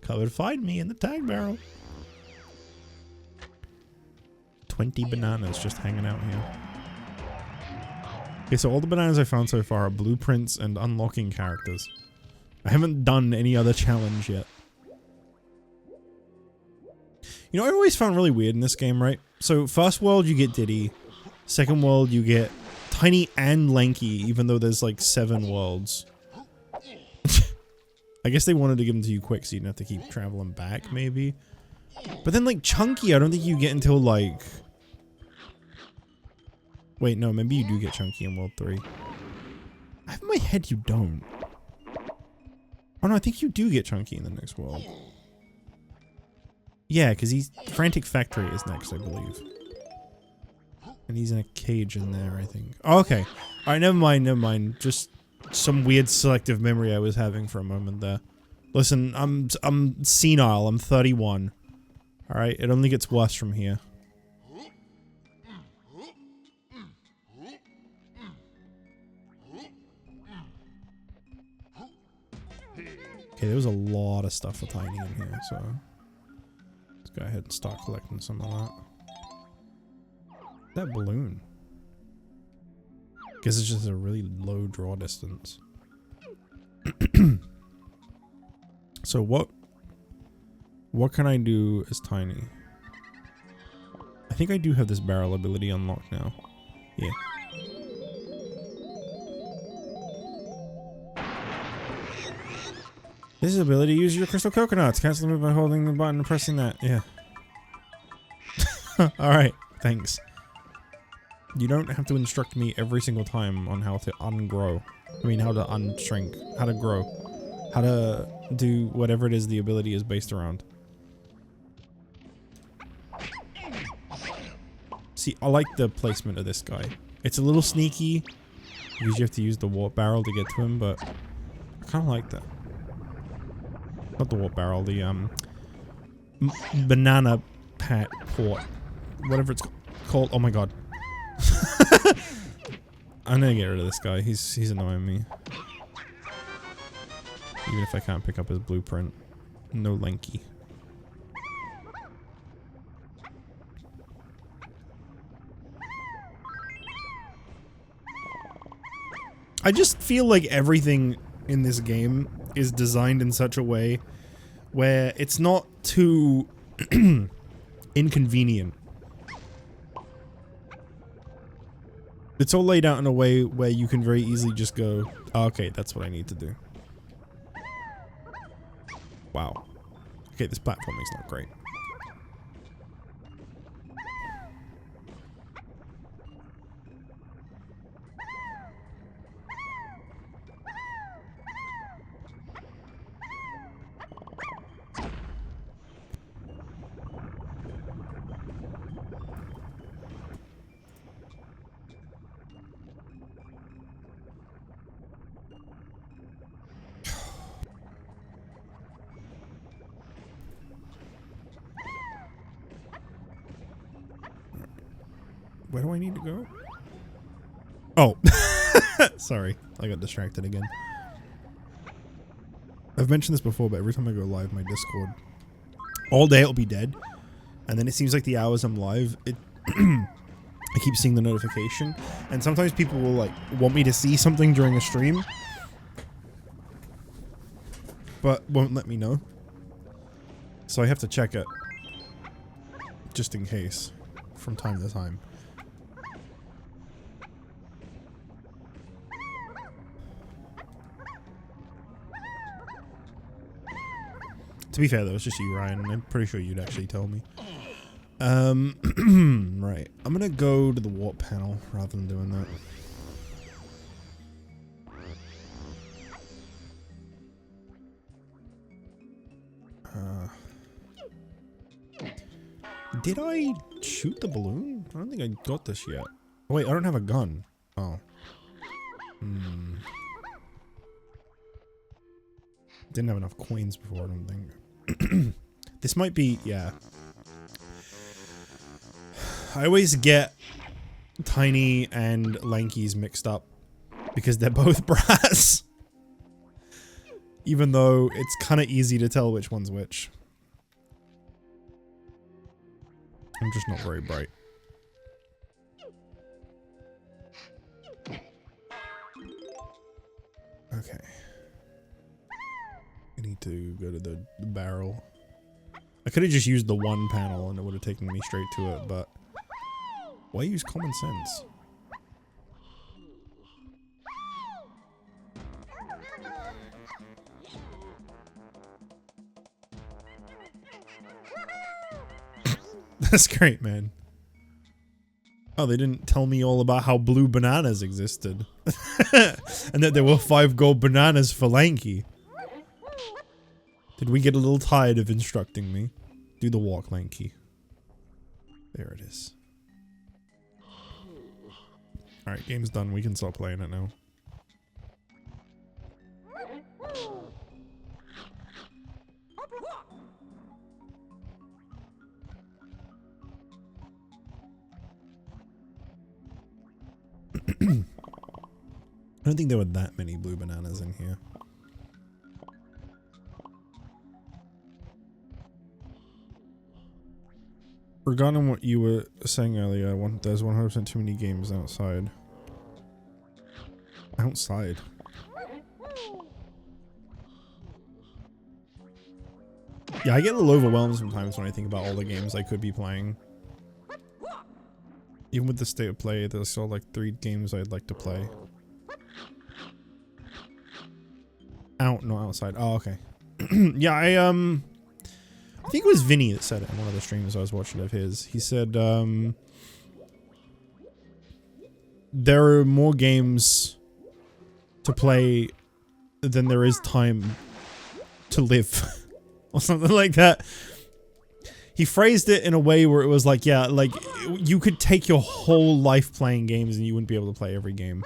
Speaker 1: Come and find me in the tag barrel. 20 bananas just hanging out here. Okay, so all the bananas I found so far are blueprints and unlocking characters. I haven't done any other challenge yet. You know, I always found really weird in this game, right? So, first world, you get Diddy. Second world, you get Tiny and Lanky, even though there's like 7 worlds. I guess they wanted to give them to you quick so you didn't have to keep traveling back, maybe. But then, like, Chunky, I don't think you get until, like... Wait, no, maybe you do get Chunky in World 3. I have in my head you don't. Oh no, I think you do get Chunky in the next world. Yeah, because he's... Frantic Factory is next, I believe. And he's in a cage in there, I think. Oh, okay. Alright, never mind, never mind. Just some weird selective memory I was having for a moment there. Listen, I'm senile. I'm 31. Alright, it only gets worse from here. Okay, there was a lot of stuff for Tiny in here, so... Let's go ahead and start collecting some of that. That balloon. Guess it's just a really low draw distance. So what can I do as Tiny? I think I do have this barrel ability unlocked now. Yeah. This ability uses your crystal coconuts. Cancel the move by holding the button and pressing that. Yeah. Alright, thanks. You don't have to instruct me every single time on how to ungrow. I mean, how to unshrink. How to grow. How to do whatever it is the ability is based around. See, I like the placement of this guy. It's a little sneaky, because you have to use the warp barrel to get to him, but I kind of like that. Not the warp barrel, the, banana port. Whatever it's called. Oh my god. I'm gonna get rid of this guy. He's annoying me. Even if I can't pick up his blueprint. No Lanky. I just feel like everything in this game is designed in such a way where it's not too inconvenient. It's all laid out in a way where you can very easily just go, oh, okay, that's what I need to do. Wow. Okay, this platforming's not great. Where do I need to go? Oh. Sorry. I got distracted again. I've mentioned this before, but every time I go live, my Discord, all day it'll be dead. And then it seems like the hours I'm live, I keep seeing the notification. And sometimes people will, like, want me to see something during a stream, but won't let me know. So I have to check it, just in case, from time to time. To be fair though, it's just you, Ryan, and I'm pretty sure you'd actually tell me. Right. I'm gonna go to the warp panel rather than doing that. Did I shoot the balloon? I don't think I got this yet. Oh, wait, I don't have a gun. Oh. Hmm. Didn't have enough coins before, I don't think. This might be, yeah. I always get Tiny and Lanky's mixed up because they're both brass. Even though it's kind of easy to tell which one's which. I'm just not very bright. Okay. I need to go to the barrel. I could have just used the one panel and it would have taken me straight to it, but why use common sense? That's great, man. Oh, they didn't tell me all about how blue bananas existed. And that there were 5 gold bananas for Lanky. Did we get a little tired of instructing me? Do the walk, Lanky. There it is. Alright, game's done. We can stop playing it now. I don't think there were that many blue bananas in here. Regarding what you were saying earlier, there's 100% too many games outside. Outside? Yeah, I get a little overwhelmed sometimes when I think about all the games I could be playing. Even with the state of play, there's still like 3 games I'd like to play. Out, not outside. Oh, okay. Yeah, I think it was Vinny that said it in one of the streams I was watching of his. He said, there are more games to play than there is time to live. Or something like that. He phrased it in a way where it was like, yeah, like, you could take your whole life playing games and you wouldn't be able to play every game.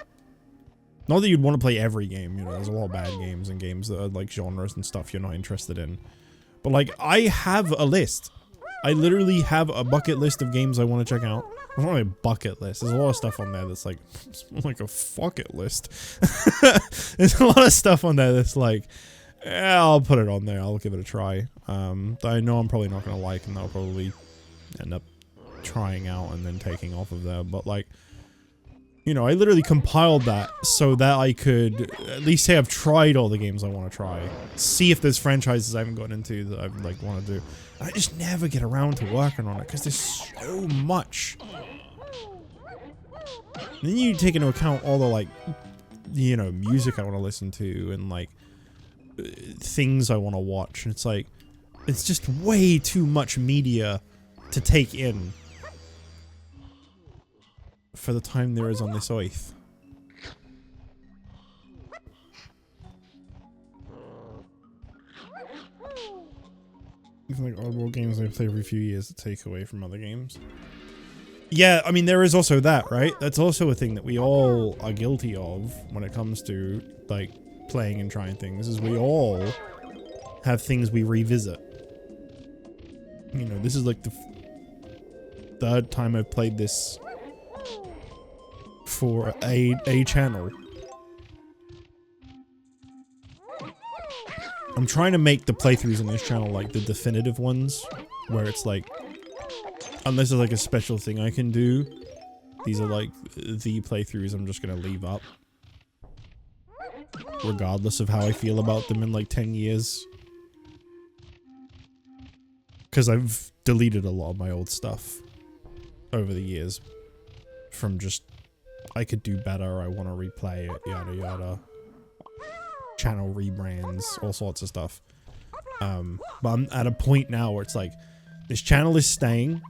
Speaker 1: Not that you'd want to play every game, you know, there's a lot of bad games and games that are like genres and stuff you're not interested in. But like, I have a list. I literally have a bucket list of games I want to check out. It's not really a bucket list. There's a lot of stuff on there that's like, it's more like a fuck it list. There's a lot of stuff on there that's like, yeah, I'll put it on there. I'll give it a try. That I know I'm probably not going to like, and I'll probably end up trying out and then taking off of there. But like, you know, I literally compiled that so that I could at least say I've tried all the games I want to try. See if there's franchises I haven't gotten into that I like want to do. And I just never get around to working on it because there's so much. And then you take into account all the like, you know, music I want to listen to and like things I want to watch. And it's like, it's just way too much media to take in for the time there is on this earth. Even like oddball games I play every few years to take away from other games. Yeah, I mean, there is also that, right? That's also a thing that we all are guilty of when it comes to, like, playing and trying things, is we all have things we revisit. You know, this is like the 3rd time I've played this for a channel. I'm trying to make the playthroughs on this channel like the definitive ones, where it's like, unless there's like a special thing I can do, these are like the playthroughs I'm just gonna leave up. Regardless of how I feel about them in like 10 years. Because I've deleted a lot of my old stuff over the years. From just, I could do better, I want to replay it, yada yada. Channel rebrands, all sorts of stuff. But I'm at a point now where it's like, this channel is staying.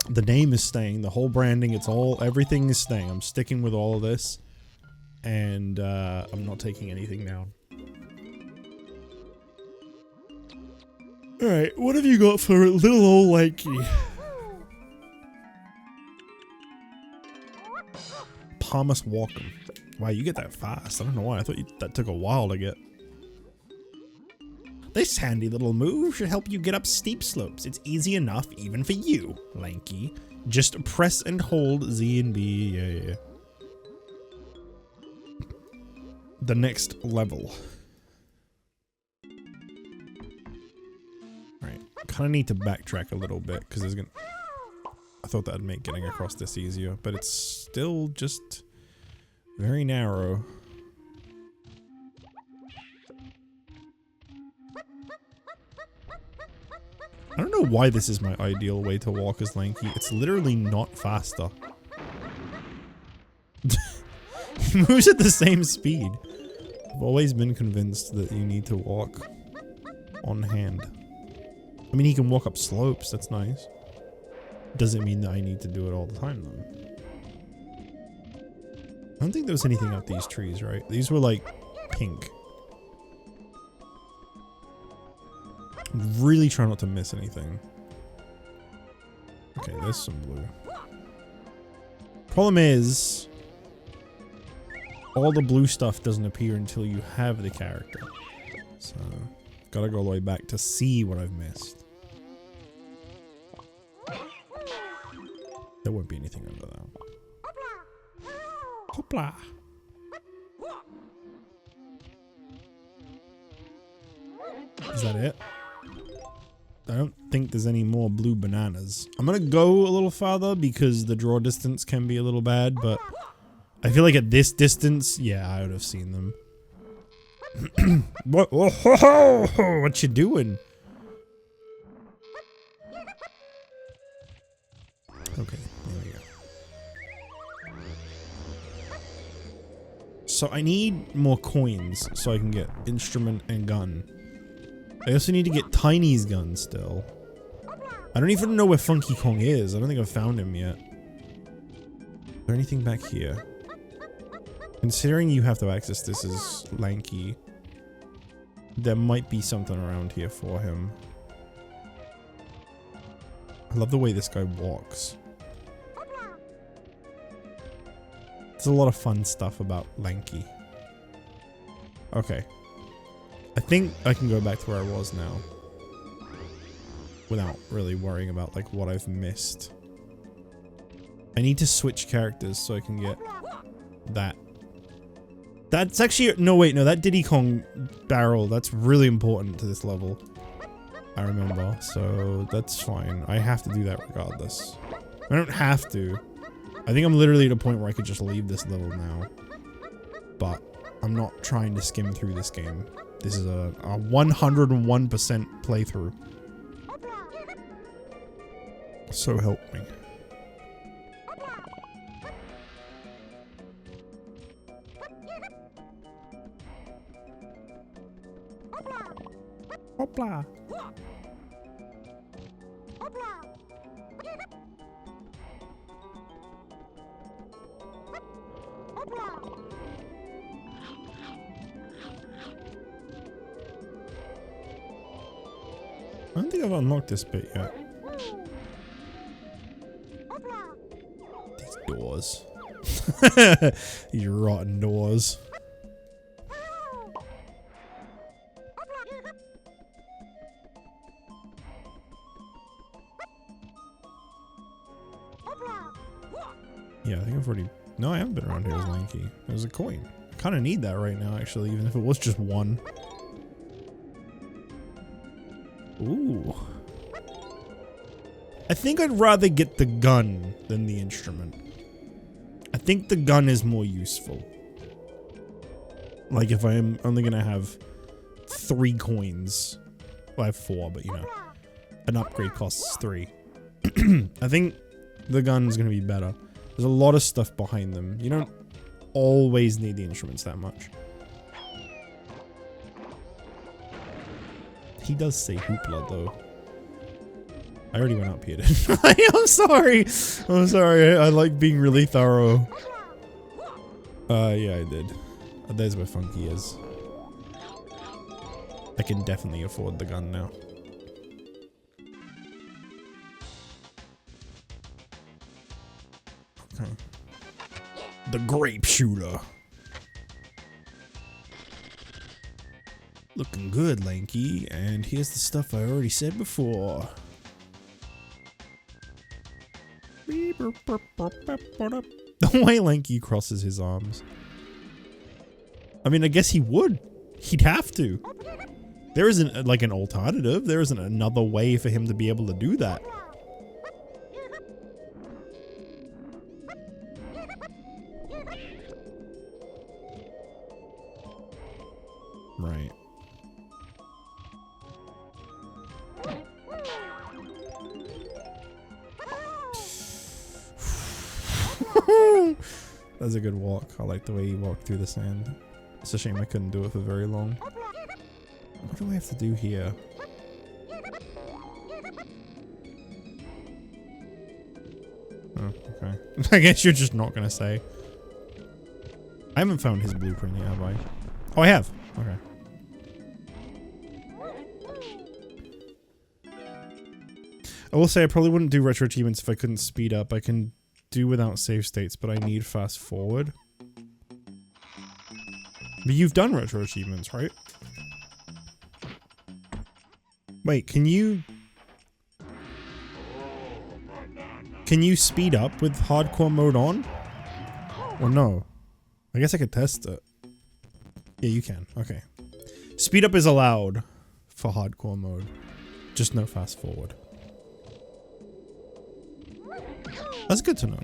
Speaker 1: The name is staying, the whole branding, it's all, everything is staying. I'm sticking with all of this. And I'm not taking anything down. Alright, what have you got for little old Lanky? Bahamas Walkum. Wow, you get that fast. I don't know why. I thought that took a while to get. This handy little move should help you get up steep slopes. It's easy enough even for you, Lanky. Just press and hold Z and B. Yeah. The next level. Alright, kind of need to backtrack a little bit because there's gonna. I thought that'd make getting across this easier, but it's still just very narrow. I don't know why this is my ideal way to walk as Lanky. It's literally not faster. He moves at the same speed. I've always been convinced that you need to walk on hand. I mean, he can walk up slopes. That's nice. Doesn't mean that I need to do it all the time, though. I don't think there was anything up these trees, right? These were like pink. Really try not to miss anything. Okay, there's some blue. Problem is, all the blue stuff doesn't appear until you have the character. So, gotta go all the way back to see what I've missed. There won't be anything under that. Hopla! Is that it? I don't think there's any more blue bananas. I'm gonna go a little farther because the draw distance can be a little bad, but I feel like at this distance, yeah, I would have seen them. What? Oh, what you doing? Okay, there we go. So I need more coins so I can get instrument and gun. I also need to get Tiny's gun still. I don't even know where Funky Kong is. I don't think I've found him yet. Is there anything back here? Considering you have to access this as Lanky, there might be something around here for him. I love the way this guy walks. There's a lot of fun stuff about Lanky. Okay. I think I can go back to where I was now. Without really worrying about like what I've missed. I need to switch characters so I can get that. That's actually, no wait, no, that Diddy Kong barrel, that's really important to this level. I remember, so that's fine. I have to do that regardless. I don't have to. I think I'm literally at a point where I could just leave this level now. But I'm not trying to skim through this game. This is a 101% playthrough. So help me. Hopla! I don't think I've unlocked this bit yet. These doors. These rotten doors. Yeah, I think I've already... No, I haven't been around here as Lanky. There's a coin. I kind of need that right now, actually, even if it was just one. Ooh. I think I'd rather get the gun than the instrument. I think the gun is more useful. Like if I am only gonna have 3 coins. Well, I have 4, but you know. An upgrade costs 3. I think the gun's gonna be better. There's a lot of stuff behind them. You don't always need the instruments that much. He does say hoopla though. I already went up here, didn't I? I'm sorry. I'm sorry. I like being really thorough. Yeah, I did. There's where Funky is. I can definitely afford the gun now. Okay. The grape shooter. Looking good, Lanky. And here's the stuff I already said before. The way Lanky crosses his arms. I mean, I guess he would. He'd have to. There isn't like an alternative. There isn't another way for him to be able to do that. Right. That's a good walk. I like the way he walked through the sand. It's a shame I couldn't do it for very long. What do I have to do here? Oh, okay. I guess you're just not gonna say. I haven't found his blueprint yet, have I? Oh, I have. Okay. I will say I probably wouldn't do retro achievements if I couldn't speed up. I can do without save states, but I need fast forward. But you've done retro achievements, right? Wait, can you speed up with hardcore mode on? Or no? I guess I could test it. Yeah, you can. Okay. Speed up is allowed for hardcore mode. Just no fast forward. That's good to know.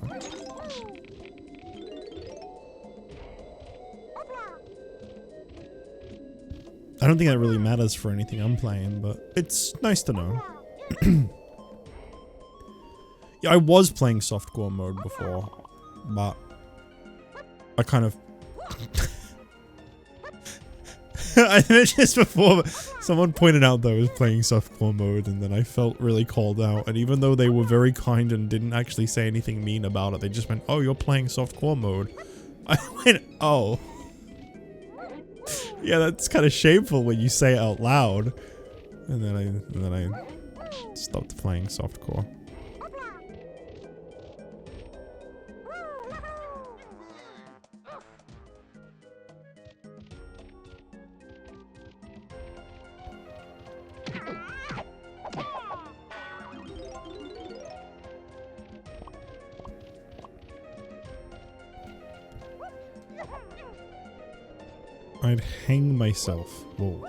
Speaker 1: I don't think that really matters for anything I'm playing, but it's nice to know. Yeah, I was playing softcore mode before, but I kind of... I just before someone pointed out that I was playing softcore mode, and then I felt really called out, and even though they were very kind and didn't actually say anything mean about it, they just went, "Oh, you're playing softcore mode." I went, "Oh." Yeah, that's kind of shameful when you say it out loud. And then I stopped playing softcore. I'd hang myself, whoa,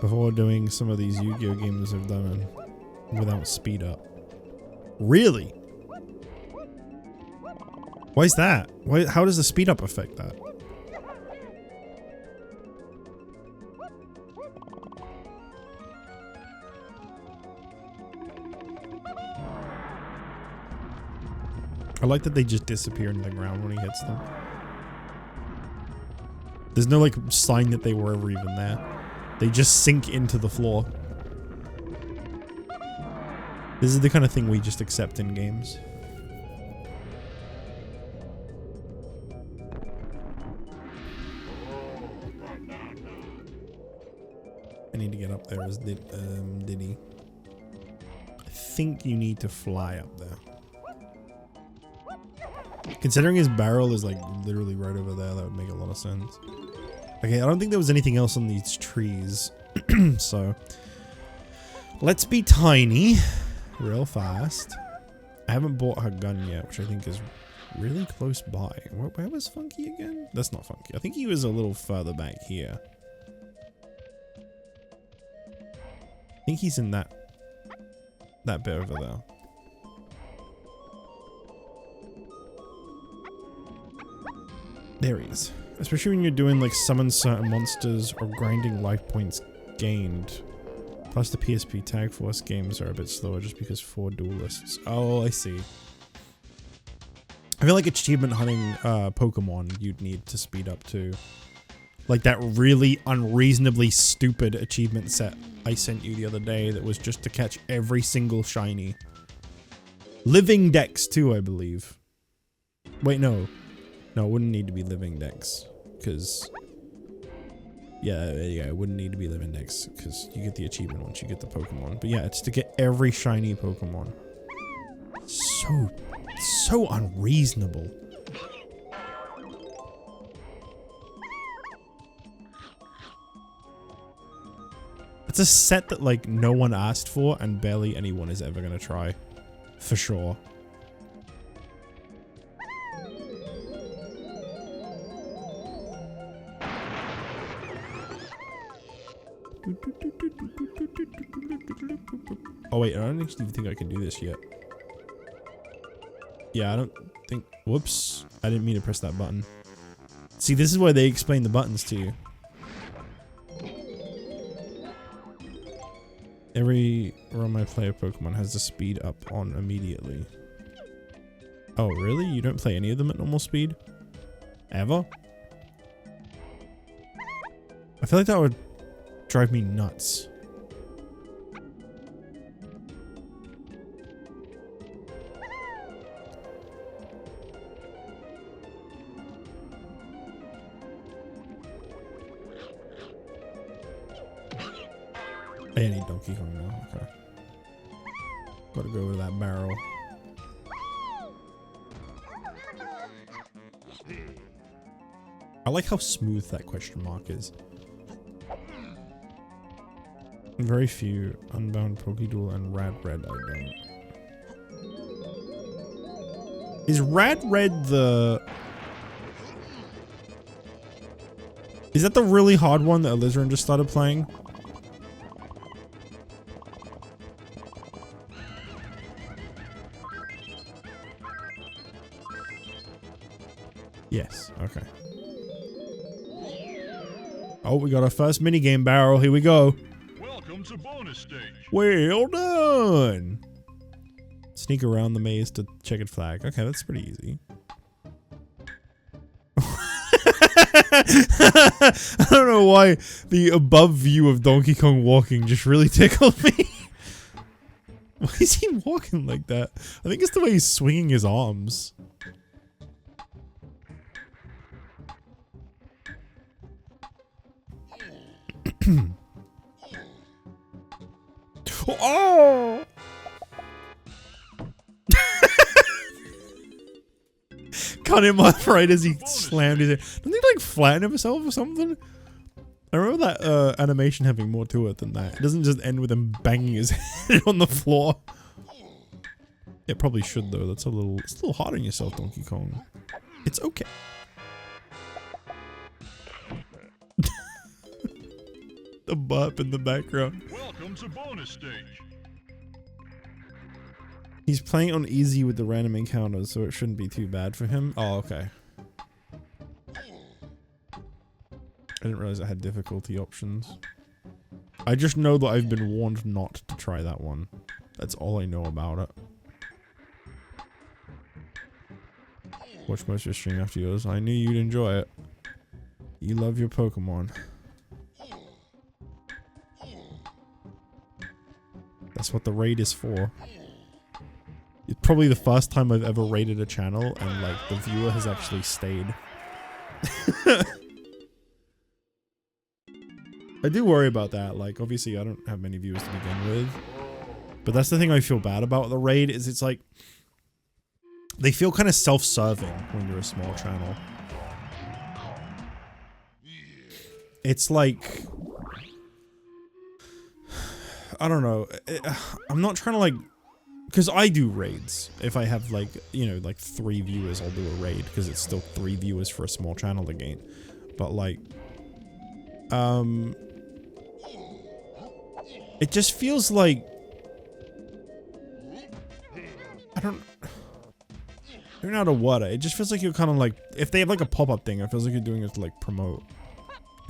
Speaker 1: before doing some of these Yu-Gi-Oh games I've done without speed up. Really? Why is that? Why? How does the speed up affect that? I like that they just disappear in the ground when he hits them. There's no like sign that they were ever even there. They just sink into the floor. This is the kind of thing we just accept in games. I need to get up there as Diddy. I think you need to fly up there. Considering his barrel is like literally right over there, that would make a lot of sense. Okay, I don't think there was anything else on these trees. So let's be tiny real fast. I haven't bought her gun yet, which I think is really close by. Where was Funky again? That's not Funky. I think he was a little further back here. I think he's in that bit over there. There he is. Especially when you're doing like summon certain monsters or grinding life points gained. Plus the PSP Tag Force games are a bit slower just because 4 duelists. Oh, I see. I feel like achievement hunting Pokemon you'd need to speed up too. Like that really unreasonably stupid achievement set I sent you the other day that was just to catch every single shiny. Living Dex too, I believe. Wait, no. No, it wouldn't need to be living Dex, because... Yeah, it wouldn't need to be living Dex, because you get the achievement once you get the Pokemon. But yeah, it's to get every shiny Pokemon. So unreasonable. It's a set that like no one asked for and barely anyone is ever gonna try. For sure. Oh wait, I don't actually think I can do this yet. Yeah, I don't think... Whoops. I didn't mean to press that button. See, this is where they explain the buttons to you. Every run I play a Pokemon has the speed up on immediately. Oh, really? You don't play any of them at normal speed? Ever? I feel like that would drive me nuts. I need Donkey Kong now. Okay. Gotta go over that barrel. I like how smooth that question mark is. Very few Unbound Pokéduel and Rad Red I don't. Is Rad Red the... Is that the really hard one that Alizarin just started playing? Yes, okay. Oh, we got our first minigame barrel. Here we go.
Speaker 2: Welcome to bonus stage.
Speaker 1: Well done. Sneak around the maze to checkered flag. Okay, that's pretty easy. I don't know why the above view of Donkey Kong walking just really tickled me. Why is he walking like that? I think it's the way he's swinging his arms. Oh! Cut him off right as he slammed his head. Didn't he like flatten himself or something? I remember that animation having more to it than that. It doesn't just end with him banging his head on the floor. It probably should though. It's a little hard on yourself, Donkey Kong. It's okay. The burp in the background.
Speaker 2: Welcome to bonus stage.
Speaker 1: He's playing on easy with the random encounters, so it shouldn't be too bad for him. Oh, okay. I didn't realize I had difficulty options. I just know that I've been warned not to try that one. That's all I know about it. Watch most of your stream after yours. I knew you'd enjoy it. You love your Pokemon. That's what the raid is for. It's probably the first time I've ever raided a channel and like the viewer has actually stayed. I do worry about that. Like obviously I don't have many viewers to begin with. But that's the thing I feel bad about the raid is it's like they feel kind of self-serving when you're a small channel. It's like I don't know. I'm not trying to like, because I do raids. If I have like, you know, like 3 viewers, I'll do a raid because it's still 3 viewers for a small channel to gain. But like, it just feels like, I don't know how to word it. It just feels like you're kind of like, if they have like a pop-up thing, it feels like you're doing it to like promote,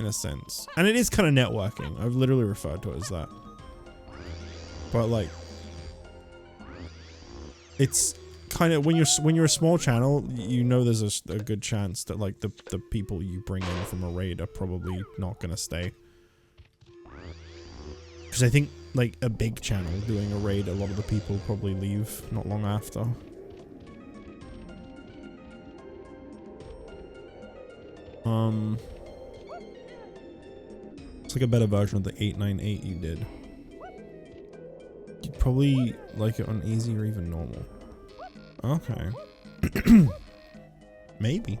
Speaker 1: in a sense. And it is kind of networking. I've literally referred to it as that. But like, it's kind of when you're a small channel, you know there's a good chance that like the people you bring in from a raid are probably not gonna stay. Because I think like a big channel doing a raid, a lot of the people probably leave not long after. It's like a better version of the 898 you did. You'd probably like it on easy or even normal. Okay. Maybe.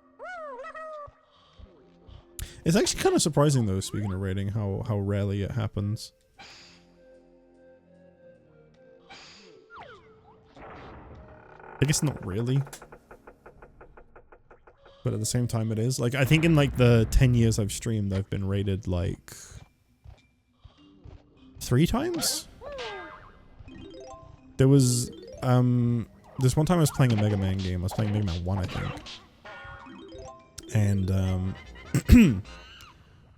Speaker 1: It's actually kind of surprising though, speaking of raiding, how rarely it happens. I guess not really. But at the same time it is. Like, I think in like the 10 years I've streamed, I've been raided like 3 times? There was, this one time I was playing a Mega Man game. I was playing Mega Man 1, I think. And,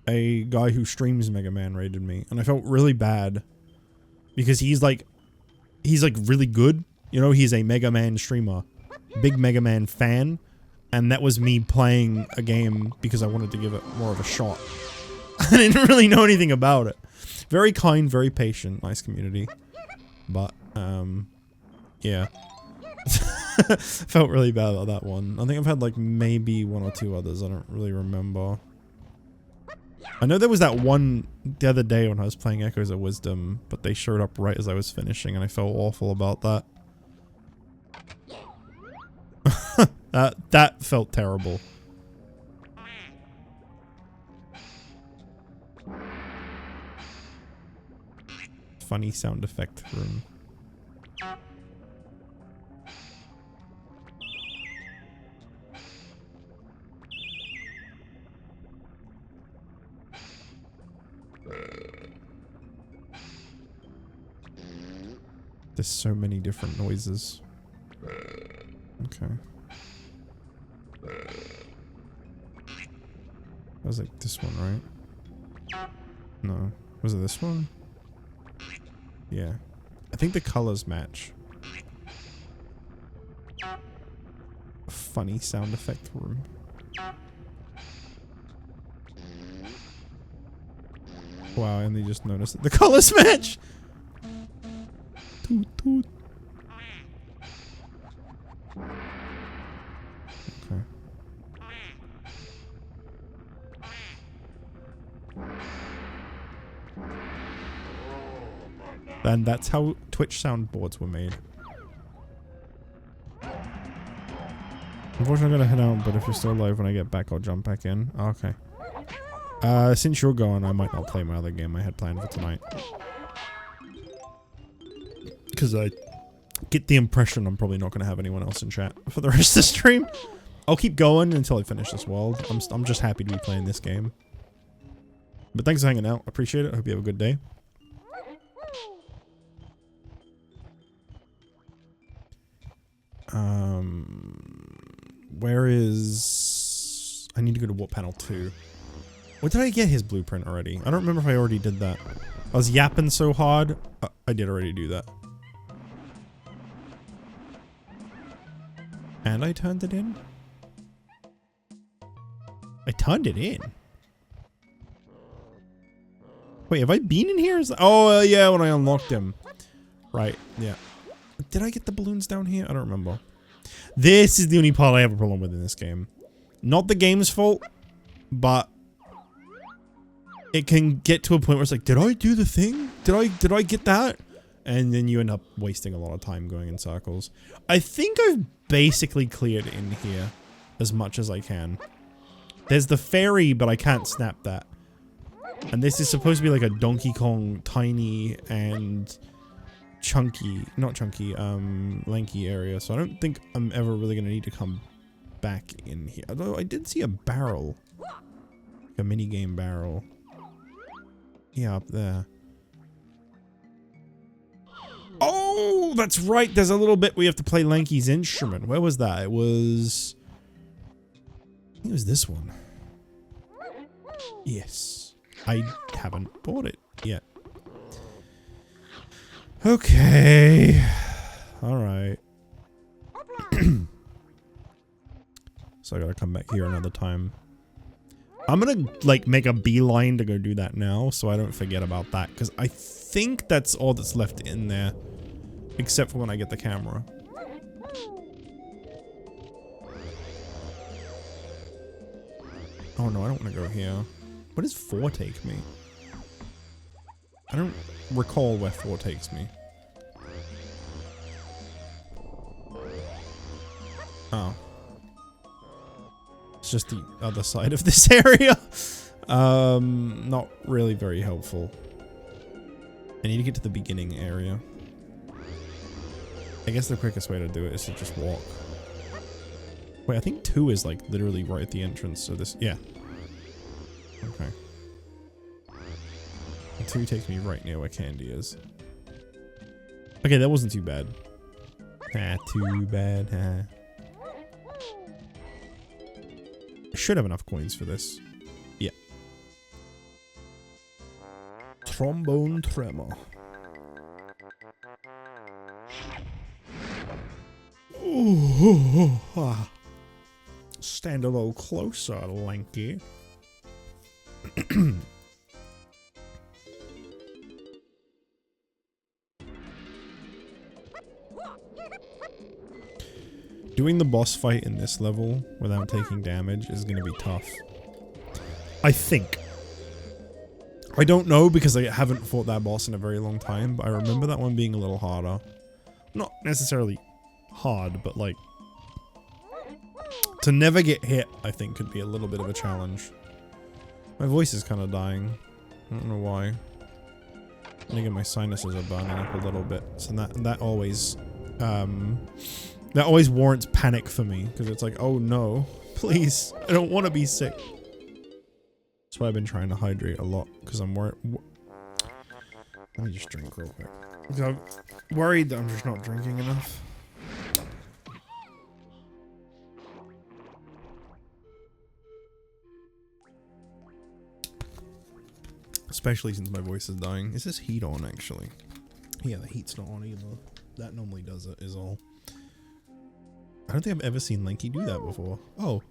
Speaker 1: a guy who streams Mega Man raided me. And I felt really bad. Because he's like really good. You know, he's a Mega Man streamer. Big Mega Man fan. And that was me playing a game because I wanted to give it more of a shot. I didn't really know anything about it. Very kind, very patient, nice community. But, yeah. Felt really bad about that one. I think I've had like maybe 1 or 2 others. I don't really remember. I know there was that one the other day when I was playing Echoes of Wisdom, but they showed up right as I was finishing and I felt awful about that. That felt terrible. Funny sound effect room. There's so many different noises. Okay. That was like this one, right? No. Was it this one? Yeah. I think the colors match. Funny sound effect room. Wow, and they just noticed that the colors match! Toot toot. Okay. And that's how Twitch soundboards were made. Unfortunately, I'm gonna head out, but if you're still alive when I get back, I'll jump back in. Oh, okay. Since you're gone, I might not play my other game I had planned for tonight. Because I get the impression I'm probably not going to have anyone else in chat for the rest of the stream. I'll keep going until I finish this world. I'm just happy to be playing this game. But thanks for hanging out. I appreciate it. I hope you have a good day. Where is... I need to go to Warp Panel 2. Where did I get his blueprint already? I don't remember if I already did that. I was yapping so hard. I did already do that. And I turned it in? I turned it in? Wait, have I been in here? Oh, yeah, when I unlocked him. Right, yeah. Did I get the balloons down here? I don't remember. This is the only part I have a problem with in this game. Not the game's fault, but it can get to a point where it's like, did I do the thing? Did I get that? And then you end up wasting a lot of time going in circles. I think I've basically cleared in here as much as I can. There's the fairy, but I can't snap that. And this is supposed to be like a Donkey Kong tiny and chunky, not chunky, lanky area. So I don't think I'm ever really going to need to come back in here. Although I did see a barrel. Like a minigame barrel. Yeah, up there. Oh, that's right. There's a little bit where you have to play Lanky's instrument. Where was that? It was... I think it was this one. Yes. I haven't bought it yet. Okay. Alright. So I gotta come back here another time. I'm gonna, like, make a beeline to go do that now, so I don't forget about that, because I think that's all that's left in there. Except for when I get the camera. Oh no, I don't want to go here. Where does 4 take me? I don't recall where 4 takes me. Oh. It's just the other side of this area. Not really very helpful. I need to get to the beginning area. I guess the quickest way to do it is to just walk. Wait, I think 2 is like literally right at the entrance, so this, yeah. Okay. And 2 takes me right near where Candy is. Okay, that wasn't too bad. Ah, too bad, huh? I should have enough coins for this. Yeah. Trombone tremor. Ooh, stand a little closer, Lanky. Doing the boss fight in this level without taking damage is going to be tough. I think. I don't know because I haven't fought that boss in a very long time, but I remember that one being a little harder. Not necessarily hard, but like to never get hit, I think could be a little bit of a challenge. My voice is kind of dying. I don't know why. I think my sinuses are burning up a little bit, so that always warrants panic for me because it's like, oh no, please, I don't want to be sick. That's why I've been trying to hydrate a lot because I'm worried. Let me just drink real quick. I'm worried that I'm just not drinking enough. Especially since my voice is dying. Is this heat on actually? Yeah, the heat's not on either. That normally does it, is all. I don't think I've ever seen Lanky do that before. Oh.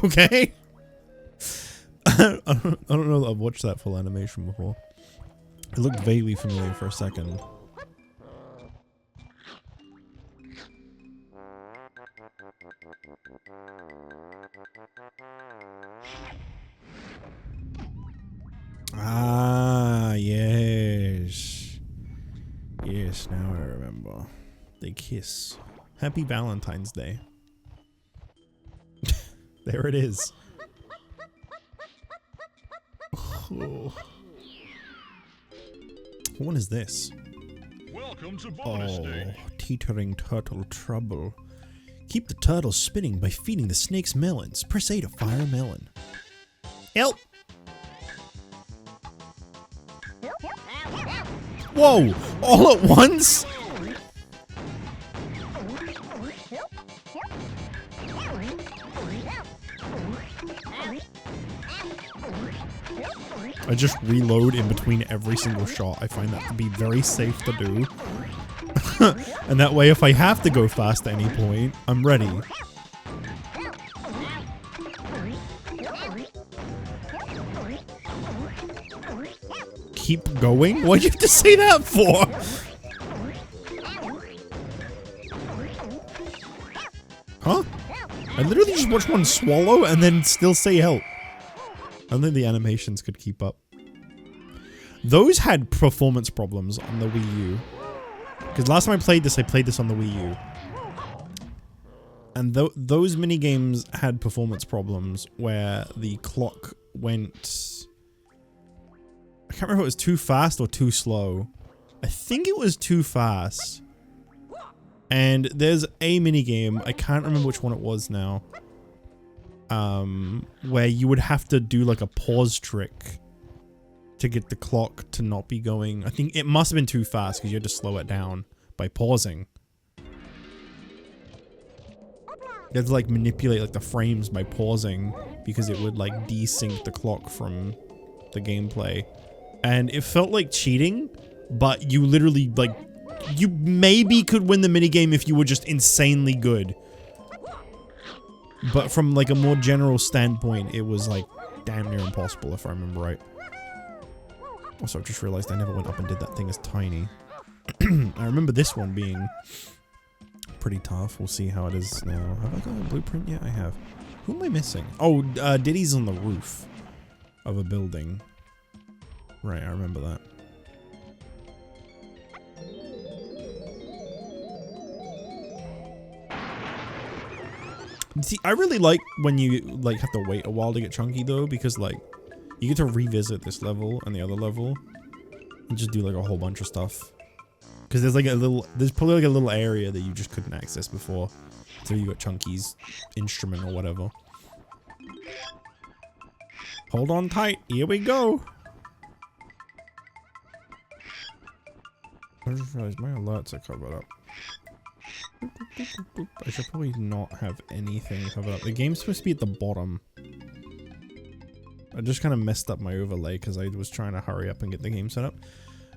Speaker 1: Okay. I don't know that I've watched that full animation before. It looked vaguely familiar for a second. Ah, yes. Yes, now I remember. They kiss. Happy Valentine's Day. There it is. Oh. What is this?
Speaker 2: Welcome to bonus day.
Speaker 1: Teetering turtle trouble. Keep the turtle spinning by feeding the snakes melons. Press A to fire a melon. Help! Whoa! All at once? I just reload in between every single shot. I find that to be very safe to do. And that way, if I have to go fast at any point, I'm ready. Keep going? Why'd you have to say that for? Huh? I literally just watched one swallow and then still say help. I don't think the animations could keep up. Those had performance problems on the Wii U. Because last time I played this on the Wii U. And those minigames had performance problems where the clock went... I can't remember if it was too fast or too slow. I think it was too fast. And there's a minigame, I can't remember which one it was now. Where you would have to do like a pause trick to get the clock to not be going. I think it must have been too fast because you had to slow it down by pausing. You had to like manipulate like the frames by pausing because it would like desync the clock from the gameplay. And it felt like cheating, but you literally like, you maybe could win the minigame if you were just insanely good. But from like a more general standpoint, it was like damn near impossible if I remember right. Also, I just realized I never went up and did that thing as tiny. I remember this one being pretty tough. We'll see how it is now. Have I got a blueprint yet? I have. Who am I missing? Oh, Diddy's on the roof of a building. Right, I remember that. See, I really like when you like have to wait a while to get chunky though, because like you get to revisit this level and the other level and just do like a whole bunch of stuff. Because there's like a little, there's probably like a little area that you just couldn't access before. So you got Chunky's instrument or whatever. Hold on tight, here we go. I just realized my alerts are covered up. I should probably not have anything covered up. The game's supposed to be at the bottom. I just kind of messed up my overlay because I was trying to hurry up and get the game set up.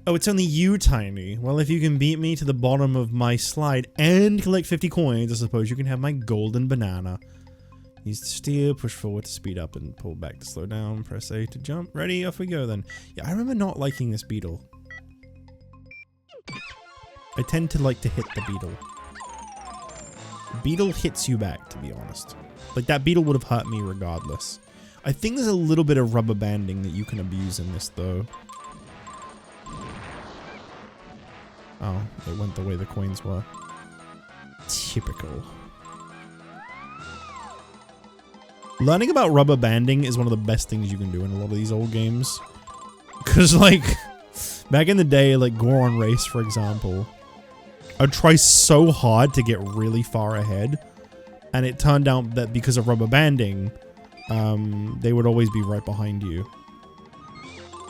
Speaker 1: Oh, it's only you, Tiny. Well, if you can beat me to the bottom of my slide and collect 50 coins, I suppose you can have my golden banana. Use to steer, push forward to speed up, and pull back to slow down. Press A to jump. Ready? Off we go then. Yeah, I remember not liking this beetle. I tend to like to hit the beetle. Beetle hits you back, to be honest. Like, that beetle would have hurt me regardless. I think there's a little bit of rubber banding that you can abuse in this, though. Oh, it went the way the coins were. Typical. Learning about rubber banding is one of the best things you can do in a lot of these old games. Because, like, back in the day, like, Goron Race, for example, I'd try so hard to get really far ahead, and it turned out that because of rubber banding, they would always be right behind you.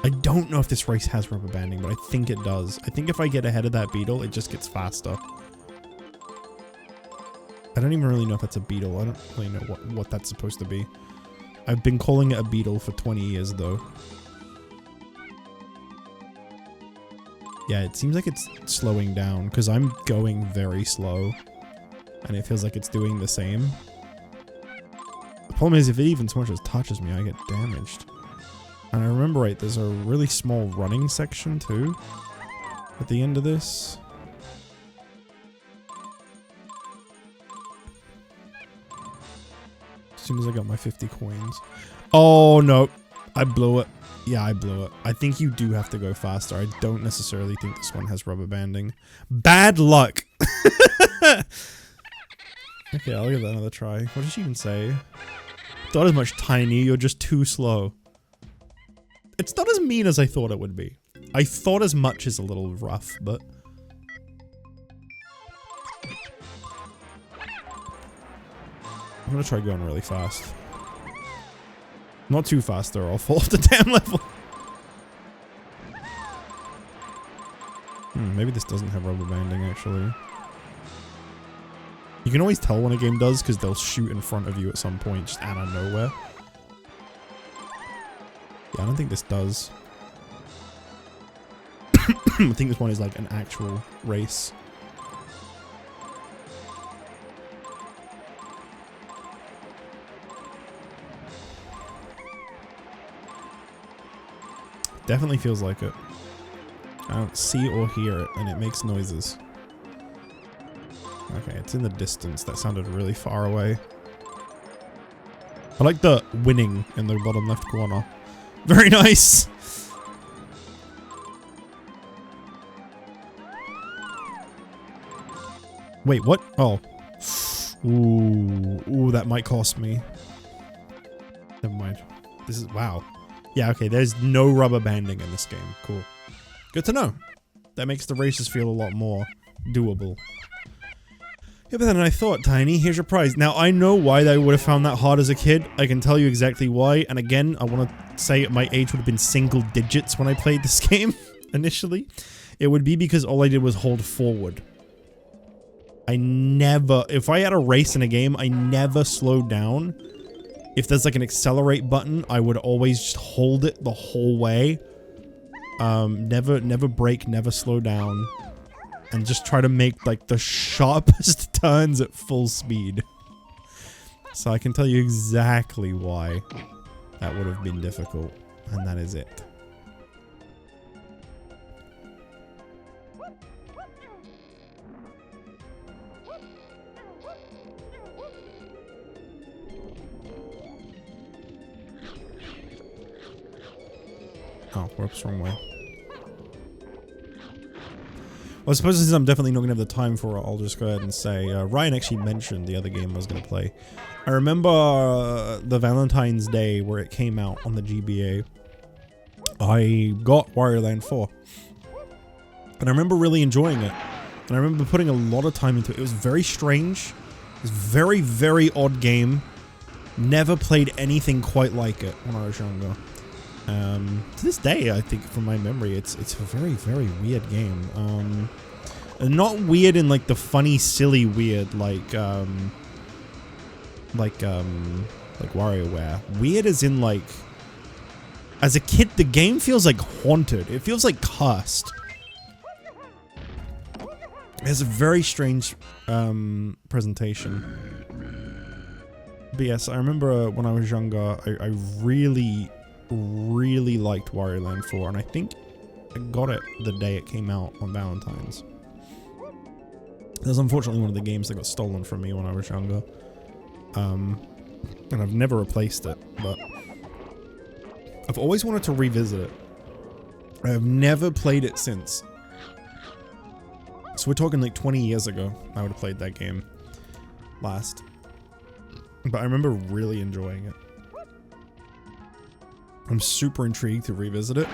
Speaker 1: I don't know if this race has rubber banding, but I think it does. I think if I get ahead of that beetle, it just gets faster. I don't even really know if that's a beetle. I don't really know what that's supposed to be. I've been calling it a beetle for 20 years, though. Yeah, it seems like it's slowing down, because I'm going very slow. And it feels like it's doing the same. The problem is, if it even so much as touches me, I get damaged. And I remember right, there's a really small running section, too. At the end of this. As soon as I got my 50 coins. Oh, no. I blew it. Yeah, I blew it. I think you do have to go faster. I don't necessarily think this one has rubber banding. Bad luck! Okay, I'll give that another try. What did she even say? Not as much, Tiny. You're just too slow. It's not as mean as I thought it would be. I thought as much is a little rough, but... I'm gonna try going really fast. Not too fast though, I'll fall off the damn level. Maybe this doesn't have rubber banding, actually. You can always tell when a game does, because they'll shoot in front of you at some point, just out of nowhere. Yeah, I don't think this does. I think this one is like an actual race. Definitely feels like it. I don't see or hear it, and it makes noises. Okay, it's in the distance. That sounded really far away. I like the winning in the bottom left corner. Very nice! Wait, what? Oh. Ooh, that might cost me. Never mind. This is, wow. Yeah, okay, there's no rubber banding in this game. Cool. Good to know. That makes the races feel a lot more doable. Yeah, but then I thought, Tiny, here's your prize. Now, I know why I would have found that hard as a kid. I can tell you exactly why. And again, I want to say my age would have been single digits when I played this game initially. It would be because all I did was hold forward. I never... If I had a race in a game, I never slowed down. If there's like an accelerate button, I would always just hold it the whole way. Never brake, never slow down. And just try to make like the sharpest turns at full speed. So I can tell you exactly why that would have been difficult. And that is it. Oh, whoops, wrong way. Well, I suppose since I'm definitely not going to have the time for it, I'll just go ahead and say, Ryan actually mentioned the other game I was going to play. I remember the Valentine's Day where it came out on the GBA. I got Wario Land 4. And I remember really enjoying it. And I remember putting a lot of time into it. It was very strange. It was a very, very odd game. Never played anything quite like it when I was younger. To this day, I think from my memory, it's a very, very weird game. And not weird in like the funny, silly weird like WarioWare. Weird as in like, as a kid, the game feels like haunted. It feels like cursed. It has a very strange presentation. But yes, I remember when I was younger, I really, really liked Wario Land 4, and I think I got it the day it came out on Valentine's. It was unfortunately one of the games that got stolen from me when I was younger. And I've never replaced it, but I've always wanted to revisit it. I have never played it since. So we're talking like 20 years ago, I would have played that game last. But I remember really enjoying it. I'm super intrigued to revisit it.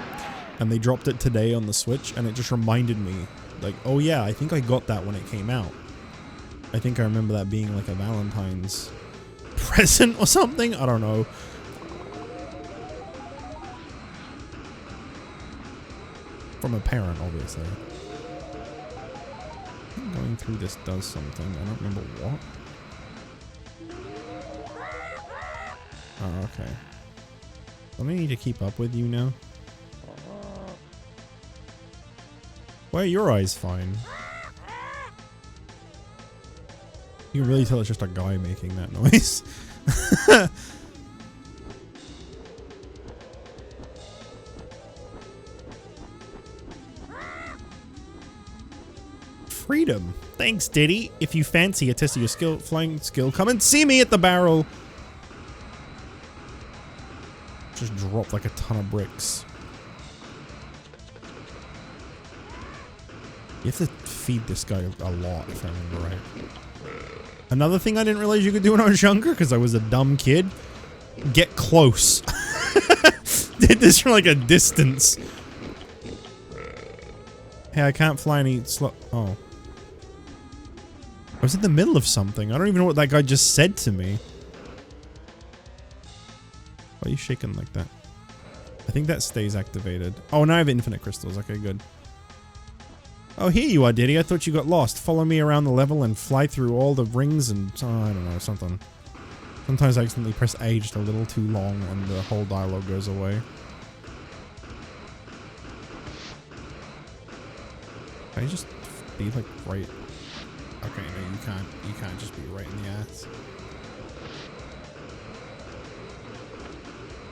Speaker 1: And they dropped it today on the Switch, and it just reminded me, like, oh yeah, I think I got that when it came out. I think I remember that being like a Valentine's present or something? I don't know. From a parent, obviously. Going through this does something. I don't remember what. Oh, okay. Don't I need to keep up with you now? Why are your eyes fine? You can really tell it's just a guy making that noise. Freedom. Thanks, Diddy. If you fancy a test of your flying skill, come and see me at the barrel. Just dropped like a ton of bricks. You have to feed this guy a lot, if I remember right. Another thing I didn't realize you could do when I was younger, because I was a dumb kid. Get close. Did this from like a distance. Hey, I can't fly any slow. Oh. I was in the middle of something. I don't even know what that guy just said to me. Why are you shaking like that? I think that stays activated. Oh, now I have infinite crystals. Okay, good. Oh, here you are, Diddy. I thought you got lost. Follow me around the level and fly through all the rings and... Oh, I don't know, something. Sometimes I accidentally press A just a little too long and the whole dialogue goes away. Can I just be like right... Okay, no, you can't. You can't just be right in the ass.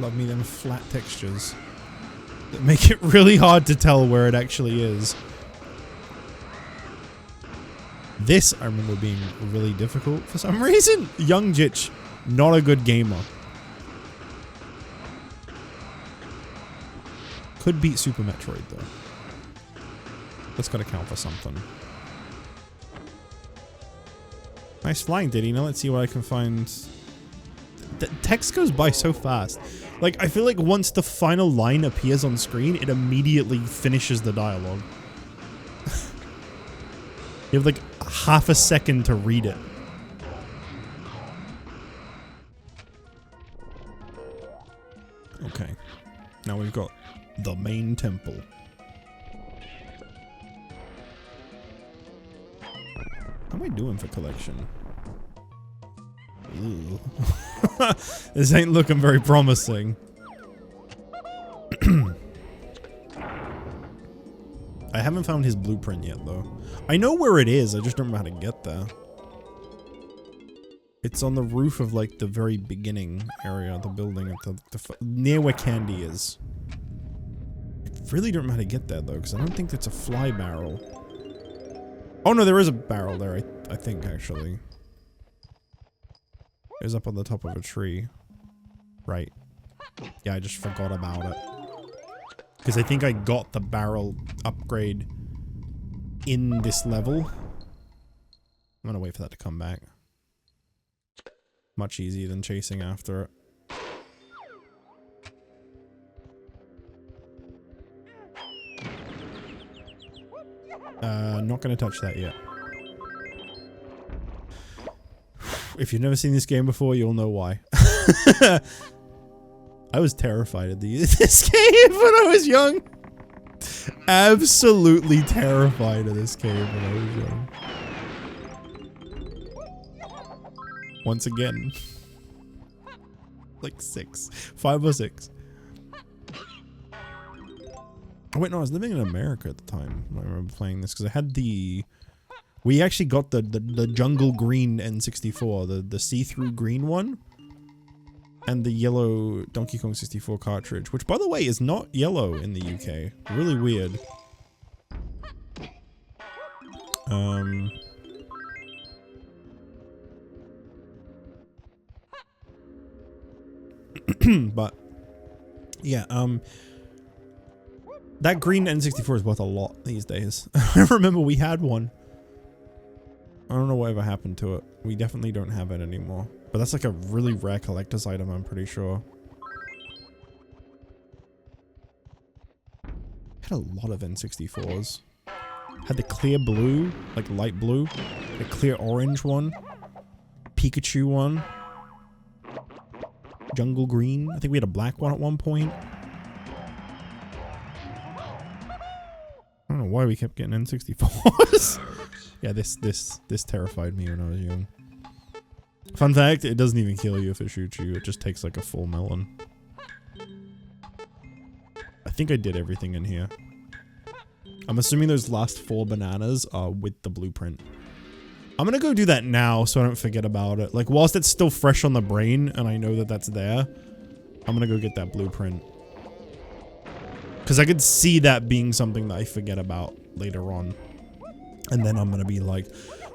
Speaker 1: Love me them flat textures that make it really hard to tell where it actually is. This I remember being really difficult for some reason. JustJich, not a good gamer. Could beat Super Metroid though. That's gotta count for something. Nice flying, Diddy. Now let's see what I can find. The text goes by so fast. Like, I feel like once the final line appears on screen, it immediately finishes the dialogue. You have like half a second to read it. Okay. Now we've got the main temple. How am I doing for collection? Ooh. This ain't looking very promising. I haven't found his blueprint yet, though. I know where it is, I just don't know how to get there. It's on the roof of, like, the very beginning area of the building, at near where Candy is. I really don't know how to get there, though, because I don't think it's a fly barrel. Oh, no, there is a barrel there, I think, actually. It was up on the top of a tree. Right. Yeah, I just forgot about it. Because I think I got the barrel upgrade in this level. I'm gonna wait for that to come back. Much easier than chasing after it. Not gonna touch that yet. If you've never seen this game before, you'll know why. I was terrified of this game when I was young. Absolutely terrified of this game when I was young. Once again. Like 5 or 6. Oh wait, no, I was living in America at the time when I remember playing this, because I had the... We actually got the jungle green N64, the see-through green one. And the yellow Donkey Kong 64 cartridge, which by the way is not yellow in the UK. Really weird. But yeah, that green N64 is worth a lot these days. I remember we had one. I don't know whatever happened to it. We definitely don't have it anymore. But that's like a really rare collector's item, I'm pretty sure. Had a lot of N64s. Had the clear blue, like light blue, the clear orange one, Pikachu one, jungle green. I think we had a black one at one point. I don't know why we kept getting N64s. Yeah, this terrified me when I was young. Fun fact, it doesn't even kill you if it shoots you. It just takes like a full melon. I think I did everything in here. I'm assuming those last 4 bananas are with the blueprint. I'm gonna go do that now so I don't forget about it. Like, whilst it's still fresh on the brain and I know that that's there, I'm gonna go get that blueprint. Because I could see that being something that I forget about later on. And then I'm gonna be like,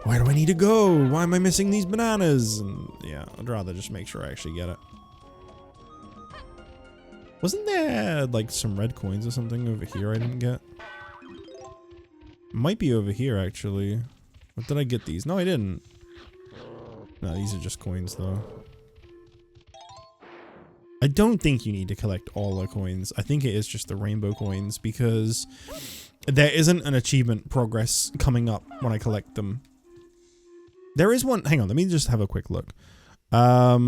Speaker 1: where do I need to go? Why am I missing these bananas? And yeah, I'd rather just make sure I actually get it. Wasn't there like some red coins or something over here I didn't get? Might be over here actually. What did I get these? No, I didn't. No, these are just coins though. I don't think you need to collect all the coins. I think it is just the rainbow coins because there isn't an achievement progress coming up when I collect them. There is one. Hang on, let me just have a quick look. There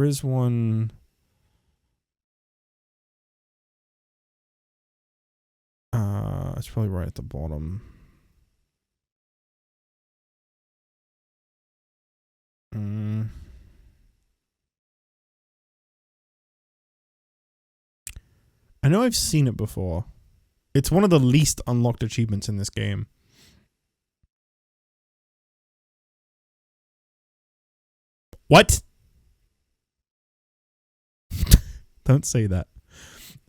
Speaker 1: is one. It's probably right at the bottom. I know I've seen it before. It's one of the least unlocked achievements in this game. What? Don't say that.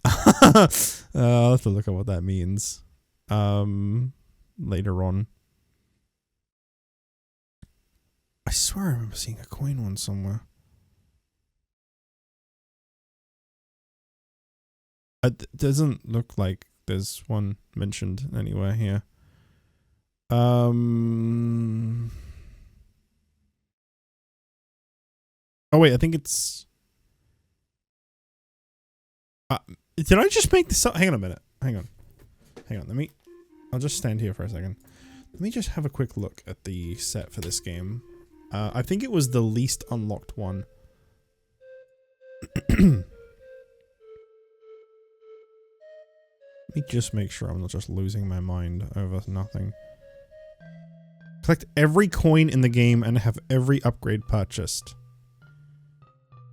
Speaker 1: I'll have to look at what that means. Later on. I swear I remember seeing a coin one somewhere. It doesn't look like there's one mentioned anywhere here. Oh wait, I think it's... did I just make this up? Hang on a minute. Hang on. I'll just stand here for a second. Let me just have a quick look at the set for this game. I think it was the least unlocked one. Let me just make sure I'm not just losing my mind over nothing. Collect every coin in the game and have every upgrade purchased.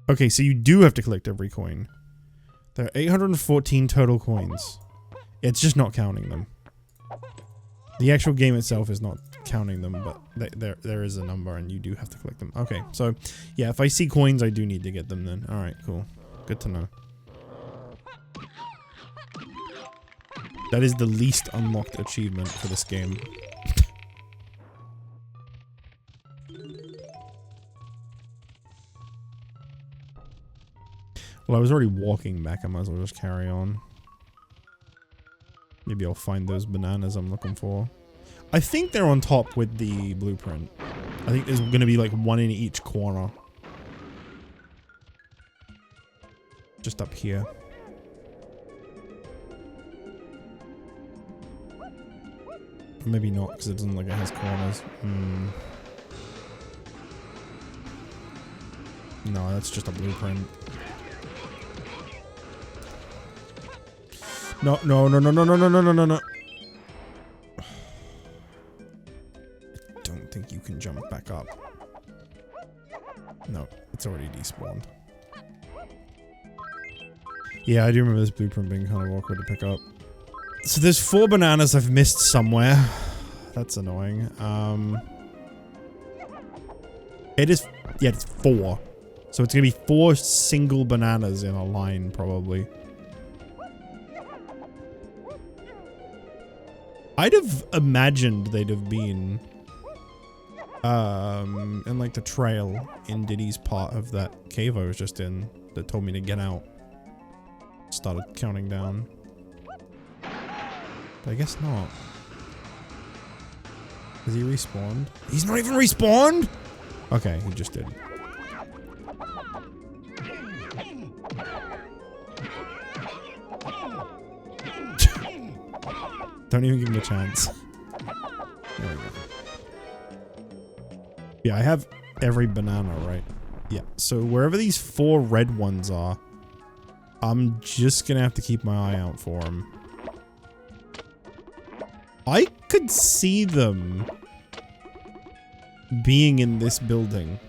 Speaker 1: Okay, so you do have to collect every coin. There are 814 total coins. It's just not counting them. The actual game itself is not counting them, but there is a number and you do have to collect them. Okay, so yeah, if I see coins, I do need to get them then. Alright, cool. Good to know. That is the least unlocked achievement for this game. Well, I was already walking back. I might as well just carry on. Maybe I'll find those bananas I'm looking for. I think they're on top with the blueprint. I think there's going to be like one in each corner. Just up here. Or maybe not, because it doesn't look like it has corners. No, that's just a blueprint. No, no, no, no, no, no, no, no, no, no, no. I don't think you can jump back up. No, it's already despawned. Yeah, I do remember this blueprint being kind of awkward to pick up. So there's 4 bananas I've missed somewhere. That's annoying. It is, yeah, it's 4. So it's gonna be 4 single bananas in a line, probably. I'd have imagined they'd have been in like the trail in Diddy's part of that cave I was just in that told me to get out. Started counting down. But I guess not. Has he respawned? He's not even respawned? Okay, he just did. Don't even give him a chance. There we go. Yeah, I have every banana, right? Yeah, so wherever these 4 red ones are, I'm just gonna have to keep my eye out for them. I could see them being in this building.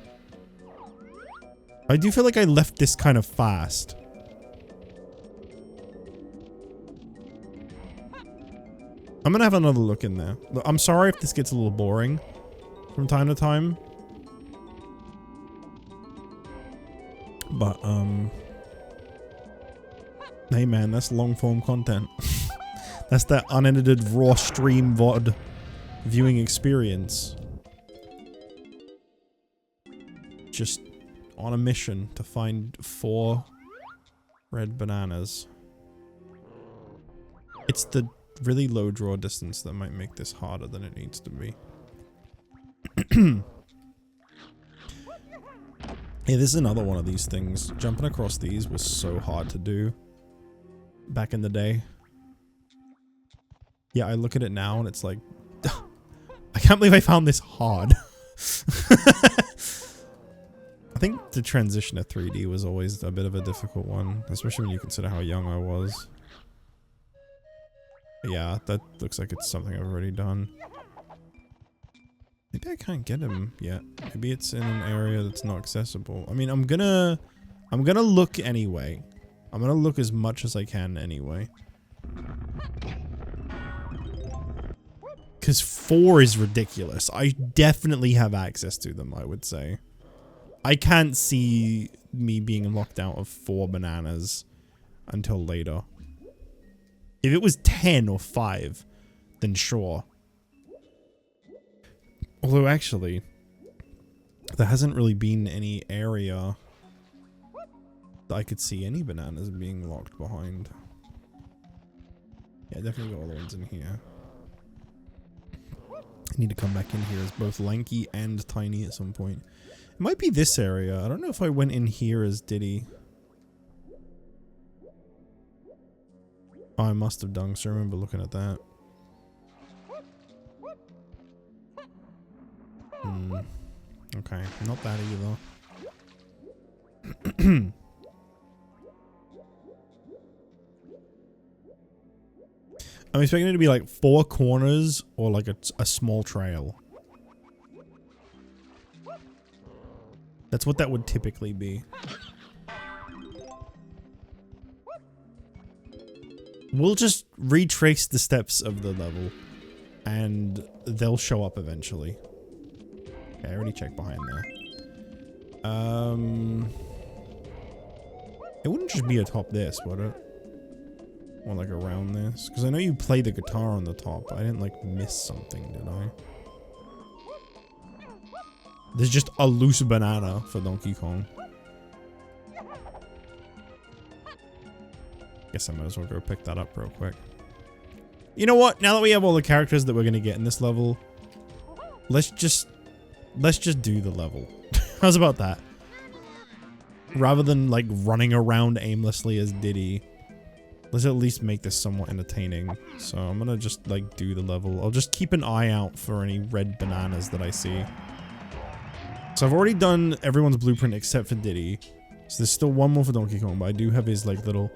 Speaker 1: I do feel like I left this kind of fast. I'm gonna have another look in there. I'm sorry if this gets a little boring from time to time. But, hey man, that's long form content. That's that unedited raw stream VOD viewing experience. Just on a mission to find 4 red bananas. It's the really low draw distance that might make this harder than it needs to be. Yeah, this is another one of these things. Jumping across these was so hard to do back in the day. Yeah, I look at it now and it's like, I can't believe I found this hard. I think the transition to 3D was always a bit of a difficult one, especially when you consider how young I was. Yeah, that looks like it's something I've already done. Maybe I can't get him yet. Maybe it's in an area that's not accessible. I mean, I'm gonna look anyway. I'm gonna look as much as I can anyway. Because 4 is ridiculous. I definitely have access to them, I would say. I can't see me being locked out of 4 bananas until later. If it was 10 or 5, then sure. Although actually, there hasn't really been any area that I could see any bananas being locked behind. Yeah, definitely got all the ones in here. I need to come back in here as both lanky and tiny at some point. It might be this area. I don't know if I went in here as Diddy. Oh, I must have done, so I remember looking at that. Okay, not that either. I'm expecting it to be like 4 corners or like a small trail. That's what that would typically be. We'll just retrace the steps of the level and they'll show up eventually. Okay, I already checked behind there. It wouldn't just be atop this, would it? Or like around this? Because I know you play the guitar on the top. I didn't like miss something, did I? There's just a loose banana for Donkey Kong. Guess I might as well go pick that up real quick. You know what? Now that we have all the characters that we're gonna get in this level, let's just do the level. How's about that? Rather than like running around aimlessly as Diddy, let's at least make this somewhat entertaining. So I'm gonna just like do the level. I'll just keep an eye out for any red bananas that I see. So I've already done everyone's blueprint except for Diddy. So there's still one more for Donkey Kong, but I do have his like little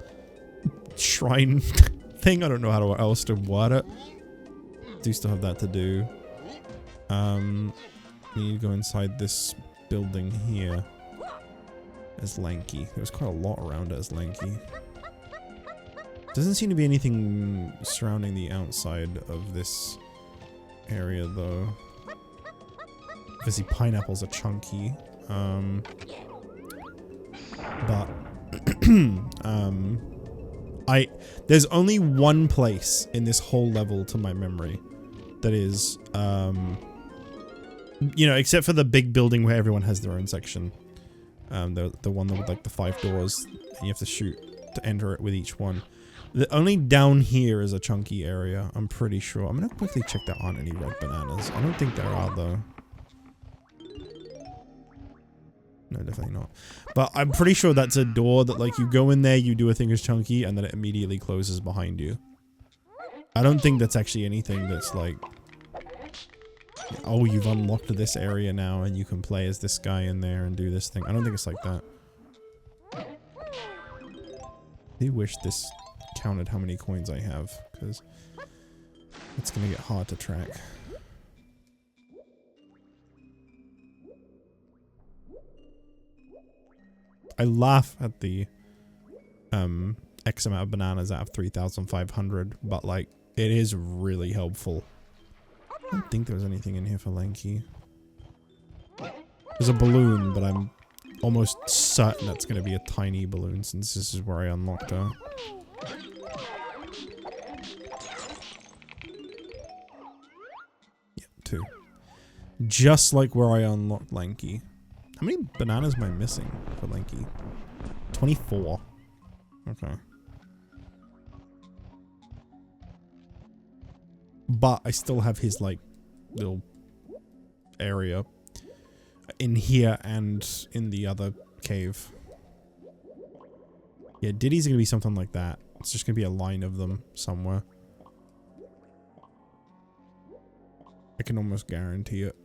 Speaker 1: shrine thing. I don't know how else to word it. Do still have that to do. Need to go inside this building here as Lanky. There's quite a lot around it as Lanky. Doesn't seem to be anything surrounding the outside of this area though. Obviously pineapples are chunky. But there's only one place in this whole level to my memory that is you know, except for the big building where everyone has their own section. The one with like the 5 doors and you have to shoot to enter it with each one. The only down here is a chunky area, I'm pretty sure. I'm gonna quickly check there aren't any red bananas. I don't think there are though. No, definitely not. But I'm pretty sure that's a door that like you go in there, you do a thing as chunky, and then it immediately closes behind you. I don't think that's actually anything that's like, oh, you've unlocked this area now and you can play as this guy in there and do this thing. I don't think it's like that. I do wish this counted how many coins I have, because it's gonna get hard to track. I laugh at the X amount of bananas out of 3,500, but like it is really helpful. I don't think there was anything in here for Lanky. There's a balloon, but I'm almost certain that's going to be a tiny balloon since this is where I unlocked her. Yeah, 2. Just like where I unlocked Lanky. How many bananas am I missing for Lanky? 24. Okay. But I still have his, like, little area in here and in the other cave. Yeah, Diddy's gonna be something like that. It's just gonna be a line of them somewhere. I can almost guarantee it.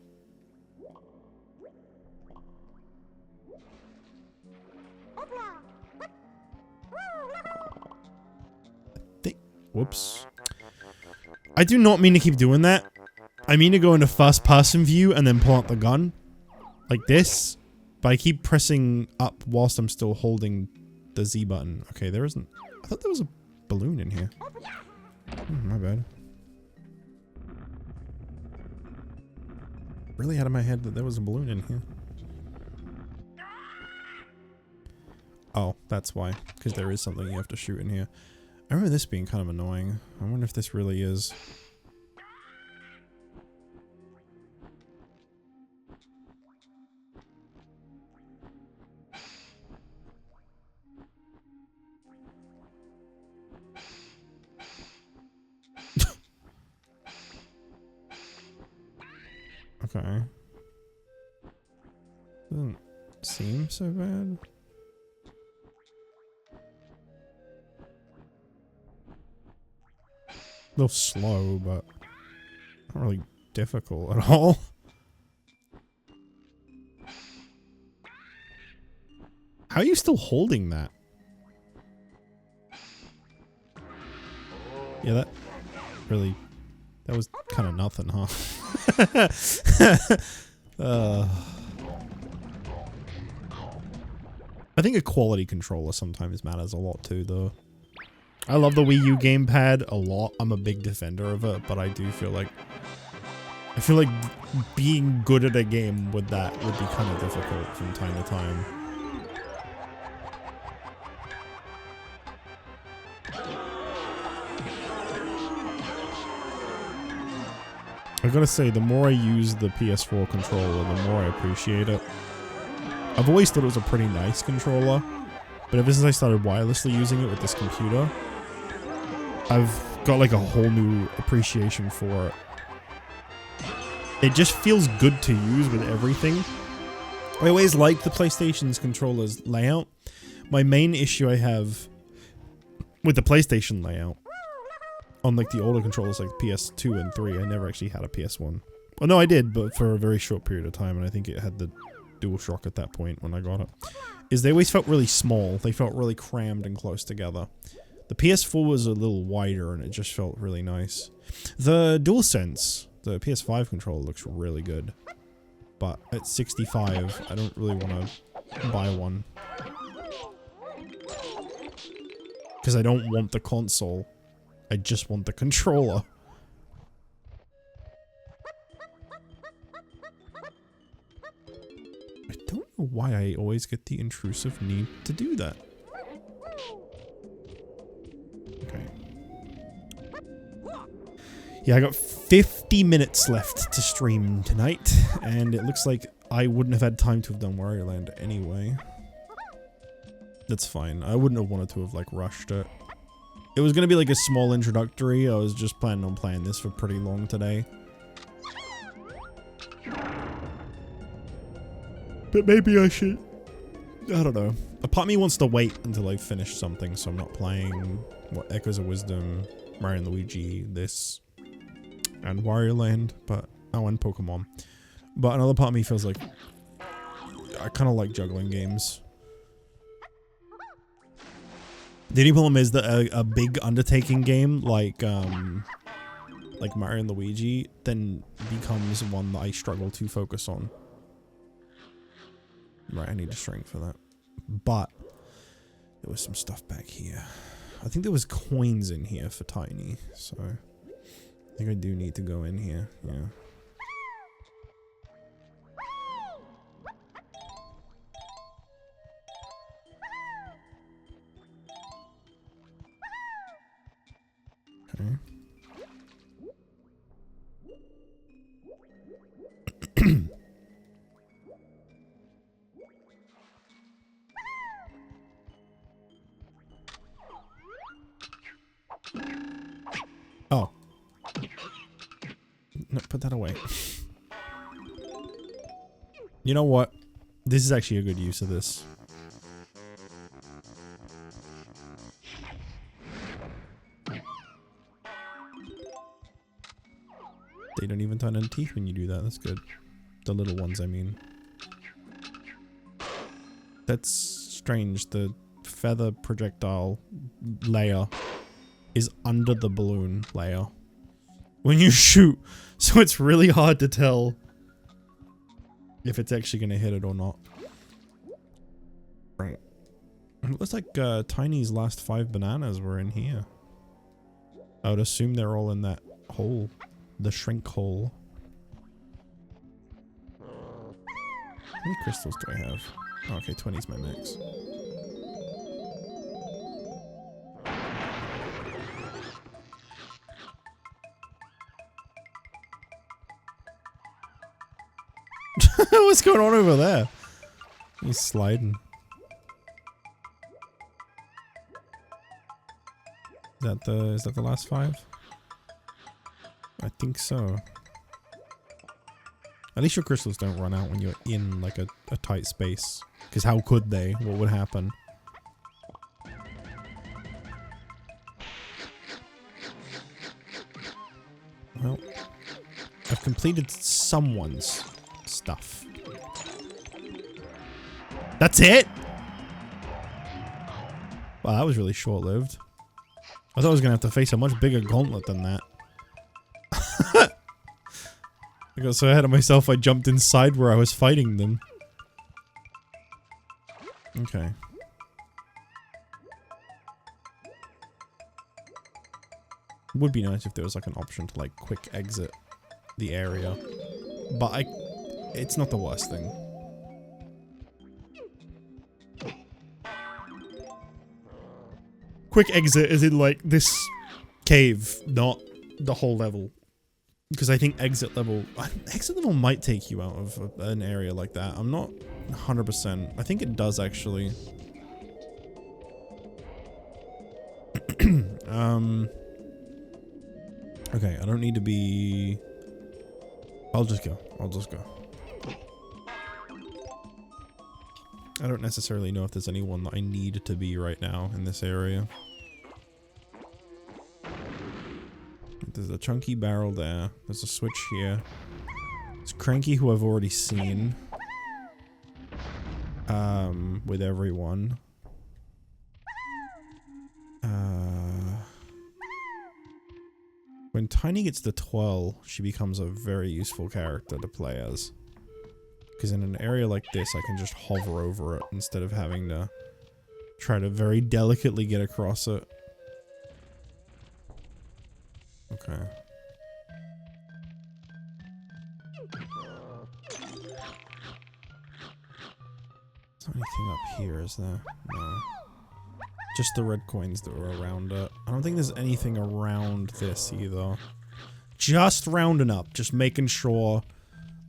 Speaker 1: Whoops. I do not mean to keep doing that. I mean to go into first person view and then pull out the gun. Like this. But I keep pressing up whilst I'm still holding the Z button. Okay, there isn't. I thought there was a balloon in here. My bad. Really out of my head that there was a balloon in here. Oh, that's why. Because there is something you have to shoot in here. I remember this being kind of annoying. I wonder if this really is. Okay. Doesn't seem so bad. A little slow, but not really difficult at all. How are you still holding that? Yeah, that really... That was kind of nothing, huh? I think a quality controller sometimes matters a lot too, though. I love the Wii U gamepad a lot. I'm a big defender of it, but I do feel like... I feel like being good at a game with that would be kind of difficult from time to time. I gotta say, the more I use the PS4 controller, the more I appreciate it. I've always thought it was a pretty nice controller, but ever since I started wirelessly using it with this computer, I've got like a whole new appreciation for it. It just feels good to use with everything. I always liked the PlayStation's controller's layout. My main issue I have with the PlayStation layout, on like the older controllers like PS2 and 3, I never actually had a PS1. Well, no, I did, but for a very short period of time, and I think it had the DualShock at that point when I got it. Is they always felt really small. They felt really crammed and close together. The PS4 was a little wider, and it just felt really nice. The DualSense, the PS5 controller, looks really good. But at 65, I don't really want to buy one. Because I don't want the console. I just want the controller. I don't know why I always get the intrusive need to do that. Okay. Yeah, I got 50 minutes left to stream tonight, and it looks like I wouldn't have had time to have done Wario Land anyway. That's fine. I wouldn't have wanted to have, like, rushed it. It was gonna be like a small introductory. I was just planning on playing this for pretty long today. But maybe I should... I don't know. A part of me wants to wait until I finish something, so I'm not playing, what, Echoes of Wisdom, Mario and Luigi, this, and Wario Land, but... Oh, and Pokemon. But another part of me feels like... I kind of like juggling games. The only problem is that a big undertaking game like Mario and Luigi then becomes one that I struggle to focus on. Right, I need a string for that. But there was some stuff back here. I think there was coins in here for Tiny, so I think I do need to go in here, yeah. Okay. Oh. No, put that away. You know what? This is actually a good use of this. They don't even turn into teeth when you do that. That's good. The little ones, I mean. That's strange. The feather projectile layer is under the balloon layer when you shoot. So it's really hard to tell if it's actually going to hit it or not. Right. It looks like Tiny's last 5 bananas were in here. I would assume they're all in that hole. The shrink hole. How many crystals do I have? Oh, okay, 20 is my max. What's going on over there? He's sliding. Is that the last 5? I think so. At least your crystals don't run out when you're in like a tight space. Because how could they? What would happen? Well, I've completed someone's stuff. That's it? Wow, that was really short-lived. I thought I was going to have to face a much bigger gauntlet than that. I got so ahead of myself, I jumped inside where I was fighting them. Okay. Would be nice if there was like an option to like quick exit the area. But it's not the worst thing. Quick exit is in like this cave, not the whole level. Because I think exit level might take you out of an area like that. I'm not 100%. I think it does actually. Okay, I don't need to be... I'll just go. I'll just go. I don't necessarily know if there's anyone that I need to be right now in this area. There's a chunky barrel there. There's a switch here. It's Cranky, who I've already seen. With everyone. When Tiny gets the twirl, she becomes a very useful character to play as. Because in an area like this, I can just hover over it instead of having to try to very delicately get across it. Okay. Is there anything up here, is there? No. Just the red coins that were around it. I don't think there's anything around this either. Just rounding up, just making sure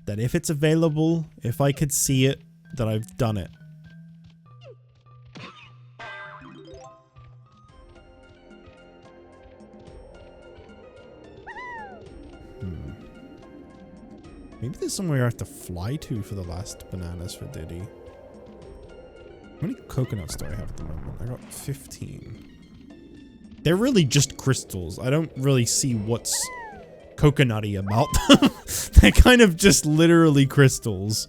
Speaker 1: that if it's available, if I could see it, that I've done it. Maybe there's somewhere I have to fly to for the last bananas for Diddy. How many coconuts do I have at the moment? I got 15. They're really just crystals. I don't really see what's coconutty about them. They're kind of just literally crystals.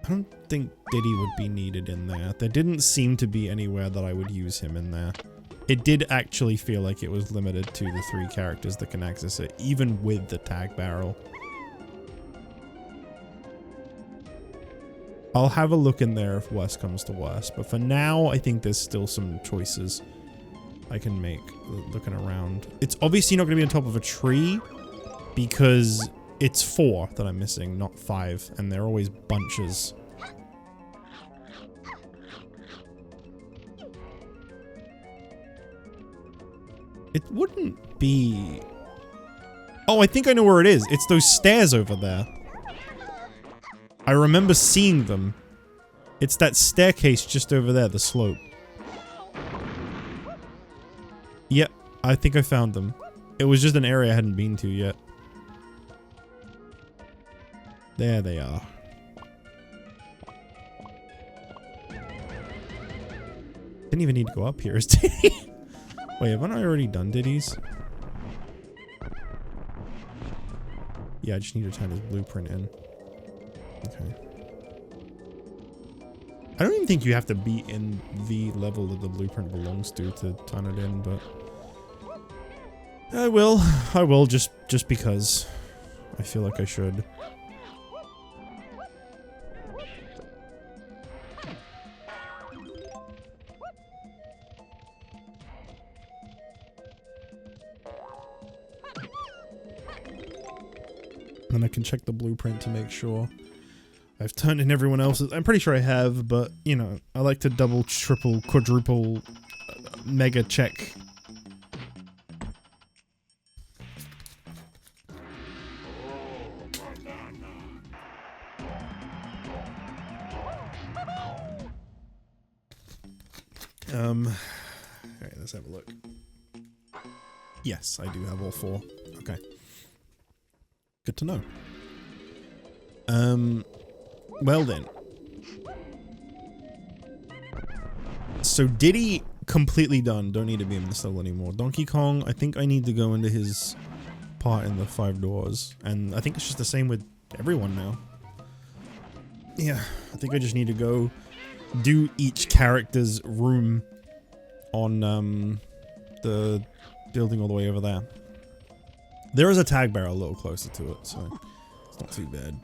Speaker 1: I don't think Diddy would be needed in there. There didn't seem to be anywhere that I would use him in there. It did actually feel like it was limited to the 3 characters that can access it, even with the tag barrel. I'll have a look in there if worse comes to worse, but for now, I think there's still some choices I can make looking around. It's obviously not going to be on top of a tree, because it's 4 that I'm missing, not 5, and they're always bunches. It wouldn't be... Oh, I think I know where it is. It's those stairs over there. I remember seeing them. It's that staircase just over there, the slope. Yep, I think I found them. It was just an area I hadn't been to yet. There they are. Didn't even need to go up here, is Diddy? Wait, haven't I already done Diddy's? Yeah, I just need to turn his blueprint in. Okay. I don't even think you have to be in the level that the blueprint belongs to turn it in, but... I will, just because I feel like I should. And I can check the blueprint to make sure I've turned in everyone else's. I'm pretty sure I have, but, you know, I like to double, triple, quadruple, mega check. Alright, let's have a look. Yes, I do have all 4. Okay. Good to know. Well then. So Diddy, completely done. Don't need to be in this level anymore. Donkey Kong, I think I need to go into his part in the 5 doors. And I think it's just the same with everyone now. Yeah, I think I just need to go do each character's room on, the building all the way over there. There is a tag barrel a little closer to it, so it's not too bad.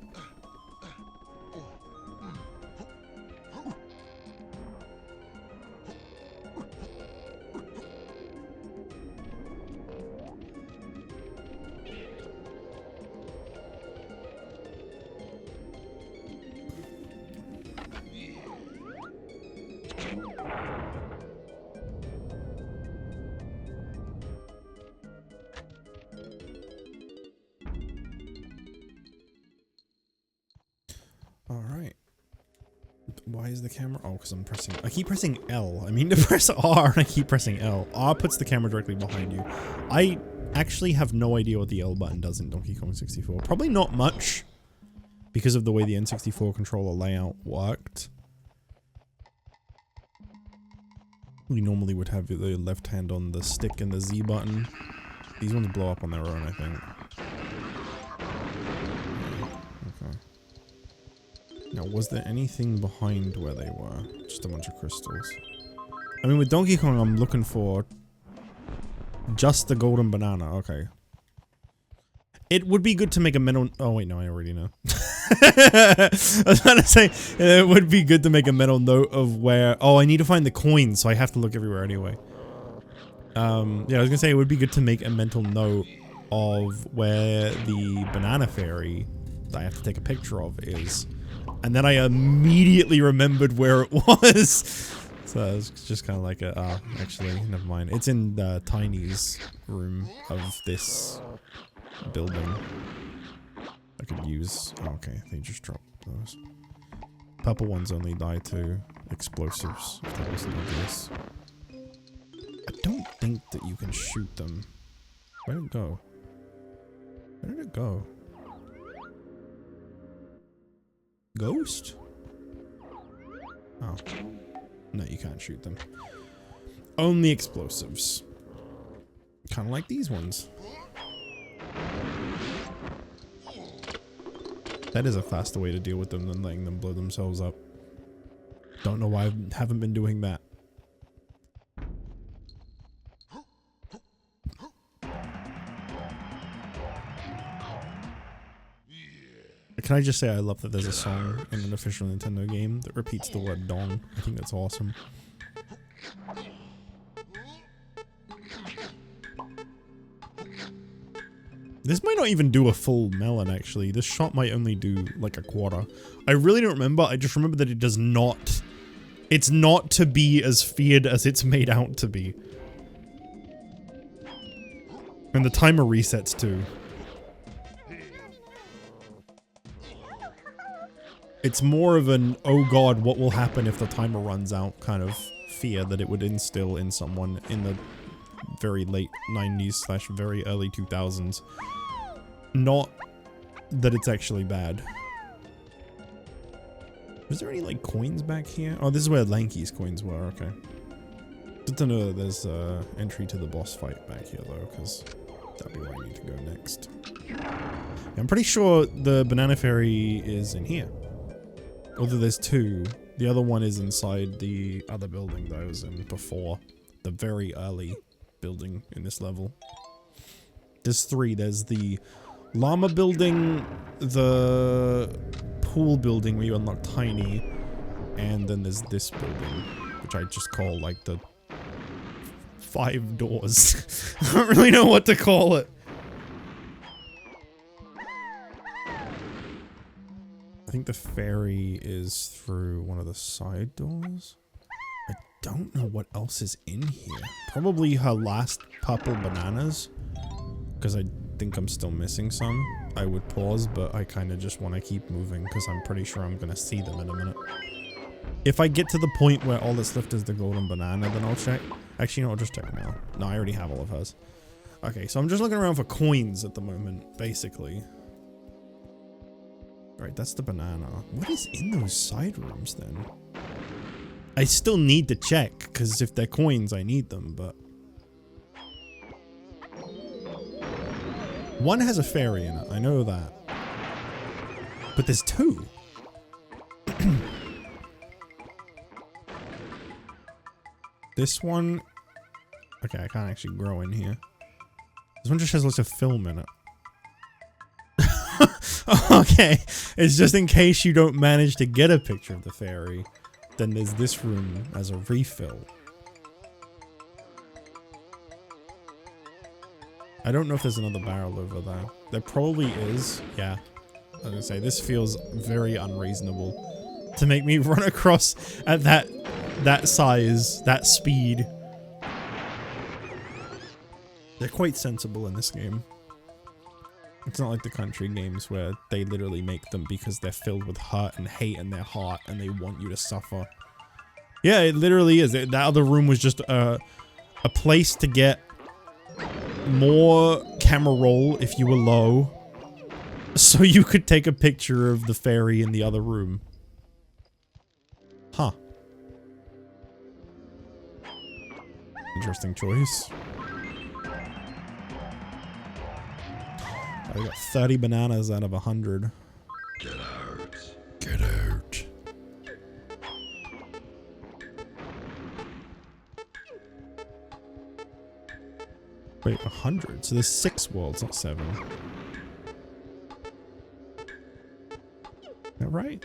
Speaker 1: Why is the camera? Oh, because I keep pressing L. I mean to press R and I keep pressing L. R puts the camera directly behind you. I actually have no idea what the L button does in Donkey Kong 64. Probably not much because of the way the N64 controller layout worked. We normally would have the left hand on the stick and the Z button. These ones blow up on their own, I think. Okay. Now, was there anything behind where they were? Just a bunch of crystals. I mean, with Donkey Kong, I'm looking for just the golden banana. Okay. It would be good to make a metal... Oh, wait, no, I already know. I was trying to say, it would be good to make a mental note of where... Oh, I need to find the coins, so I have to look everywhere anyway. Yeah, I was gonna say, it would be good to make a mental note of where the banana fairy that I have to take a picture of is. And then I immediately remembered where it was. So it's just kind of like a... actually, never mind. It's in Tiny's room of this building. I could use... Oh, okay, they just dropped those. Purple ones only die to explosives, if that wasn't obvious. I don't think that you can shoot them. Where did it go? Where did it go? Ghost? Oh. No, you can't shoot them. Only explosives. Kind of like these ones. That is a faster way to deal with them than letting them blow themselves up. Don't know why I haven't been doing that. Can I just say I love that there's a song in an official Nintendo game that repeats the word dong. I think that's awesome. This might not even do a full melon, actually. This shot might only do, like, a quarter. I really don't remember. I just remember that it does not... It's not to be as feared as it's made out to be. And the timer resets, too. It's more of an, oh god, what will happen if the timer runs out kind of fear that it would instill in someone in the very late 90s / very early 2000s. Not that it's actually bad. Was there any, like, coins back here? Oh, this is where Lanky's coins were, okay. Good to know that there's entry to the boss fight back here, though, because that'll be where I need to go next. I'm pretty sure the Banana Fairy is in here. Although there's two. The other one is inside the other building that I was in before. The very early building in this level. There's three. There's the llama building, the pool building where you unlock Tiny, and then there's this building, which I just call like the 5 doors. I don't really know what to call it. I think the fairy is through one of the side doors. I don't know what else is in here. Probably her last purple bananas. Because I think I'm still missing some. I would pause, but I kind of just want to keep moving because I'm pretty sure I'm going to see them in a minute. If I get to the point where all that's left is the golden banana, then I'll check. Actually, no, I'll just check now. No, I already have all of hers. Okay, so I'm just looking around for coins at the moment, basically. Right, that's the banana. What is in those side rooms, then? I still need to check, because if they're coins, I need them, but... One has a fairy in it, I know that. But there's 2. This one... Okay, I can't actually grow in here. This one just has lots of film in it. Okay, it's just in case you don't manage to get a picture of the fairy, then there's this room as a refill. I don't know if there's another barrel over there. There probably is, yeah. I was gonna say, this feels very unreasonable to make me run across at that size, that speed. They're quite sensible in this game. It's not like the country games where they literally make them because they're filled with hurt and hate in their heart and they want you to suffer. Yeah, it literally is. That other room was just a place to get more camera roll if you were low, so you could take a picture of the fairy in the other room. Huh. Interesting choice. I got 30 bananas out of 100.
Speaker 3: Get out.
Speaker 1: Get out. Wait, 100? So there's 6 worlds, not 7. Is that right?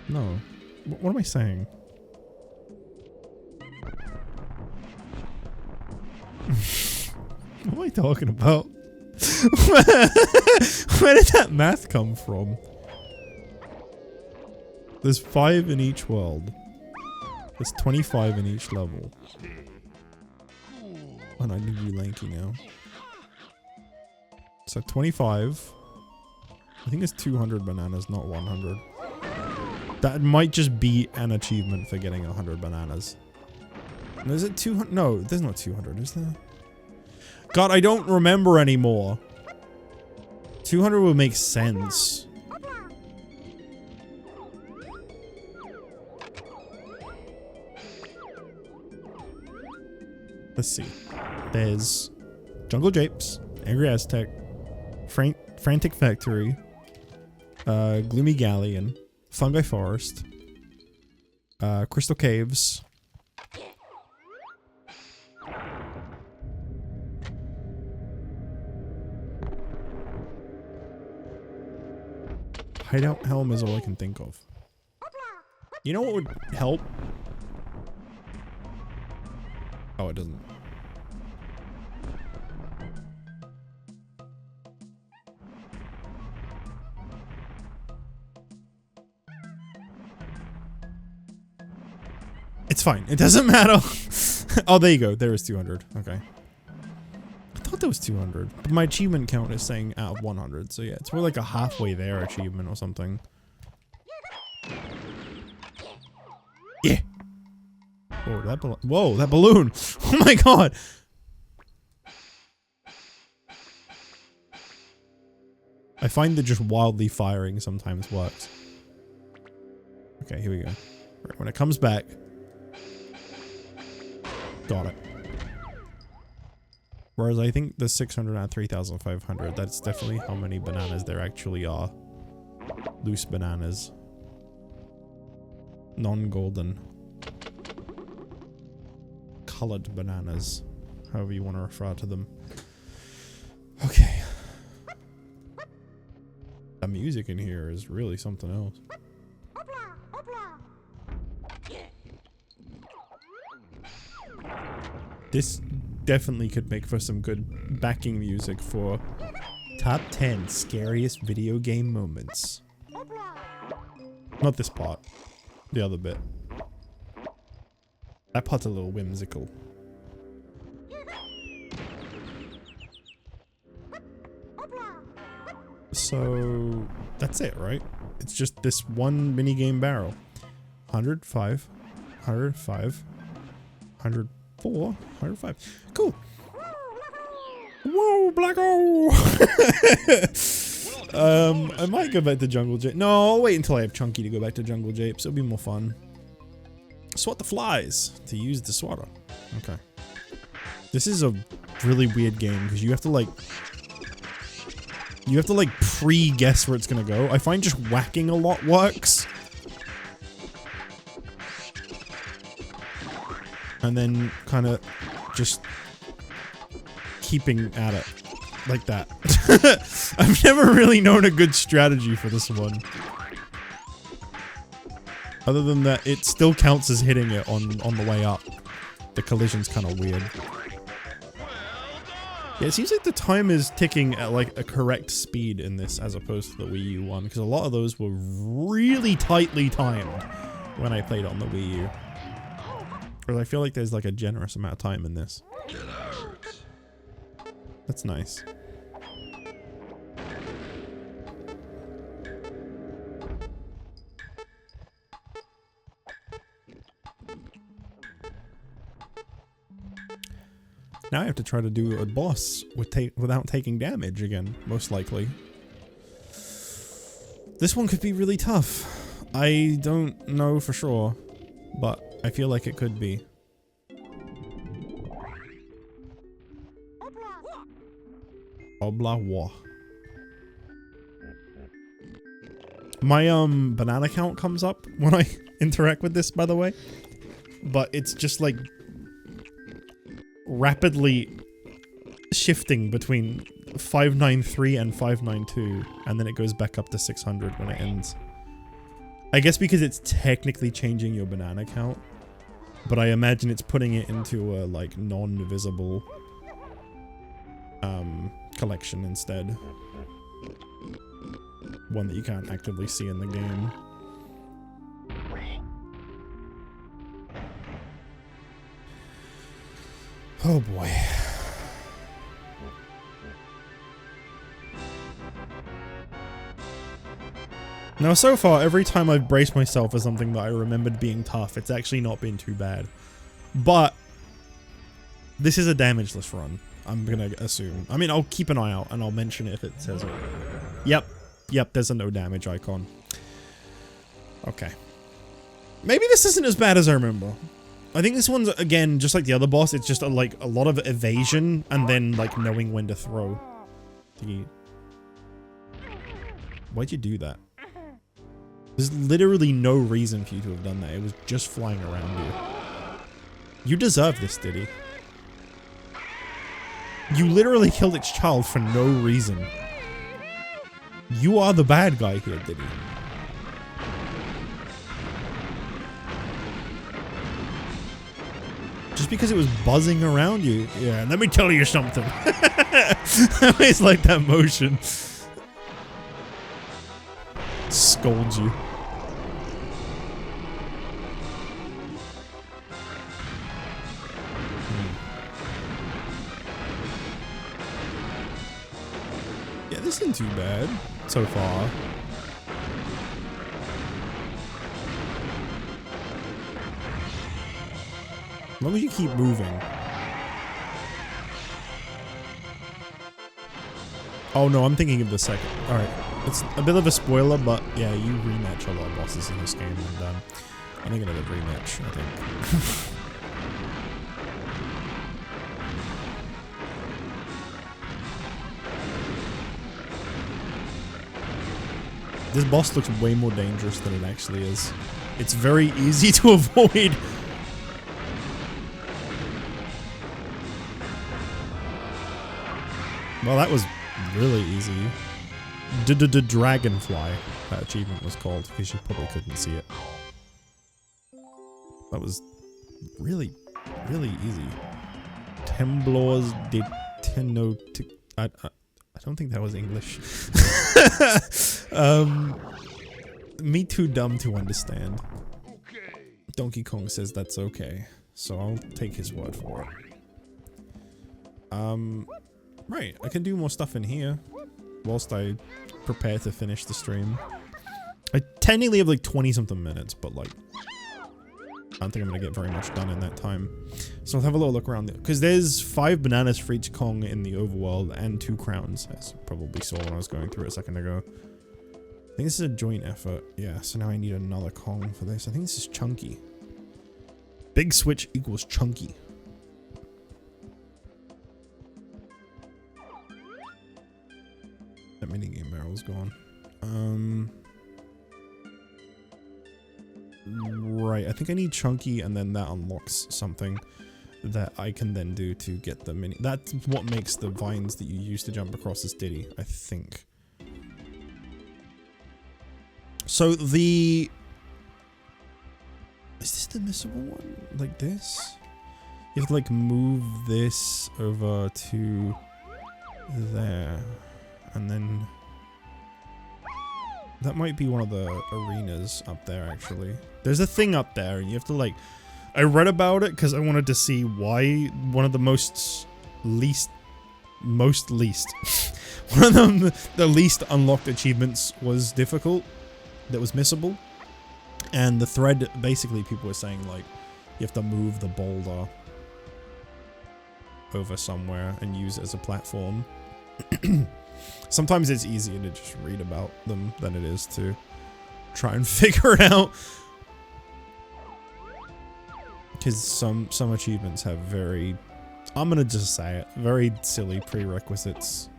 Speaker 1: No. What am I saying? What am I talking about? Where did that math come from? There's 5 in each world. There's 25 in each level. And I need to be lanky now. So 25. I think it's 200 bananas, not 100. That might just be an achievement for getting 100 bananas. Is it 200? No, there's not 200, is there? God, I don't remember anymore. 200 would make sense. Let's see. There's Jungle Japes, Angry Aztec, Frantic Factory, Gloomy Galleon, Fungi Forest, Crystal Caves, Hideout Helm is all I can think of. You know what would help? Oh, it doesn't. It's fine. It doesn't matter. Oh, there you go. There is 200. Okay. I thought there was 200. But my achievement count is saying out of 100. So yeah, it's more like a halfway there achievement or something. Yeah. Whoa, that balloon. Oh my god. I find that just wildly firing sometimes works. Okay, here we go. Right, when it comes back. Got it. Whereas I think the 600 and 3,500, that's definitely how many bananas there actually are. Loose bananas. Non-golden. Colored bananas. However you want to refer to them. Okay. The music in here is really something else. This definitely could make for some good backing music for top 10 scariest video game moments. Not this part. The other bit. That part's a little whimsical. So that's it, right? It's just this one minigame barrel. 105, 105, 104, 105. Cool. Whoa, Blacko! I might go back to Jungle Japes. No, I'll wait until I have Chunky to go back to Jungle Japes. It'll be more fun. Swat the flies to use the swatter. Okay. This is a really weird game because you have to like pre-guess where it's gonna go. I find just whacking a lot works. And then kind of just keeping at it like that. I've never really known a good strategy for this one. Other than that, it still counts as hitting it on the way up. The collision's kind of weird. Yeah, it seems like the time is ticking at like a correct speed in this as opposed to the Wii U one, because a lot of those were really tightly timed when I played on the Wii U. Whereas I feel like there's like a generous amount of time in this.
Speaker 3: Get out.
Speaker 1: That's nice. Now I have to try to do a boss without taking damage again, most likely. This one could be really tough. I don't know for sure, but I feel like it could be. Obla wa. My banana count comes up when I interact with this, by the way. But it's just like rapidly shifting between 593 and 592, and then it goes back up to 600 when it ends. I guess because it's technically changing your banana count, but I imagine it's putting it into a like non-visible collection instead. One that you can't actively see in the game. Oh boy. Now so far, every time I've braced myself for something that I remembered being tough, it's actually not been too bad. But this is a damageless run, I'm gonna assume. I mean, I'll keep an eye out and I'll mention it if it says it. Yep, there's a no damage icon. Okay. Maybe this isn't as bad as I remember. I think this one's, again, just like the other boss, it's just a lot of evasion and then like knowing when to throw. Why'd you do that? There's literally no reason for you to have done that. It was just flying around you. You deserve this, Diddy. You literally killed its child for no reason. You are the bad guy here, Diddy. Just because it was buzzing around you. Yeah, let me tell you something. I always like that motion. Scolds you. Yeah, this isn't too bad so far. As long as you keep moving. Oh no, I'm thinking of the second. Alright, it's a bit of a spoiler, but yeah, you rematch a lot of bosses in this game, and I think another rematch, I think. This boss looks way more dangerous than it actually is. It's very easy to avoid. Well, that was really easy. Dragonfly, that achievement was called, because you probably couldn't see it. That was really, really easy. Temblors de Tenno... I don't think that was English. Me too dumb to understand. Donkey Kong says that's okay, so I'll take his word for it. Right, I can do more stuff in here whilst I prepare to finish the stream. I technically have like 20-something minutes, but like, I don't think I'm gonna get very much done in that time. So I'll have a little look around, because there's 5 bananas for each Kong in the overworld and 2 crowns, as you probably saw when I was going through it a second ago. I think this is a joint effort. Yeah, so now I need another Kong for this. I think this is Chunky. Big switch equals Chunky. That minigame barrel's gone. Right, I think I need Chunky, and then that unlocks something that I can then do to get the mini. That's what makes the vines that you use to jump across this Diddy, I think. So the... Is this the missable one? Like this? You have to like move this over to there. And then... That might be one of the arenas up there, actually. There's a thing up there, and you have to, like... I read about it because I wanted to see why one of the most least most least. One of them, the least unlocked achievements was difficult, that was missable. And the thread, basically people were saying like, you have to move the boulder over somewhere and use it as a platform. Sometimes it's easier to just read about them than it is to try and figure it out. Because some achievements have very, I'm gonna just say it, very silly prerequisites.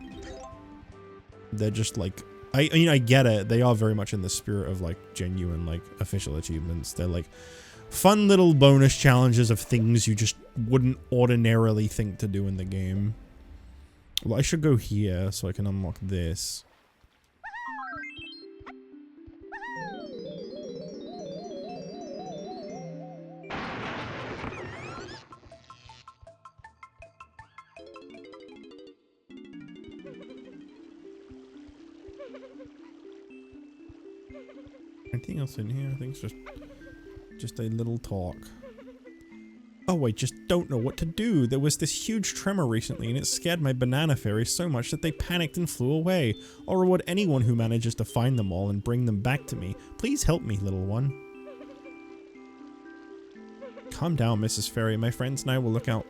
Speaker 1: They're just like, I get it. They are very much in the spirit of like genuine like official achievements. They're like fun little bonus challenges of things you just wouldn't ordinarily think to do in the game. Well, I should go here so I can unlock this. Anything else in here? I think it's just a little talk. Oh, I just don't know what to do. There was this huge tremor recently and it scared my banana fairies so much that they panicked and flew away. I'll reward anyone who manages to find them all and bring them back to me. Please help me, little one. Calm down, Mrs. Fairy. My friends and I will look out.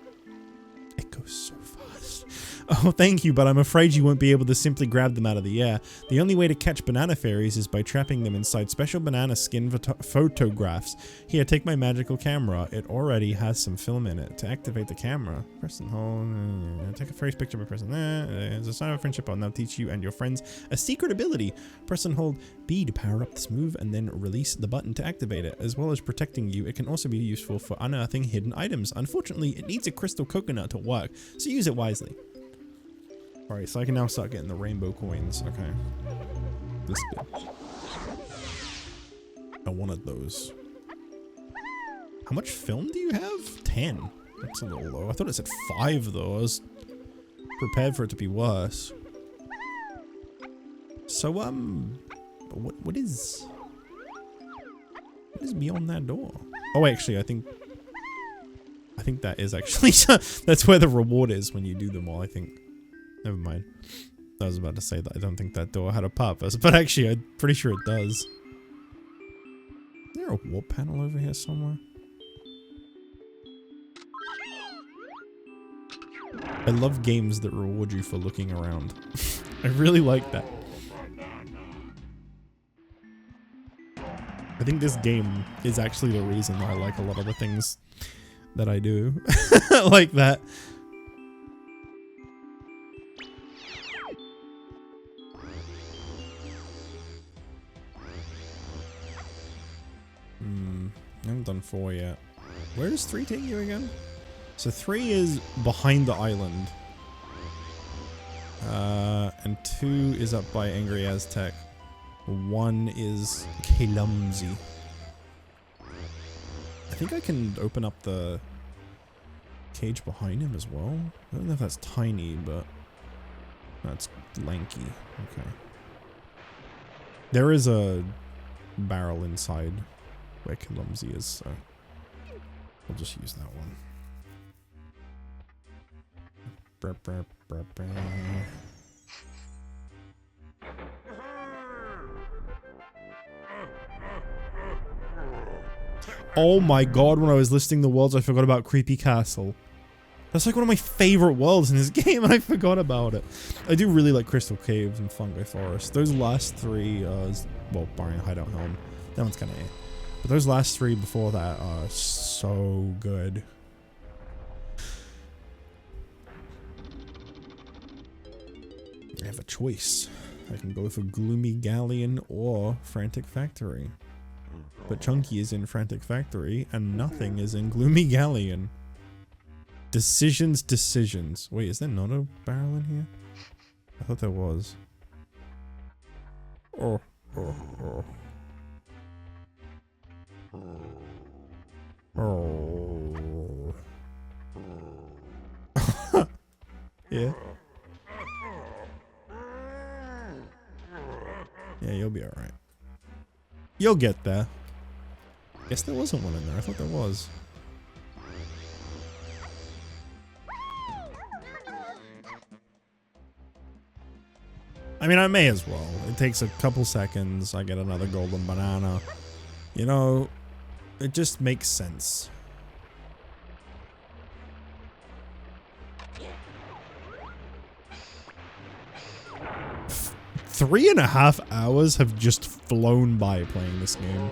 Speaker 1: It goes so fast. Oh, thank you, but I'm afraid you won't be able to simply grab them out of the air. The only way to catch banana fairies is by trapping them inside special banana skin photographs. Here, take my magical camera. It already has some film in it. To activate the camera, press and hold. Take a fairy's picture by pressing that. As a sign of friendship, I'll now teach you and your friends a secret ability. Press and hold B to power up this move and then release the button to activate it. As well as protecting you, it can also be useful for unearthing hidden items. Unfortunately, it needs a crystal coconut to work, so use it wisely. Alright, so I can now start getting the rainbow coins. Okay. This bitch. I wanted those. How much film do you have? 10. That's a little low. I thought it said 5 though. I was prepared for it to be worse. So, what is beyond that door? Oh, actually, I think that is actually, that's where the reward is when you do them all, I think. Never mind. I was about to say that I don't think that door had a purpose, but actually I'm pretty sure it does. Is there a warp panel over here somewhere? I love games that reward you for looking around. I really like that. I think this game is actually the reason I like a lot of the things that I do. Like that. I haven't done 4 yet. Where does 3 take you again? So 3 is behind the island. And 2 is up by Angry Aztec. 1 is clumsy. I think I can open up the cage behind him as well. I don't know if that's tiny, but that's lanky. Okay. There is a barrel inside where clumsy is, so we'll just use that one. Oh my god, when I was listing the worlds, I forgot about Creepy Castle. That's like one of my favorite worlds in this game, and I forgot about it. I do really like Crystal Caves and Fungi Forest. Those last 3, well, barring Hideout Helm, that one's kind of but those last 3 before that are so good. I have a choice. I can go for Gloomy Galleon or Frantic Factory. But Chunky is in Frantic Factory, and nothing is in Gloomy Galleon. Decisions. Wait, is there not a barrel in here? I thought there was. Oh. Yeah. Yeah, you'll be alright. You'll get there. Guess there wasn't one in there. I thought there was. I mean, I may as well. It takes a couple seconds. I get another golden banana. You know, it just makes sense. F 3.5 hours have just flown by playing this game.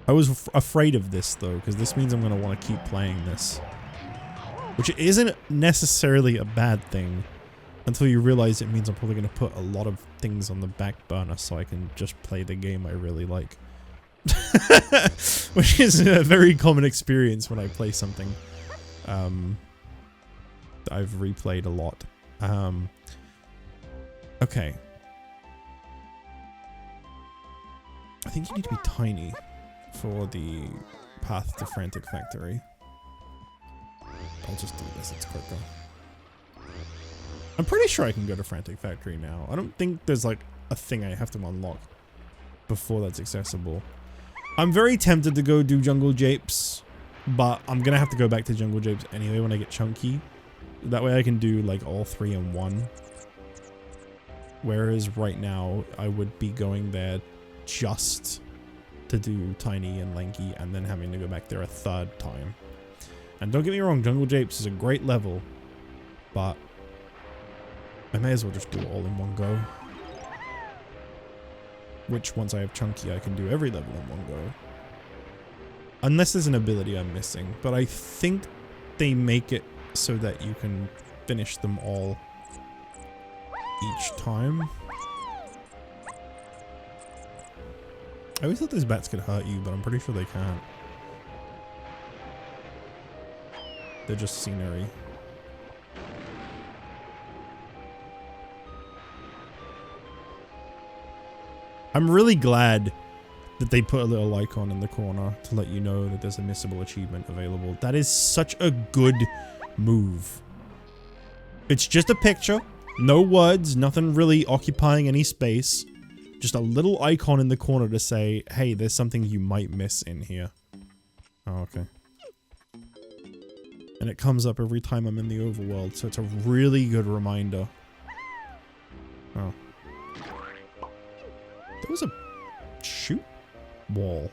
Speaker 1: I was afraid of this though, because this means I'm going to want to keep playing this. Which isn't necessarily a bad thing. Until you realize it means I'm probably going to put a lot of things on the back burner so I can just play the game I really like. Which is a very common experience when I play something that I've replayed a lot. Okay. I think you need to be tiny for the path to Frantic Factory. I'll just do this, it's quicker. I'm pretty sure I can go to Frantic Factory now. I don't think there's like a thing I have to unlock before that's accessible. I'm very tempted to go do Jungle Japes, but I'm gonna have to go back to Jungle Japes anyway when I get Chunky. That way I can do like all 3 in one. Whereas right now I would be going there just to do Tiny and Lanky and then having to go back there a 3rd time. And don't get me wrong, Jungle Japes is a great level, but I may as well just do it all in one go. Which, once I have Chunky, I can do every level in one go. Unless there's an ability I'm missing. But I think they make it so that you can finish them all each time. I always thought those bats could hurt you, but I'm pretty sure they can't. They're just scenery. I'm really glad that they put a little icon in the corner to let you know that there's a missable achievement available. That is such a good move. It's just a picture, no words, nothing really occupying any space. Just a little icon in the corner to say, hey, there's something you might miss in here. Oh, okay. And it comes up every time I'm in the overworld, so it's a really good reminder. Oh. There was a shoot wall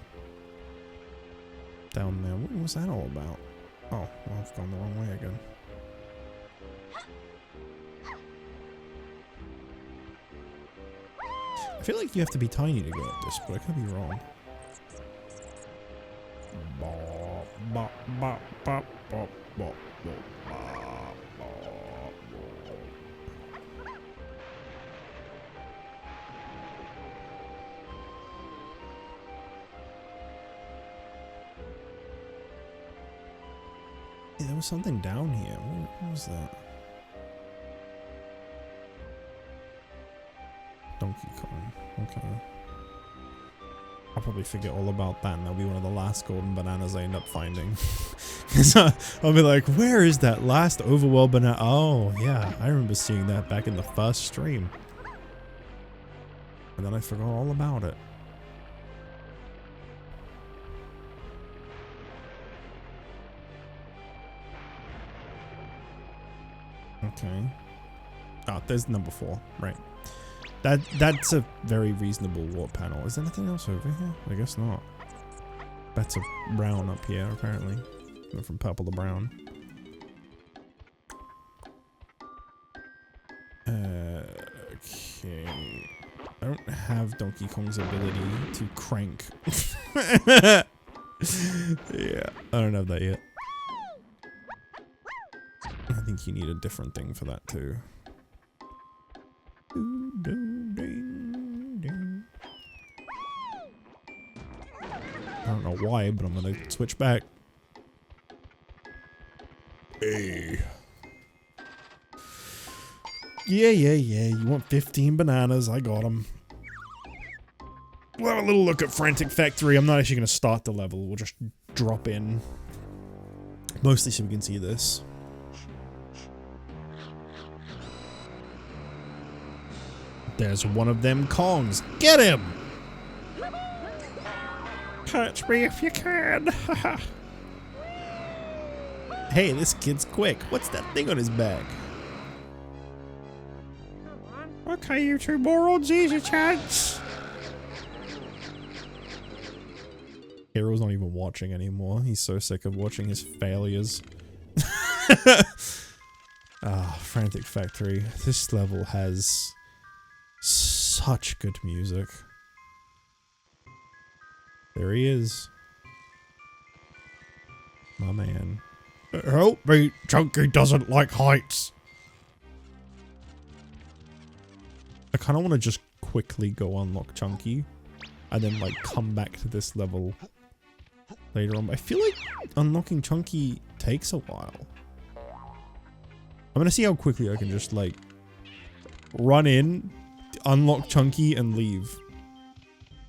Speaker 1: down there. What was that all about? Oh, well, I've gone the wrong way again. I feel like you have to be tiny to go at this, but I could be wrong. Yeah, there was something down here. What was that? Donkey Kong. Okay. I'll probably forget all about that and that'll be one of the last golden bananas I end up finding. I'll be like, where is that last overworld banana? Oh, yeah. I remember seeing that back in the first stream. And then I forgot all about it. Okay. Ah, there's number 4. Right. That's a very reasonable warp panel. Is there anything else over here? I guess not. That's a brown up here, apparently. Went from purple to brown. Okay. I don't have Donkey Kong's ability to crank. Yeah, I don't have that yet. I think you need a different thing for that too. I don't know why, but I'm gonna switch back. Hey. Yeah. You want 15 bananas? I got them. We'll have a little look at Frantic Factory. I'm not actually gonna start the level. We'll just drop in. Mostly so we can see this. There's one of them Kongs. Get him! Catch me if you can. Hey, this kid's quick. What's that thing on his back?
Speaker 4: Come on,
Speaker 1: Okay, you two morons, here's your chance. Hero's not even watching anymore. He's so sick of watching his failures. Ah, Frantic Factory. This level has such good music. There he is. My man. Help me, Chunky doesn't like heights. I kind of want to just quickly go unlock Chunky and then like come back to this level later on. I feel like unlocking Chunky takes a while. I'm gonna see how quickly I can just like run in, unlock Chunky, and leave.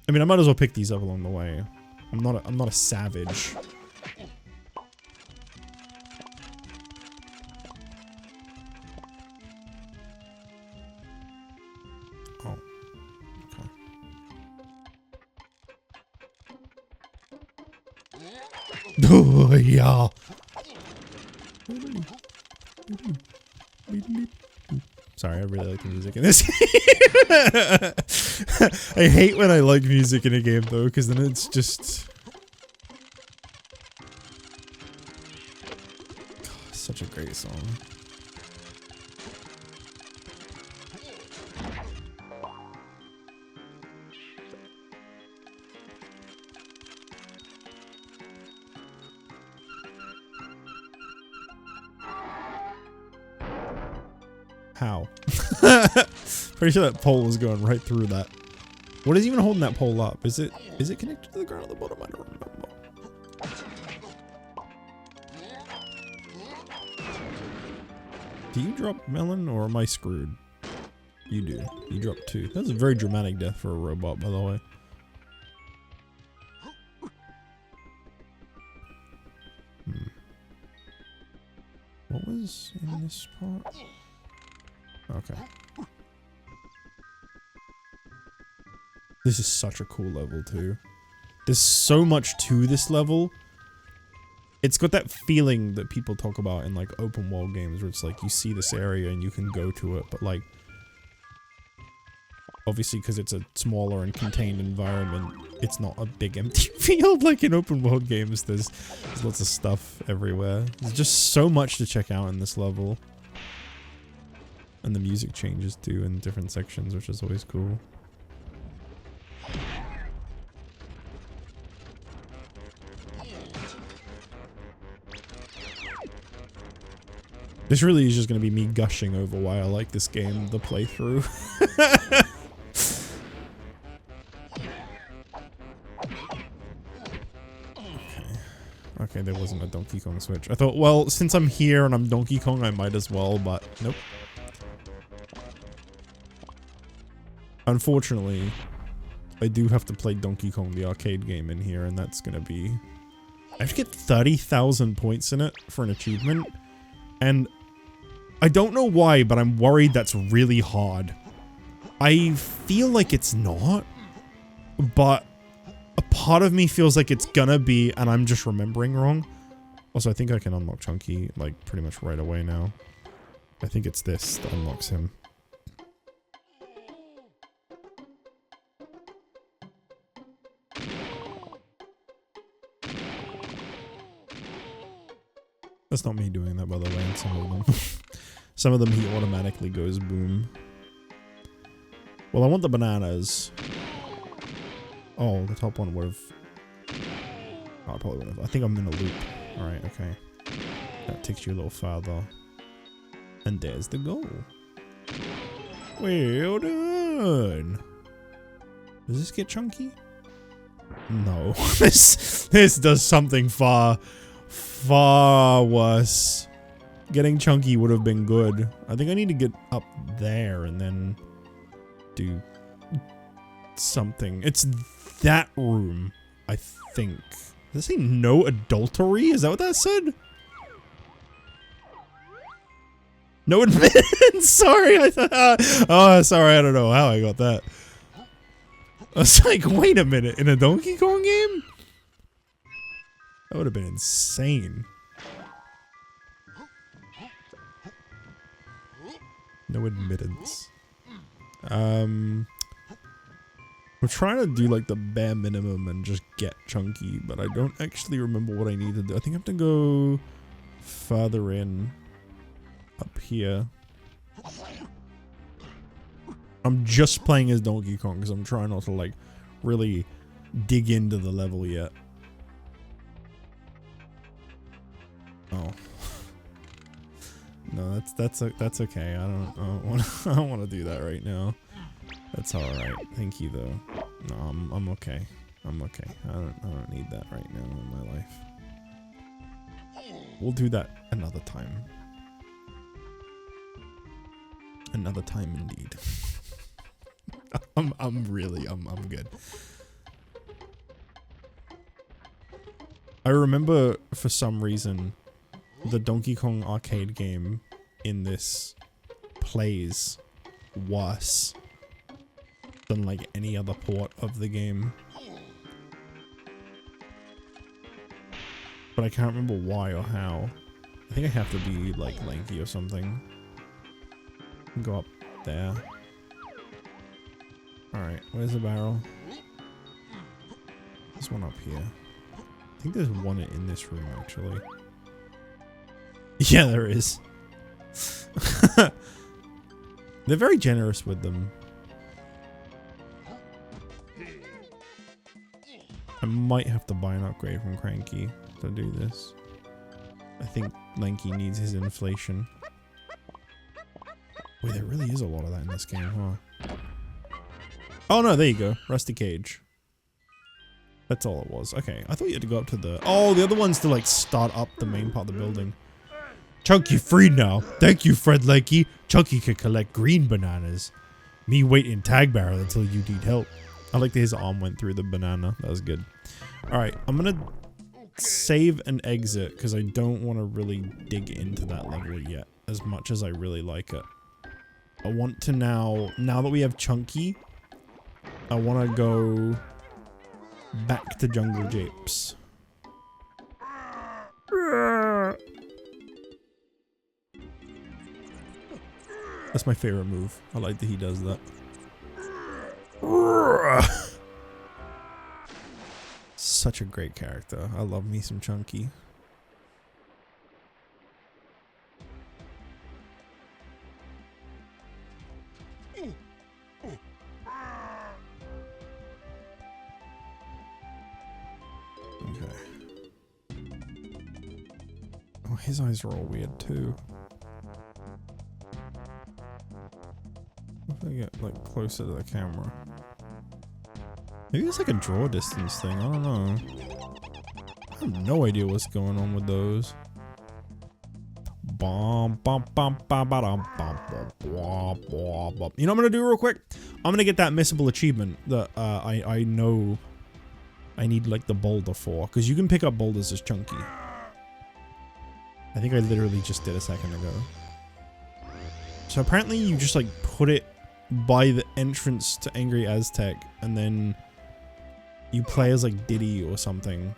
Speaker 1: I mean, I might as well pick these up along the way. I'm not a savage. Oh. Okay. Oh, yeah. Sorry, I really like the music in this game. I hate when I like music in a game though, because then it's just... God, such a great song. How? Pretty sure that pole was going right through that. What is even holding that pole up? Is it connected to the ground at the bottom? I don't remember. Do you drop melon or am I screwed? You do. You drop 2. That's a very dramatic death for a robot, by the way. What was in this part? Okay. This is such a cool level too. There's so much to this level. It's got that feeling that people talk about in like open world games where it's like you see this area and you can go to it, but like obviously because it's a smaller and contained environment, it's not a big empty field like in open world games. There's lots of stuff everywhere. There's just so much to check out in this level. And the music changes too in different sections, which is always cool. This really is just going to be me gushing over why I like this game, the playthrough. Okay, there wasn't a Donkey Kong switch. I thought, well, since I'm here and I'm Donkey Kong, I might as well, but nope. Unfortunately, I do have to play Donkey Kong, the arcade game in here, and that's gonna be... I have to get 30,000 points in it for an achievement, and I don't know why, but I'm worried that's really hard. I feel like it's not, but a part of me feels like it's gonna be, and I'm just remembering wrong. Also, I think I can unlock Chunky, like, pretty much right away now. I think it's this that unlocks him. That's not me doing that, by the way, in some of them. Some of them he automatically goes boom. Well, I want the bananas. Oh, the top one would've... Oh, I probably would've. I think I'm in a loop. Alright, okay. That takes you a little farther. And there's the goal. Well done! Does this get Chunky? No. This does something far worse. Getting Chunky would have been good. I think I need to get up there and then do something. It's that room, I think. Does it say no adultery? Is that what that said? No admittance! Sorry, I thought... oh, sorry, I don't know how I got that. I was like, wait a minute, in a Donkey Kong game? That would have been insane. No admittance. I'm trying to do like the bare minimum and just get chunky, but I don't actually remember what I need to do. I think I have to go further in up here. I'm just playing as Donkey Kong because I'm trying not to like really dig into the level yet. Oh. No, that's okay. I don't want to do that right now. That's all right. Thank you though. No, I'm okay. I'm okay. I don't need that right now in my life. We'll do that another time. Another time indeed. I'm good. I remember for some reason the Donkey Kong arcade game in this plays worse than like any other port of the game. But I can't remember why or how. I think I have to be like lanky or something. Go up there. Alright, where's the barrel? There's one up here. I think there's one in this room actually. Yeah, there is. They're very generous with them. I might have to buy an upgrade from Cranky to do this. I think Lanky needs his inflation. Wait, there really is a lot of that in this game, huh? Oh no, there you go. Rusty Cage. That's all it was. Okay, I thought you had to go up to the... Oh, the other one's to like start up the main part of the building. Chunky free now. Thank you, Fred Lanky. Chunky can collect green bananas. Me wait in tag barrel until you need help. I like that his arm went through the banana. That was good. Alright, I'm gonna save and exit because I don't want to really dig into that level yet as much as I really like it. I want to now that we have Chunky, I want to go back to Jungle Japes. That's my favorite move. I like that he does that. Such a great character. I love me some Chunky. Okay. Oh, his eyes are all weird too. If I get like closer to the camera. Maybe it's like a draw distance thing, I don't know. I have no idea what's going on with those. You know what I'm gonna do real quick? I'm gonna get that missable achievement that I know I need like the boulder for, because you can pick up boulders as Chunky. I think I literally just did a second ago. So apparently you just like put it by the entrance to Angry Aztec and then you play as like Diddy or something.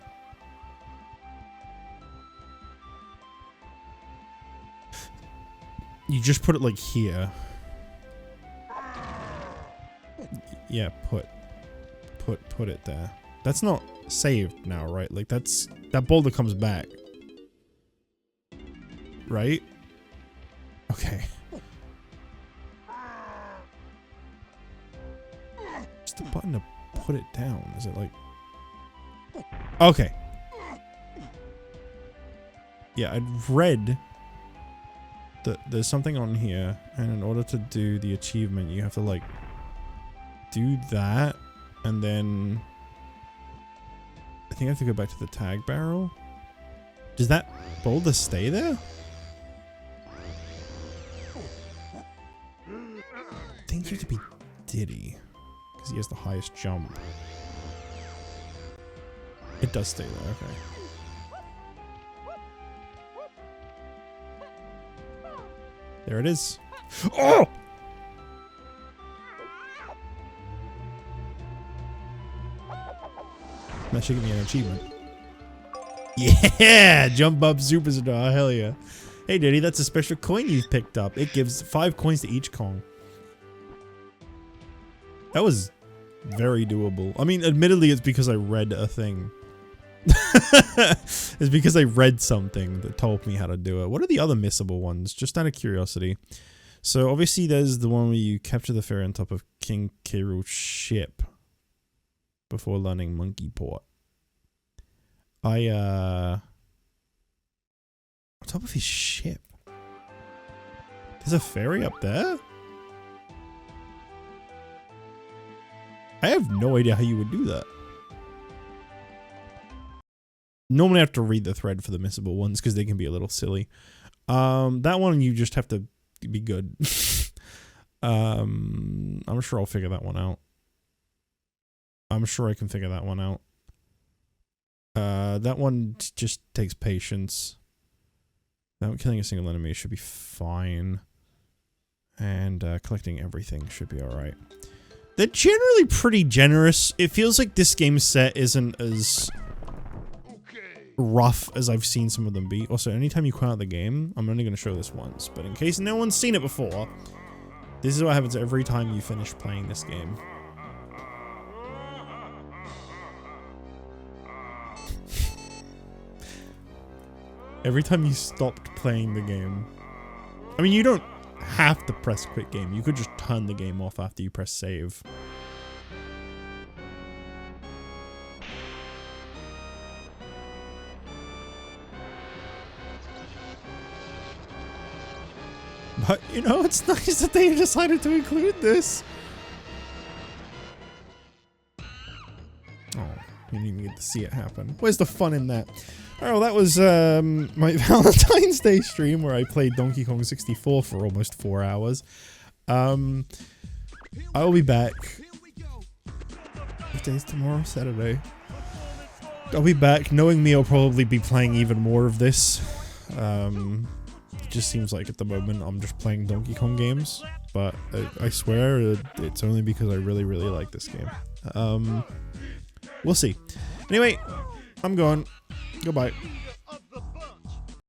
Speaker 1: You just put it like here. Yeah, put it there. That's not saved now, right? Like that boulder comes back. Right? Okay. Just a button to put it down. Is it like... Okay. Yeah, I'd read that there's something on here, and in order to do the achievement, you have to like do that, and then I think I have to go back to the tag barrel. Does that boulder stay there? I think you have to be Diddy, because he has the highest jump. It does stay there, okay. There it is. Oh! That should give me an achievement. Yeah! Jump up superstar, hell yeah. Hey Diddy, that's a special coin you've picked up. It gives 5 coins to each Kong. That was very doable. I mean, admittedly, it's because I read a thing. It's because I read something that told me how to do it. What are the other missable ones? Just out of curiosity. So obviously there's the one where you capture the fairy on top of King K. Rool's ship before learning Monkey Port. On top of his ship. There's a ferry up there? I have no idea how you would do that. Normally I have to read the thread for the missable ones because they can be a little silly. That one you just have to be good. I'm sure I'll figure that one out. I'm sure I can figure that one out. That one just takes patience. Without killing a single enemy should be fine. And collecting everything should be alright. They're generally pretty generous. It feels like this game's set isn't as rough as I've seen some of them be. Also, anytime you quit out the game, I'm only going to show this once, but in case no one's seen it before, this is what happens every time you finish playing this game. Every time you stopped playing the game. I mean, you don't have to press quit game. You could just turn the game off after you press save. But, you know, it's nice that they decided to include this. Oh, you didn't even get to see it happen. Where's the fun in that? Alright, well, that was my Valentine's Day stream where I played Donkey Kong 64 for almost 4 hours. I'll be back. What day is tomorrow? Saturday. I'll be back. Knowing me, I'll probably be playing even more of this. It just seems like at the moment I'm just playing Donkey Kong games, but I swear it's only because I really, really like this game. We'll see. Anyway, I'm going. Goodbye.